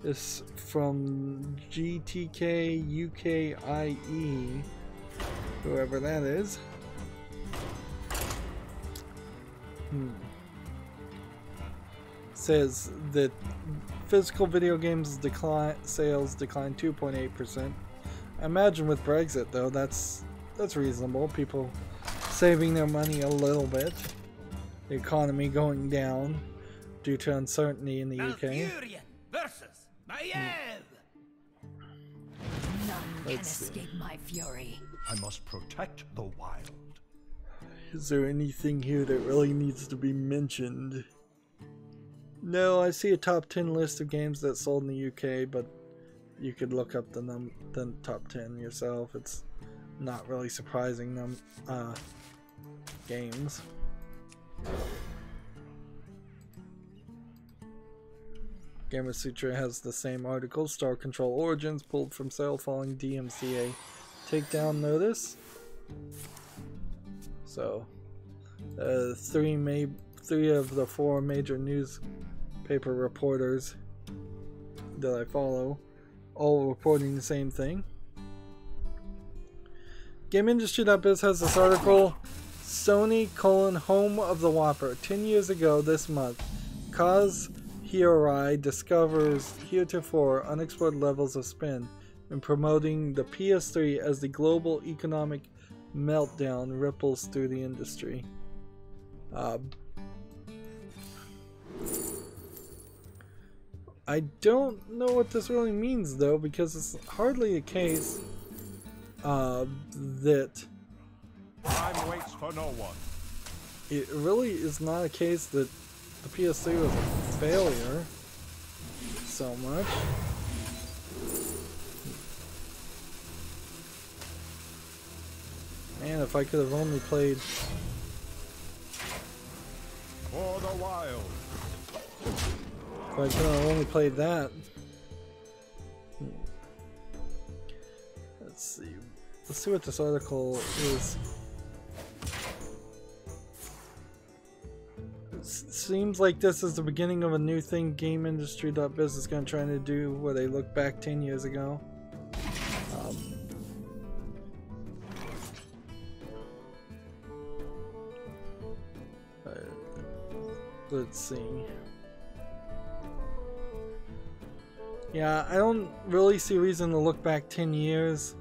This from GTK UKIE. Whoever that is. Says that physical video games sales declined 2.8%. I imagine with Brexit though, that's reasonable. People saving their money a little bit. The economy going down due to uncertainty in the UK. Versus Maiev. None can Let's see. escape my fury. I must protect the wild. Is there anything here that really needs to be mentioned? No, I see a top 10 list of games that sold in the UK, but you could look up the top 10 yourself. It's not really surprising games. Gamasutra has the same article. Star Control Origins pulled from sale following DMCA takedown notice. So, three of the 4 major newspaper reporters that I follow, all reporting the same thing. GameIndustry.biz has this article. Sony: Home of the Whopper. 10 years ago this month, Kaz Hiorai discovers heretofore unexplored levels of spin in promoting the PS3 as the global economic meltdown ripples through the industry. I don't know what this really means though, because it's hardly a case that Time waits for no one. it really is not a case that the PS3 was a failure so much. Man, if I could have only played For the wild. if I could have only played that. Let's see what this article is. It seems like this is the beginning of a new thing GameIndustry.biz is going to try to do, where they look back 10 years ago. Let's see. Yeah, I don't really see a reason to look back 10 years.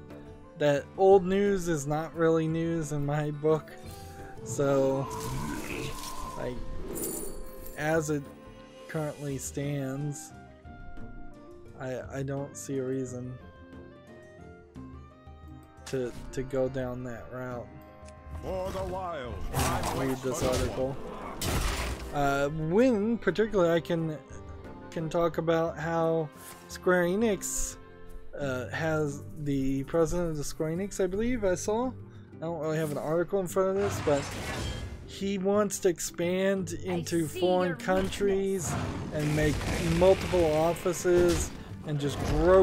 That old news is not really news in my book. So, like, as it currently stands, I don't see a reason to go down that route. For the wild. And read this article. When particularly I can talk about how Square Enix has the president of the Square Enix, I believe I saw. I don't really have an article in front of this, but he wants to expand into foreign countries and make multiple offices and just grow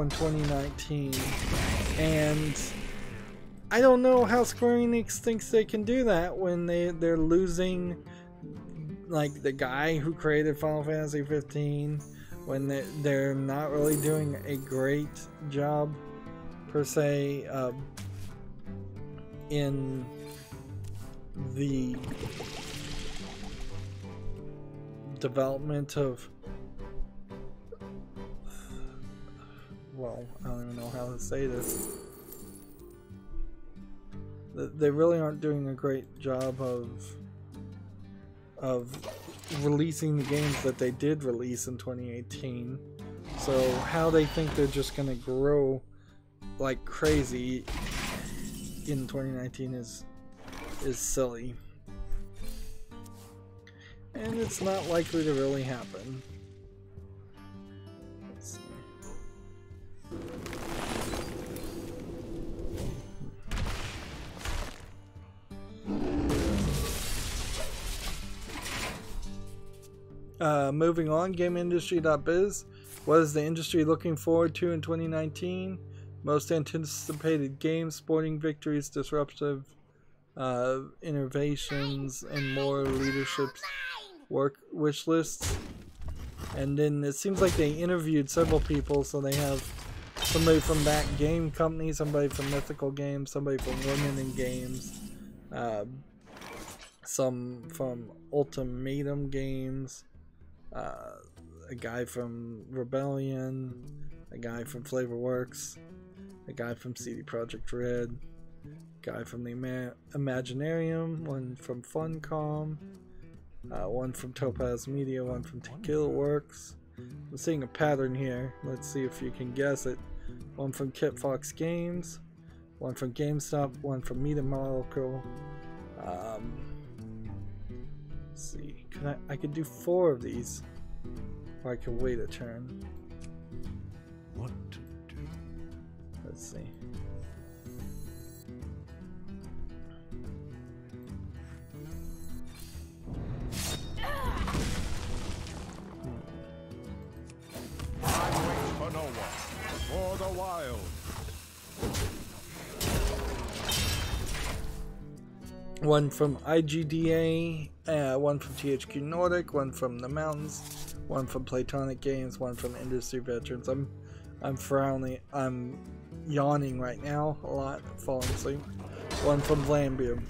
in 2019. And I don't know how Square Enix thinks they can do that when they're losing, like, the guy who created Final Fantasy 15, when they're not really doing a great job per se in the development of, well, I don't even know how to say this. They really aren't doing a great job of releasing the games that they did release in 2018. So how they think they're just gonna grow like crazy in 2019 is silly. And it's not likely to really happen. Let's see. Moving on, GameIndustry.biz. What is the industry looking forward to in 2019? Most anticipated games, sporting victories, disruptive innovations, and more leadership work wish lists. And then it seems like they interviewed several people, so they have somebody from that game company, somebody from Mythical Games, somebody from Women in Games, some from Ultimatum Games, a guy from Rebellion, a guy from Flavorworks, a guy from CD Projekt Red, a guy from the Imaginarium, one from Funcom, one from Topaz Media, one from Tequila Works. I'm seeing a pattern here. Let's see if you can guess it. One from Kit Fox Games, one from GameStop, one from Media Molecule. Let's see. I could do 4 of these, or I could wait a turn. What to do? Let's see. Time waits for no one. For the wild. One from IGDA, one from THQ Nordic, one from The Mountains, one from Platonic Games, one from Industry Veterans. I'm frowning. I'm yawning right now a lot, falling asleep. One from Vlambium.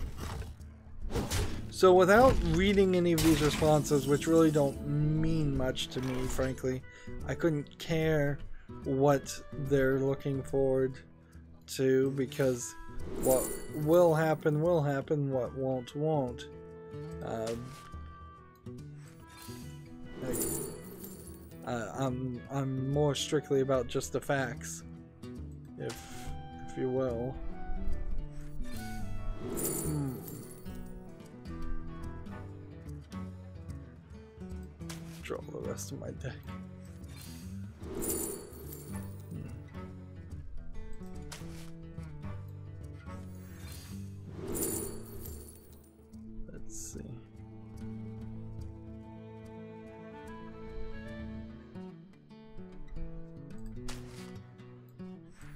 So without reading any of these responses, which really don't mean much to me, frankly, I couldn't care what they're looking forward to, because what will happen, what won't. I'm more strictly about just the facts, if you will. Draw the rest of my deck. Let's see.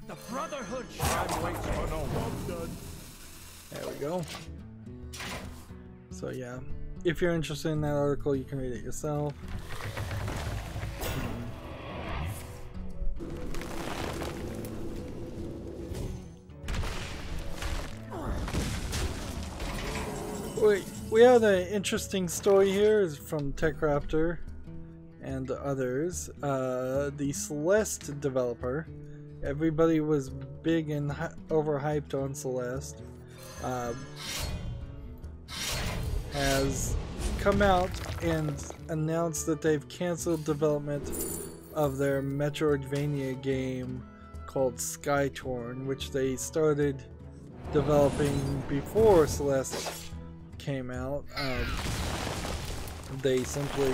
The Brotherhood shall wait for no one. There we go. So yeah, if you're interested in that article, you can read it yourself. We have an interesting story here from TechRaptor and others. The Celeste developer, everybody was big and overhyped on Celeste, has come out and announced that they've canceled development of their Metroidvania game called Skytorn, which they started developing before Celeste came out. They simply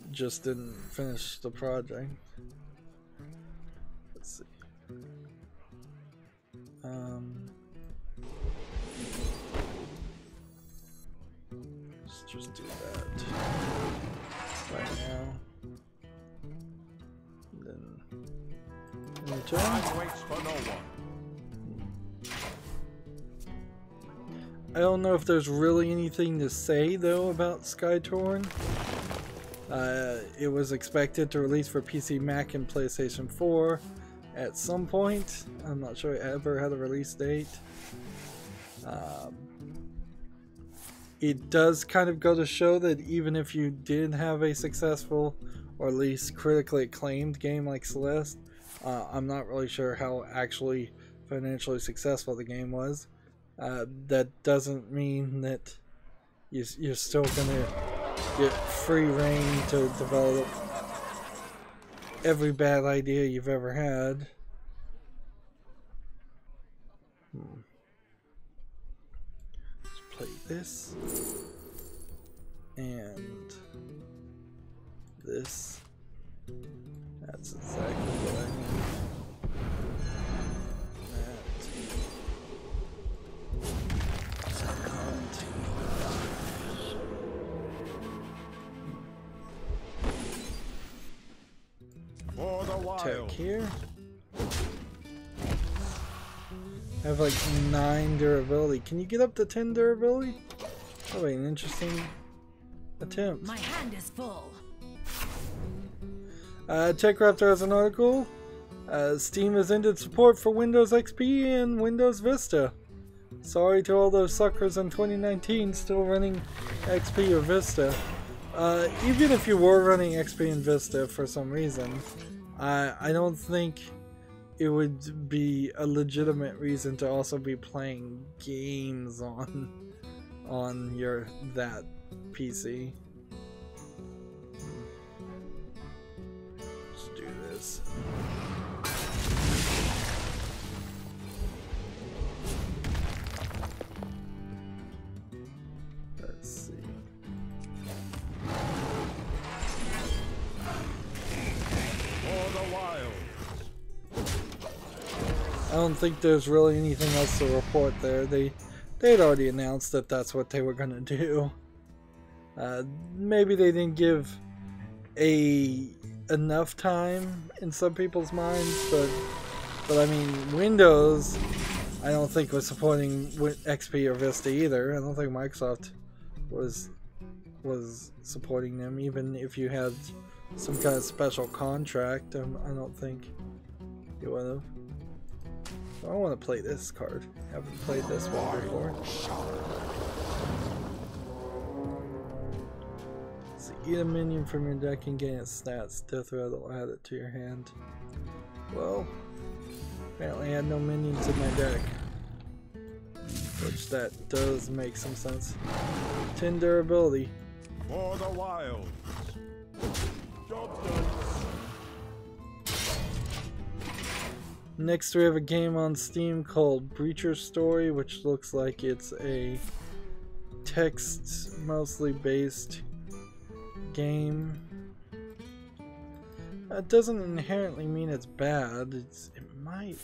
just didn't finish the project. Let's see. Let's just do that right now. Then return. Time waits for no one. I don't know if there's really anything to say though about Skytorn. It was expected to release for PC, Mac, and PlayStation 4 at some point. I'm not sure it ever had a release date. It does kind of go to show that even if you did have a successful, or at least critically acclaimed game like Celeste, I'm not really sure how actually financially successful the game was. That doesn't mean that you're still gonna get free reign to develop every bad idea you've ever had. Let's play this and this. That's exactly what I need. For the wild. Attack here. I have like 9 durability. Can you get up to 10 durability? That'll be an interesting attempt. My hand is full. TechRaptor has an article. Steam has ended support for Windows XP and Windows Vista. Sorry to all those suckers in 2019 still running XP or Vista. Even if you were running XP and Vista for some reason, I don't think it would be a legitimate reason to also be playing games on your that PC. Let's do this. Let's see. For the wild. I don't think there's really anything else to report there. They'd already announced that that's what they were gonna do. Maybe they didn't give enough time in some people's minds, but I mean, Windows, I don't think was supporting XP or Vista either. I don't think Microsoft was supporting them, even if you had some kind of special contract. I don't think you would have. I want to play this card. Haven't played this one before. So eat a minion from your deck and gain its stats. Death Rattle, add it to your hand. Well, apparently I had no minions in my deck. Which that does make some sense. 10 durability. For the wild. Job done. Next we have a game on Steam called Breacher's Story, which looks like it's a text mostly based game. That doesn't inherently mean it's bad. It might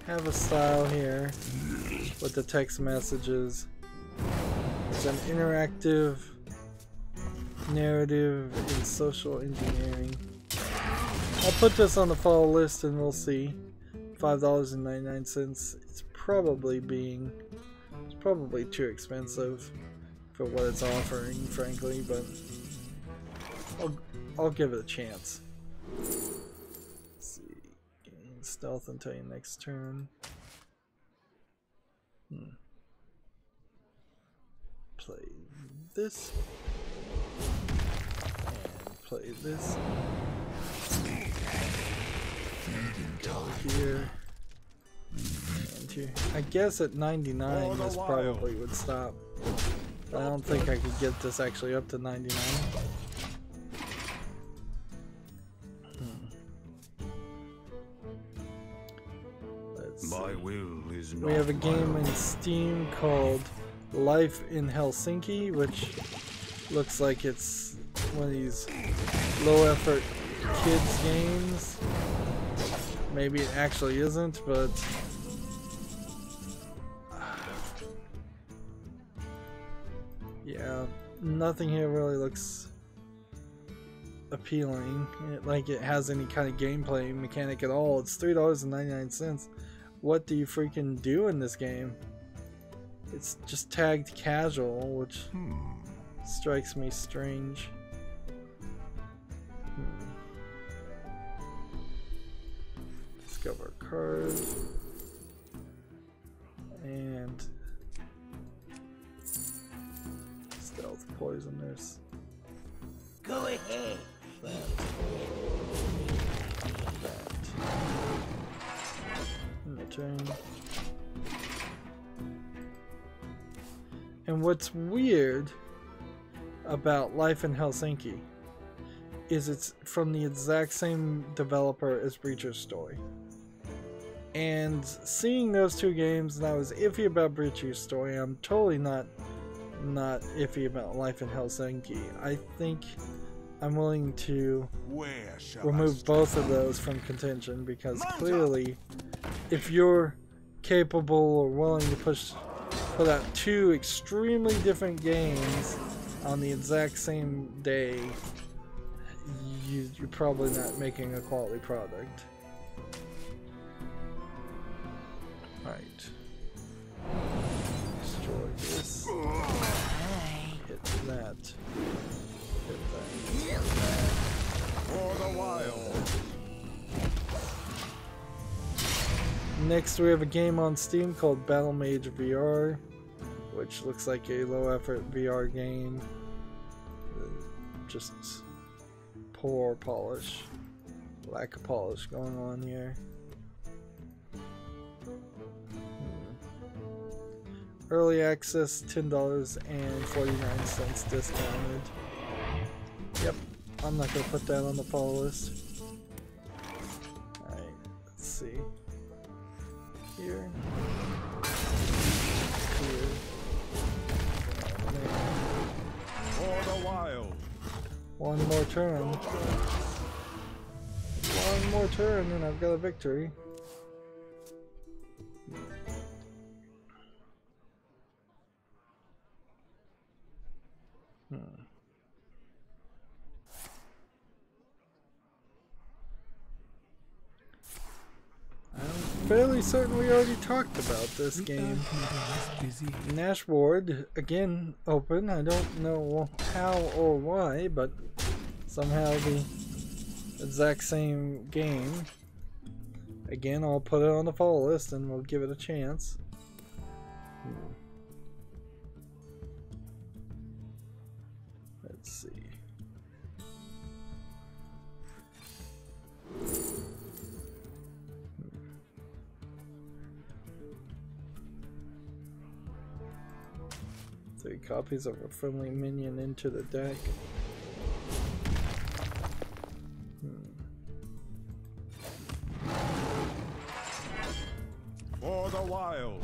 have a style here with the text messages. It's an interactive narrative in social engineering. I'll put this on the follow list and we'll see. $5.99. It's probably too expensive for what it's offering, frankly, but I'll give it a chance. Let's see. Gain stealth until your next turn. Play this. And play this. Here and here. I guess at 99 this probably would stop. But I don't think I could get this actually up to 99. Let's see. My will is not We have a game in Steam called Life in Helsinki, which looks like it's one of these low effort kids games. Maybe it actually isn't, but yeah, nothing here really looks appealing. Like it has any kind of gameplay mechanic at all. It's $3.99. What do you freaking do in this game? It's just tagged casual, which strikes me strange. Discover a card. And stealth poisoners. Go ahead. That. And return. And what's weird, about Life in Helsinki is it's from the exact same developer as Breacher's Story. And seeing those two games, and I was iffy about Breacher's Story, I'm totally not iffy about Life in Helsinki. I think I'm willing to remove both of those from contention, because clearly, if you're capable or willing to put out two extremely different games on the exact same day, you're probably not making a quality product. Alright. Destroy this. Hit that. Hit that. For the wild. Next we have a game on Steam called Battle Mage VR, which looks like a low effort VR game. Just poor polish. Lack of polish going on here. Early access, $10.49 discounted. Yep, I'm not going to put that on the follow list. Alright, let's see. Here. Here. There. For the wild. One more turn. One more turn and I've got a victory. I'm fairly certain we already talked about this game. Dashboard, again, open. I don't know how or why, but somehow the exact same game. Again, I'll put it on the follow list and we'll give it a chance. Let's see. Three copies of a friendly minion into the deck. For the wild.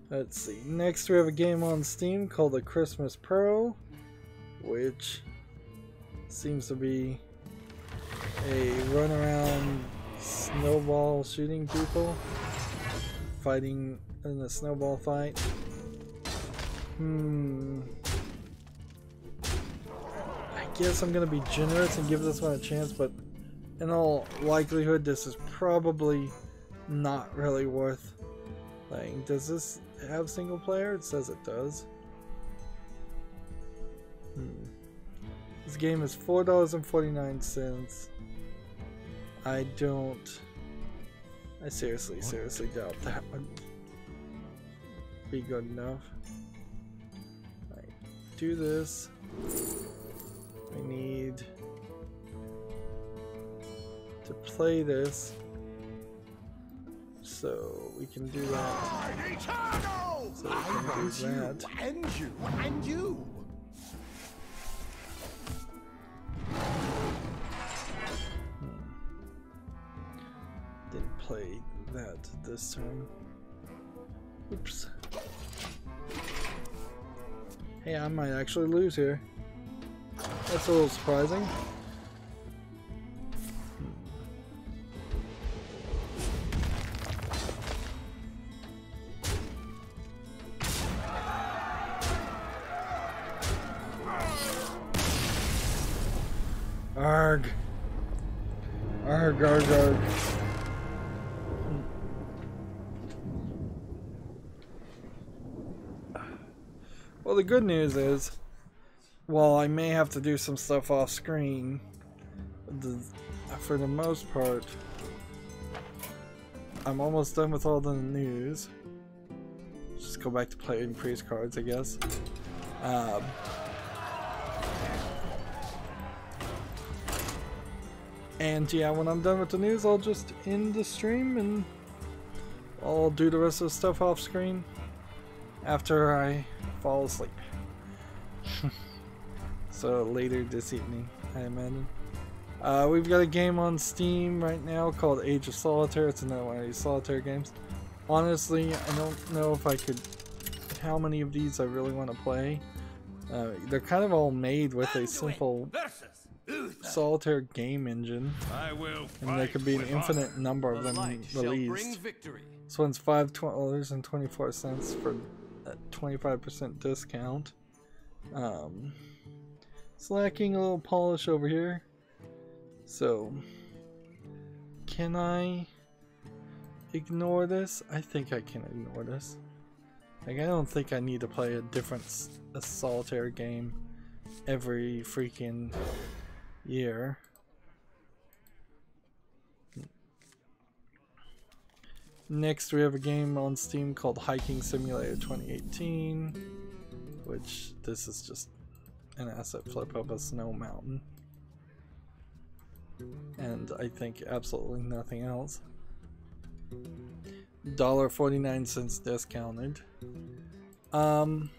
Let's see. Next we have a game on Steam called The Christmas Pro, which seems to be a run around snowball shooting people, fighting in a snowball fight. I guess I'm gonna be generous and give this one a chance, but in all likelihood this is probably not really worth playing. Does this have single player? It says it does. This game is $4.49. I seriously doubt that would be good enough. Right, do this. I need to play this, so we can do that. So we can do that. And you. Didn't play that this time. Oops. Hey, I might actually lose here. That's a little surprising. Arg. Arg, arg, arg. Well, the good news is, while I may have to do some stuff off screen, for the most part, I'm almost done with all the news. Just go back to playing priest cards, I guess. And yeah, when I'm done with the news, I'll just end the stream and I'll do the rest of the stuff off screen after I fall asleep. So later this evening, I imagine. We've got a game on Steam right now called Age of Solitaire. It's another one of these solitaire games. Honestly, I don't know if I could, how many of these I really want to play. They're kind of all made with a simple solitaire game engine, and there could be an infinite number of them released. This one's $5.24 for a 25% discount. It's lacking a little polish over here. So, can I ignore this? I think I can ignore this. Like, I don't think I need to play a solitaire game every freaking year. Next, we have a game on Steam called Hiking Simulator 2018, which this is just an asset flip of a snow mountain. And I think absolutely nothing else. $1.49 discounted. What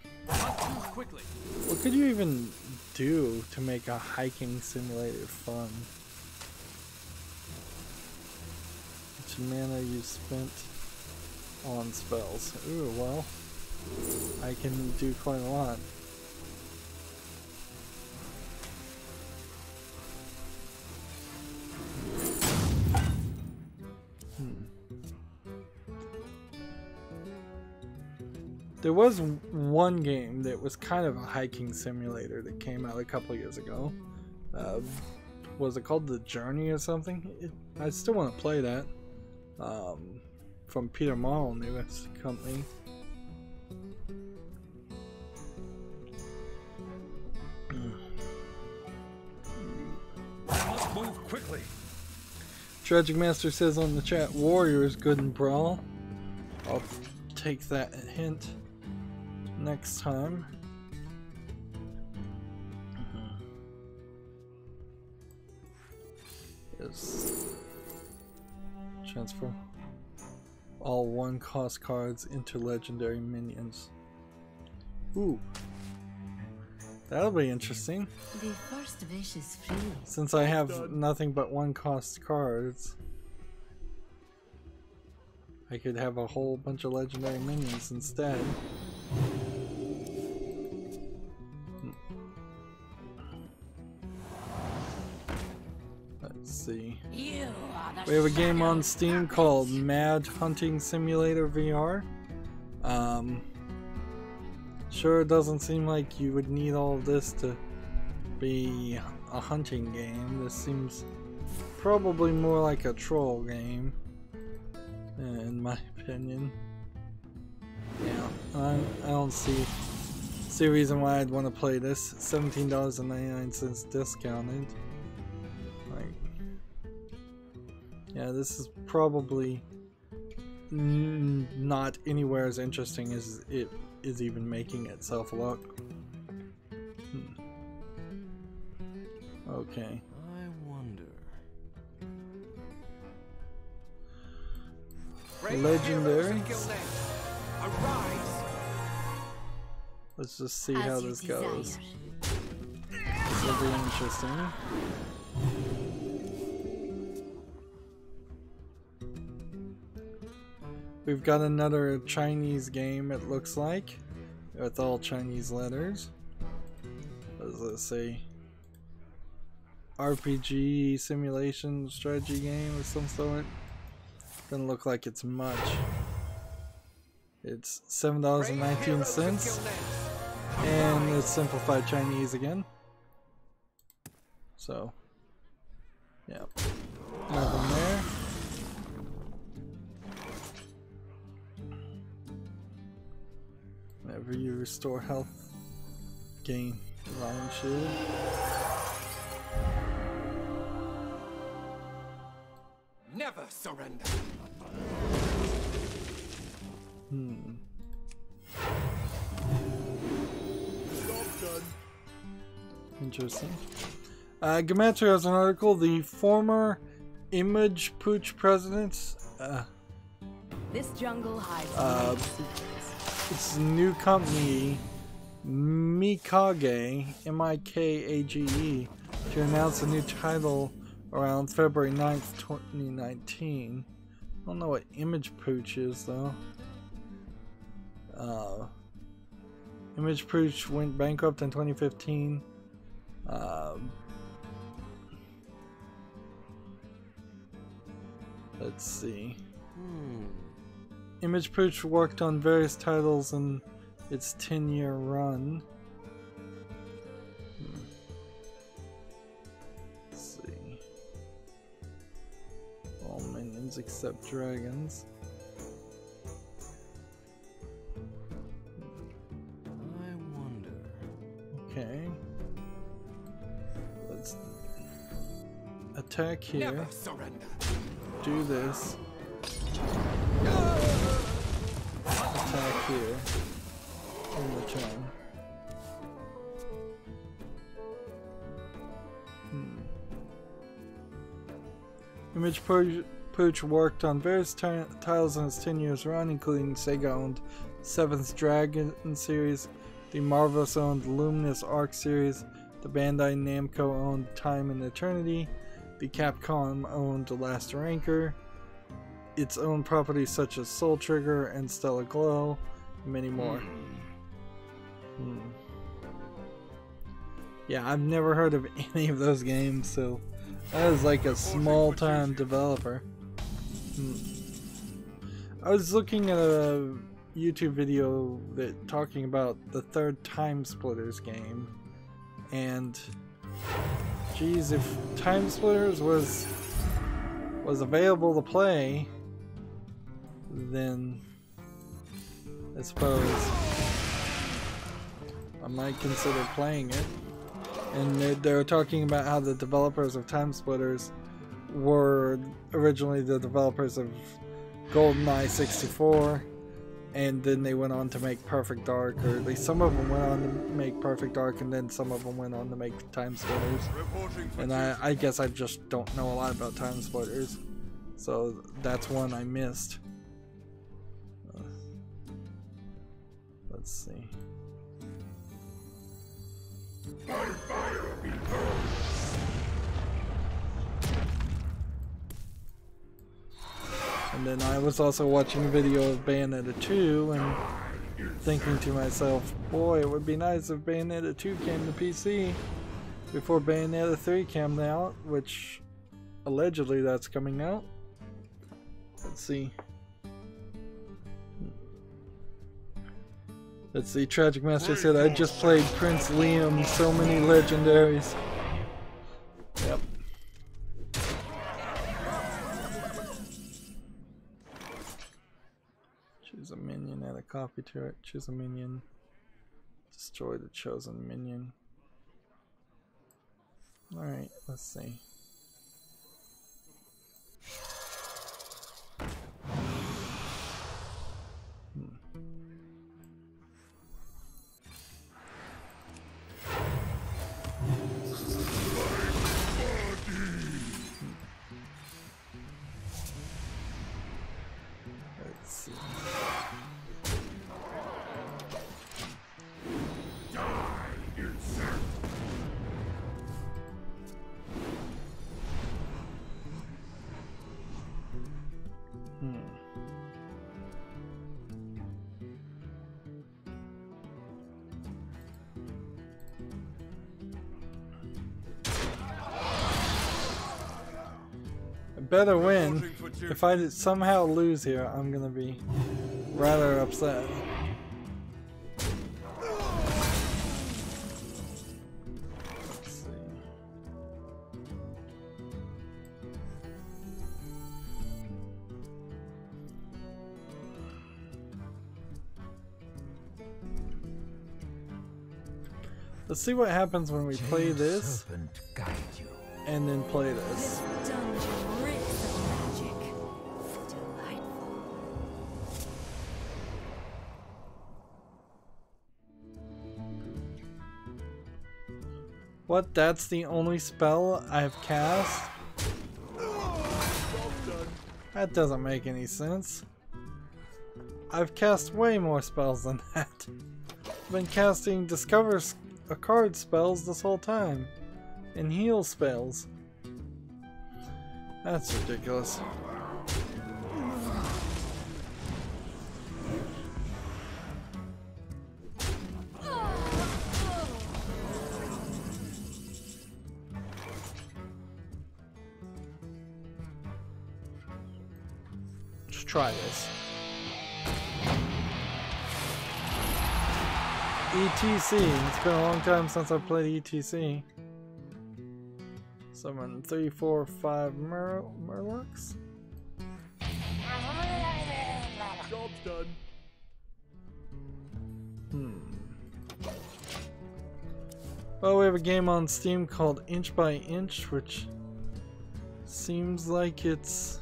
could you even do to make a hiking simulator fun? Which mana you spent on spells? Ooh, well, I can do quite a lot. There was one game that was kind of a hiking simulator that came out a couple years ago. Was it called The Journey or something? I still want to play that. From Peter Marl, newest company. Let's move quickly. Tragic Master says on the chat, Warrior is good in Brawl. I'll take that hint next time. Yes. Transfer all one cost cards into legendary minions. Ooh. That'll be interesting. The first wish is free. Since I have nothing but one cost cards, I could have a whole bunch of legendary minions instead. Let's see. We have a game on Steam called Mad Hunting Simulator VR. Sure, it doesn't seem like you would need all of this to be a hunting game. This seems probably more like a troll game, in my opinion. Yeah, I don't see a reason why I'd want to play this. $17.99 discounted. Like, yeah, this is probably not anywhere as interesting as it is even making itself look. Okay. I wonder. Legendary. Let's just see how this goes. This will be interesting. We've got another Chinese game, it looks like, with all Chinese letters. What does it say? RPG simulation strategy game of some sort. Doesn't look like it's much. It's $7.19, and it's simplified Chinese again. So, yeah, nothing there. Whenever you restore health, gain Lion Shield. Never surrender. Interesting. Gematria has an article. The former Image Pooch presidents. This jungle hides. It's a new company, Mikage, M-I-K-A-G-E, to announce a new title around February 9th, 2019. I don't know what Image Pooch is, though. Image Pooch went bankrupt in 2015. Let's see. Image Pooch worked on various titles in its 10-year run. Let's see. All minions except dragons. I wonder. Okay. Let's attack here. Never surrender. Do this. Attack here. In return. Image Pooch worked on various titles in its 10 years run, including Sega-owned 7th Dragon series, the Marvelous-owned Luminous Arc series, the Bandai Namco-owned Time and Eternity, the Capcom-owned Last Ranker, its own properties such as Soul Trigger and Stellar Glow, and many more. Yeah, I've never heard of any of those games, so that is like a small-time developer. I was looking at a YouTube video that talking about the third Time Splitters game, and geez, if Time Splitters was available to play, then I suppose I might consider playing it. And they were talking about how the developers of Time Splitters were originally the developers of GoldenEye 64, and then they went on to make Perfect Dark, or at least some of them went on to make Perfect Dark, and then some of them went on to make Time Splitters. And I guess I just don't know a lot about Time Splitters, so that's one I missed. Let's see. And then I was also watching a video of Bayonetta 2 and thinking to myself, boy, it would be nice if Bayonetta 2 came to PC before Bayonetta 3 came out, which allegedly that's coming out. Let's see. Let's see, Tragic Master said, I just played Prince Liam, so many legendaries. Yep. Choose a minion, add a copy to it. Choose a minion. Destroy the chosen minion. Alright, let's see. Better win. If I somehow lose here, I'm gonna be rather upset. Let's see. Let's see what happens when we play this and then play this. What? That's the only spell I've cast? That doesn't make any sense. I've cast way more spells than that. I've been casting Discover a Card spells this whole time. And heal spells. That's ridiculous. Let's try this. ETC. It's been a long time since I played ETC. Summon 3, 4, 5 Murlocs. Job's done. Well, we have a game on Steam called Inch by Inch, which seems like it's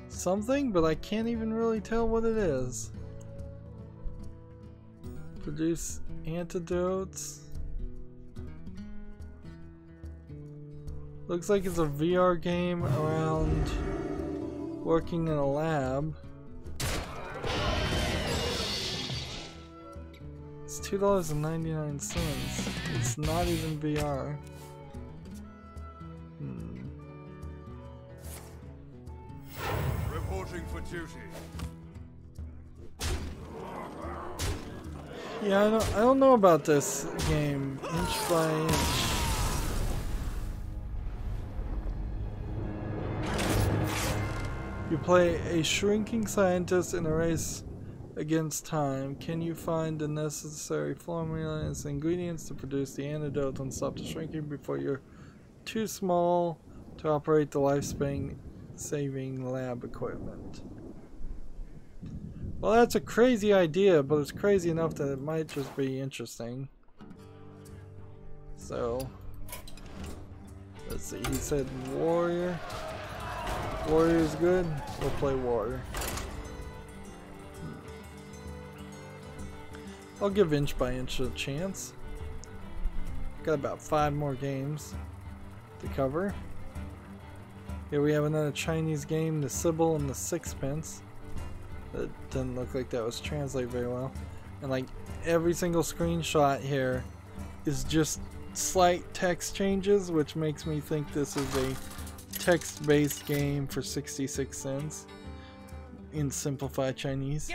something, but I can't even really tell what it is. Produce antidotes. Looks like it's a VR game around working in a lab. It's $2.99. It's not even VR. Reporting for duty. Yeah, I don't know about this game, Inch by Inch. You play a shrinking scientist in a race against time. Can you find the necessary formulas and ingredients to produce the antidote and stop the shrinking before you're too small to operate the lifespan-saving lab equipment? Well, that's a crazy idea, but it's crazy enough that it might just be interesting. So, let's see, he said warrior. Warrior's good, we'll play warrior. I'll give Inch by Inch a chance. Got about 5 more games to cover. Here we have another Chinese game, The Sybil and the Sixpence. That didn't look like that was translated very well. And like every single screenshot here is just slight text changes, which makes me think this is a text-based game for 66 cents in simplified Chinese.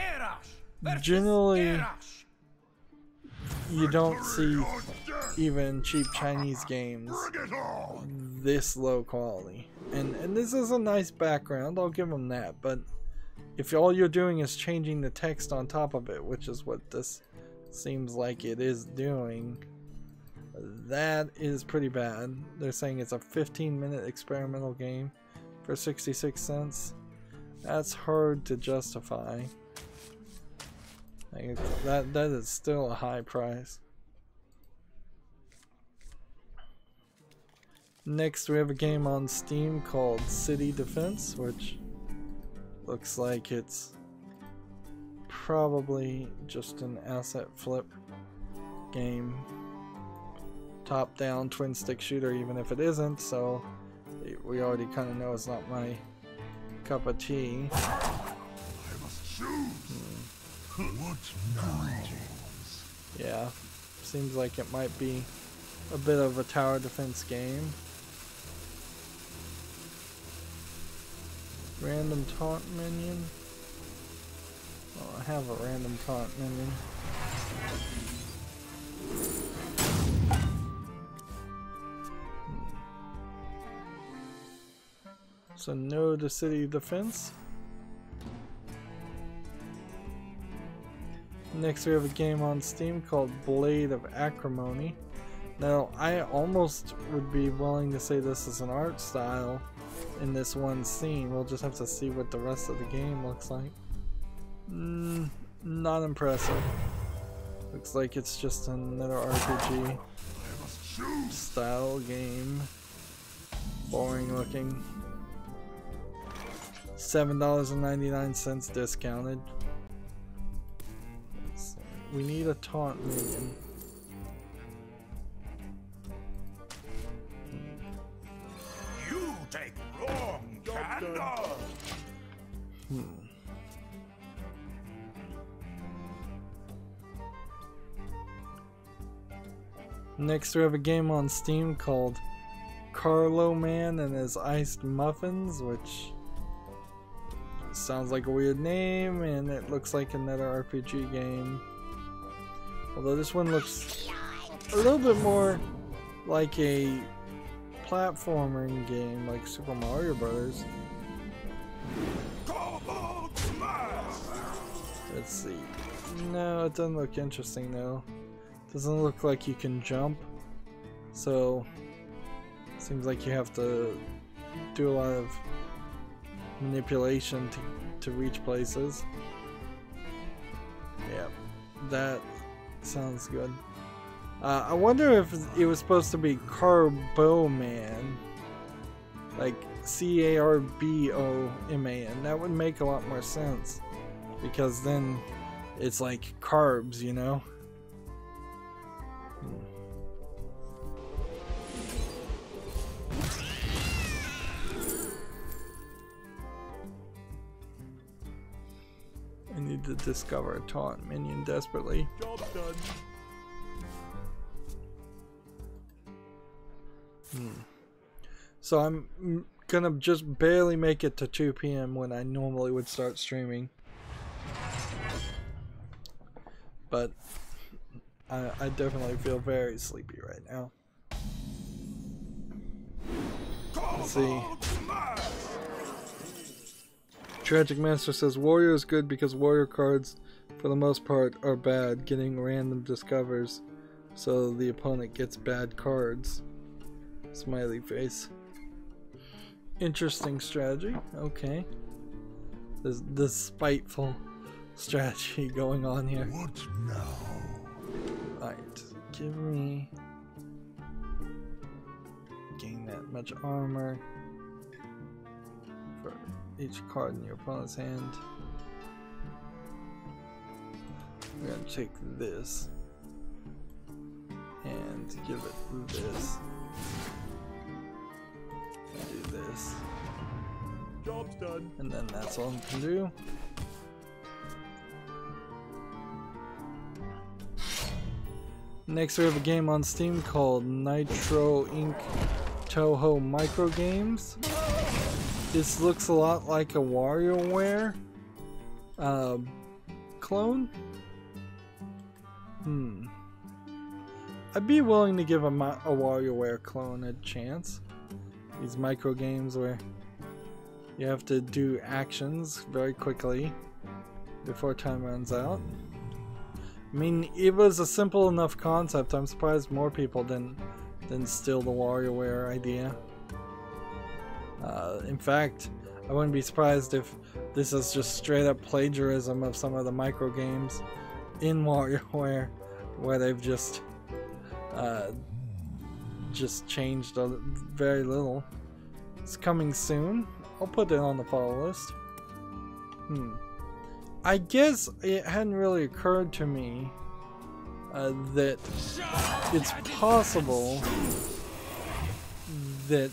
Generally, you don't see even cheap Chinese games this low quality. And this is a nice background, I'll give them that, but if all you're doing is changing the text on top of it, which is what this seems like it is doing, that is pretty bad. They're saying it's a 15-minute experimental game for 66 cents. That's hard to justify. Like that is still a high price. Next we have a game on Steam called City Defense, which looks like it's probably just an asset flip game. Top down twin stick shooter, even if it isn't, so we already kind of know it's not my cup of tea. What now? Yeah, seems like it might be a bit of a tower defense game. Random taunt minion. Oh, I have a random taunt minion. So no to city defense. Next we have a game on Steam called Blade of Acrimony. Now I almost would be willing to say this is an art style in this one scene. We'll just have to see what the rest of the game looks like. Not impressive. Looks like it's just another RPG style game. Boring looking. $7.99 discounted. We need a taunt minion. Next we have a game on Steam called Carlo Man and His Iced Muffins, which sounds like a weird name, and it looks like another RPG game. Although this one looks a little bit more like a platforming game like Super Mario Brothers. Let's see. No, it doesn't look interesting though. Doesn't look like you can jump. So seems like you have to do a lot of manipulation to reach places. Yeah, that sounds good. I wonder if it was supposed to be Carbo Man, like C-A-R-B-O-M-A-N. That would make a lot more sense, because then it's like carbs, you know? I need to discover a taunt minion desperately. Job done. So I'm gonna just barely make it to 2 p.m. when I normally would start streaming. But I definitely feel very sleepy right now. Let's see. Tragic Master says Warrior is good because Warrior cards for the most part are bad, getting random discovers, so the opponent gets bad cards. Smiley face. Interesting strategy. Okay. There's this spiteful strategy going on here. What now? Alright, give me... gain that much armor for each card in your opponent's hand. We're gonna take this and give it this. Do this. Job's done. And then that's all I can do. Next we have a game on Steam called Nitro Inc. Toho Micro Games. This looks a lot like a WarioWare clone. I'd be willing to give a WarioWare clone a chance. These micro games where you have to do actions very quickly before time runs out. I mean, it was a simple enough concept. I'm surprised more people didn't steal the WarioWare idea. In fact, I wouldn't be surprised if this is just straight up plagiarism of some of the micro games in WarioWare, where they've just changed very little. It's coming soon. I'll put it on the follow list. I guess it hadn't really occurred to me that it's possible that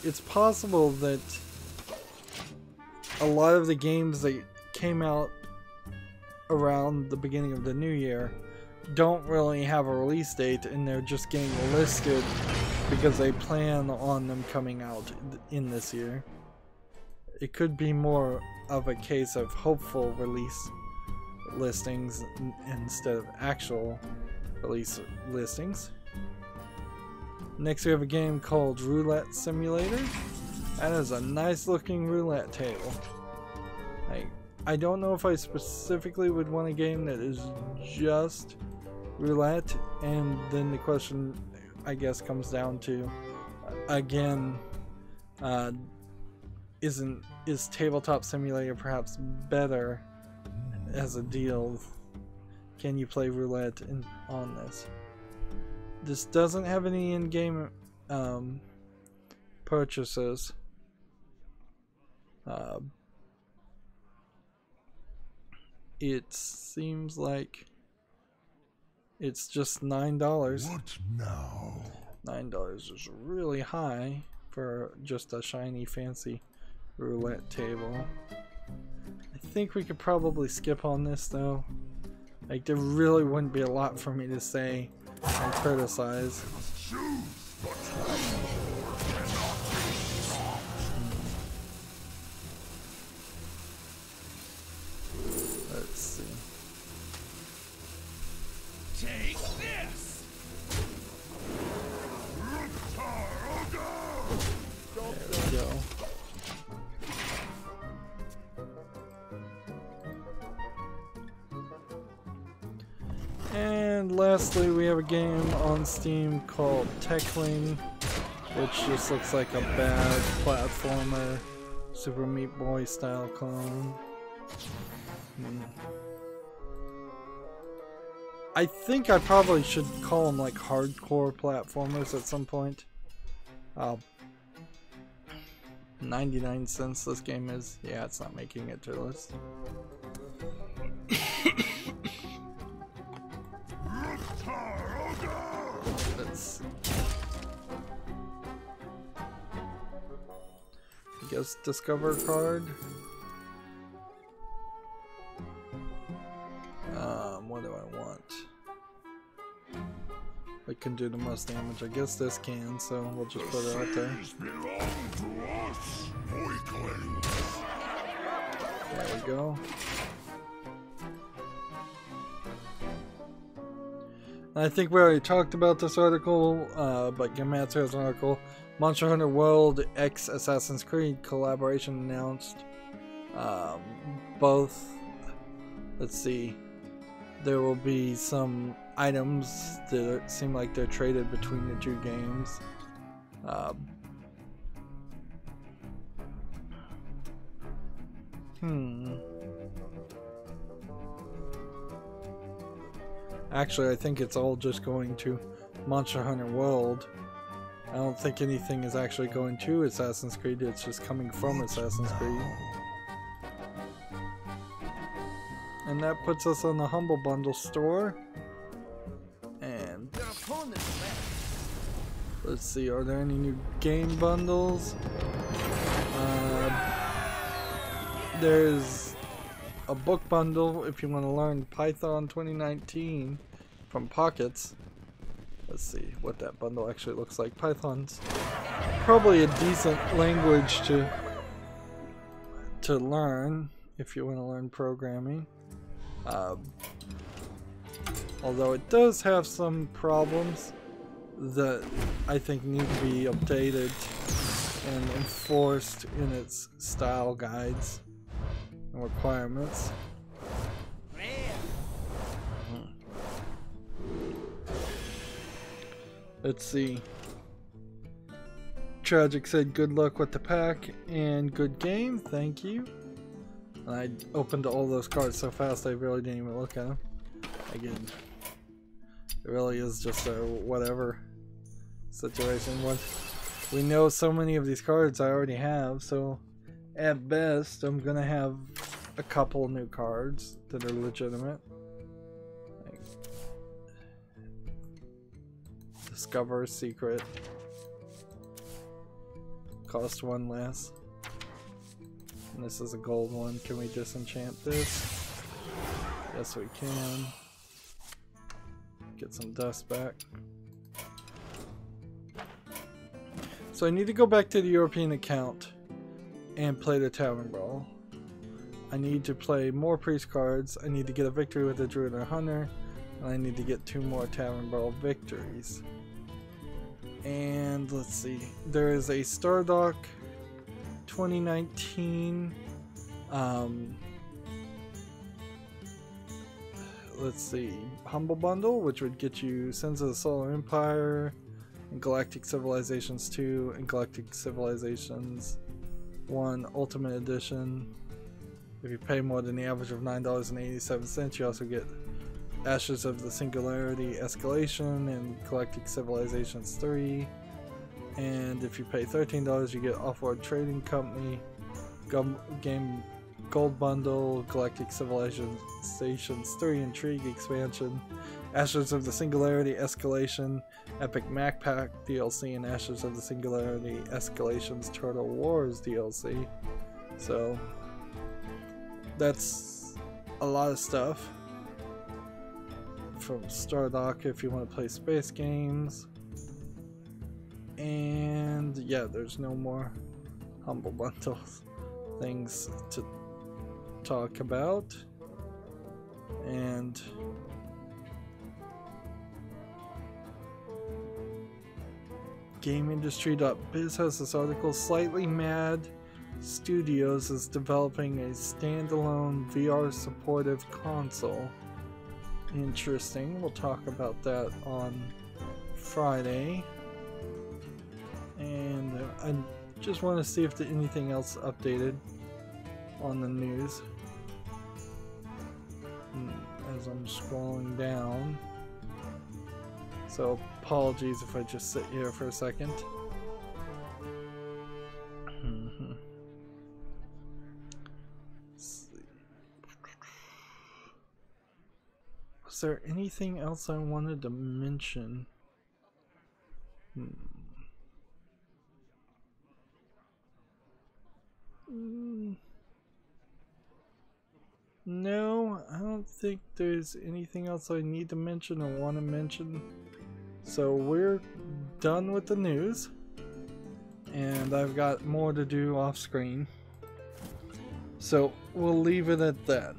it's possible that a lot of the games that came out around the beginning of the new year don't really have a release date, and they're just getting listed because they plan on them coming out in this year. It could be more of a case of hopeful release listings instead of actual release listings. Next we have a game called Roulette Simulator. That is a nice looking roulette table. I don't know if I specifically would want a game that is just roulette, and then the question I guess comes down to again, is Tabletop Simulator perhaps better as a deal? Can you play roulette on this? This doesn't have any in-game purchases. It seems like it's just $9. What now? $9 is really high for just a shiny fancy roulette table. I think we could probably skip on this though. Like, there really wouldn't be a lot for me to say and criticize. Let's see. Take this. There we go. And lastly, we have a game on Steam called Techling, which just looks like a bad platformer, Super Meat Boy style clone. I think I probably should call them like hardcore platformers at some point. 99 cents this game is. Yeah, it's not making it to the list. Let's I guess discover card. What do I want? It can do the most damage. I guess this can, so we'll just put it out there. There we go. I think we already talked about this article, but Gamatsu has an article. Monster Hunter World X Assassin's Creed collaboration announced. Both, let's see, there will be some items that seem like they're traded between the two games. Actually, I think it's all just going to Monster Hunter World. I don't think anything is actually going to Assassin's Creed, it's just coming from Assassin's Creed. And that puts us on the Humble Bundle store. And let's see, are there any new game bundles? There's a book bundle if you want to learn Python 2019 from Pockets. Let's see what that bundle actually looks like. Python's probably a decent language to learn if you want to learn programming. Although it does have some problems that I think need to be updated and enforced in its style guides and requirements. Let's see. Tragic said good luck with the pack and good game, thank you. And I opened all those cards so fast I really didn't even look at them. Again, it really is just a whatever situation. We know so many of these cards I already have, so at best I'm gonna have a couple new cards that are legitimate. Like Discover a Secret. Cost one less. And this is a gold one. Can we disenchant this? Yes, we can. Get some dust back. So I need to go back to the European account and play the Tavern Brawl. I need to play more priest cards. I need to get a victory with the Druid or Hunter. And I need to get 2 more Tavern Brawl victories. And let's see. There is a Stardock 2019. Let's see. Humble Bundle, which would get you Sins of the Solar Empire, and Galactic Civilizations 2, and Galactic Civilizations 1 Ultimate Edition. If you pay more than the average of $9.87, you also get Ashes of the Singularity Escalation and Galactic Civilizations 3. And if you pay $13, you get Offworld Trading Company, Game Gold Bundle, Galactic Civilizations 3 Intrigue Expansion, Ashes of the Singularity Escalation Epic Mac Pack DLC, and Ashes of the Singularity Escalation's Turtle Wars DLC. So that's a lot of stuff from Stardock if you want to play space games. And yeah, there's no more Humble Bundles things to talk about. And GameIndustry.biz has this article: Slightly Mad Studios is developing a standalone VR supportive console. Interesting. We'll talk about that on Friday. And I just want to see if there's anything else updated on the news. As I'm scrolling down. So apologies if I just sit here for a second. Let's see. Was there anything else I wanted to mention? No, I don't think there's anything else I need to mention or want to mention. So we're done with the news, and I've got more to do off screen. So we'll leave it at that.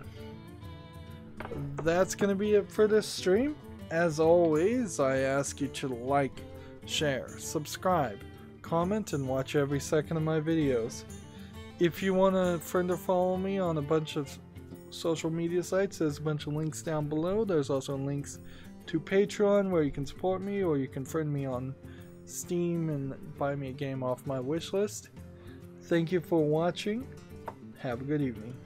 That's going to be it for this stream. As always, I ask you to like, share, subscribe, comment, and watch every second of my videos. If you want to friend or follow me on a bunch of social media sites, there's a bunch of links down below. There's also links to Patreon where you can support me, or you can friend me on Steam and buy me a game off my wish list. Thank you for watching. Have a good evening.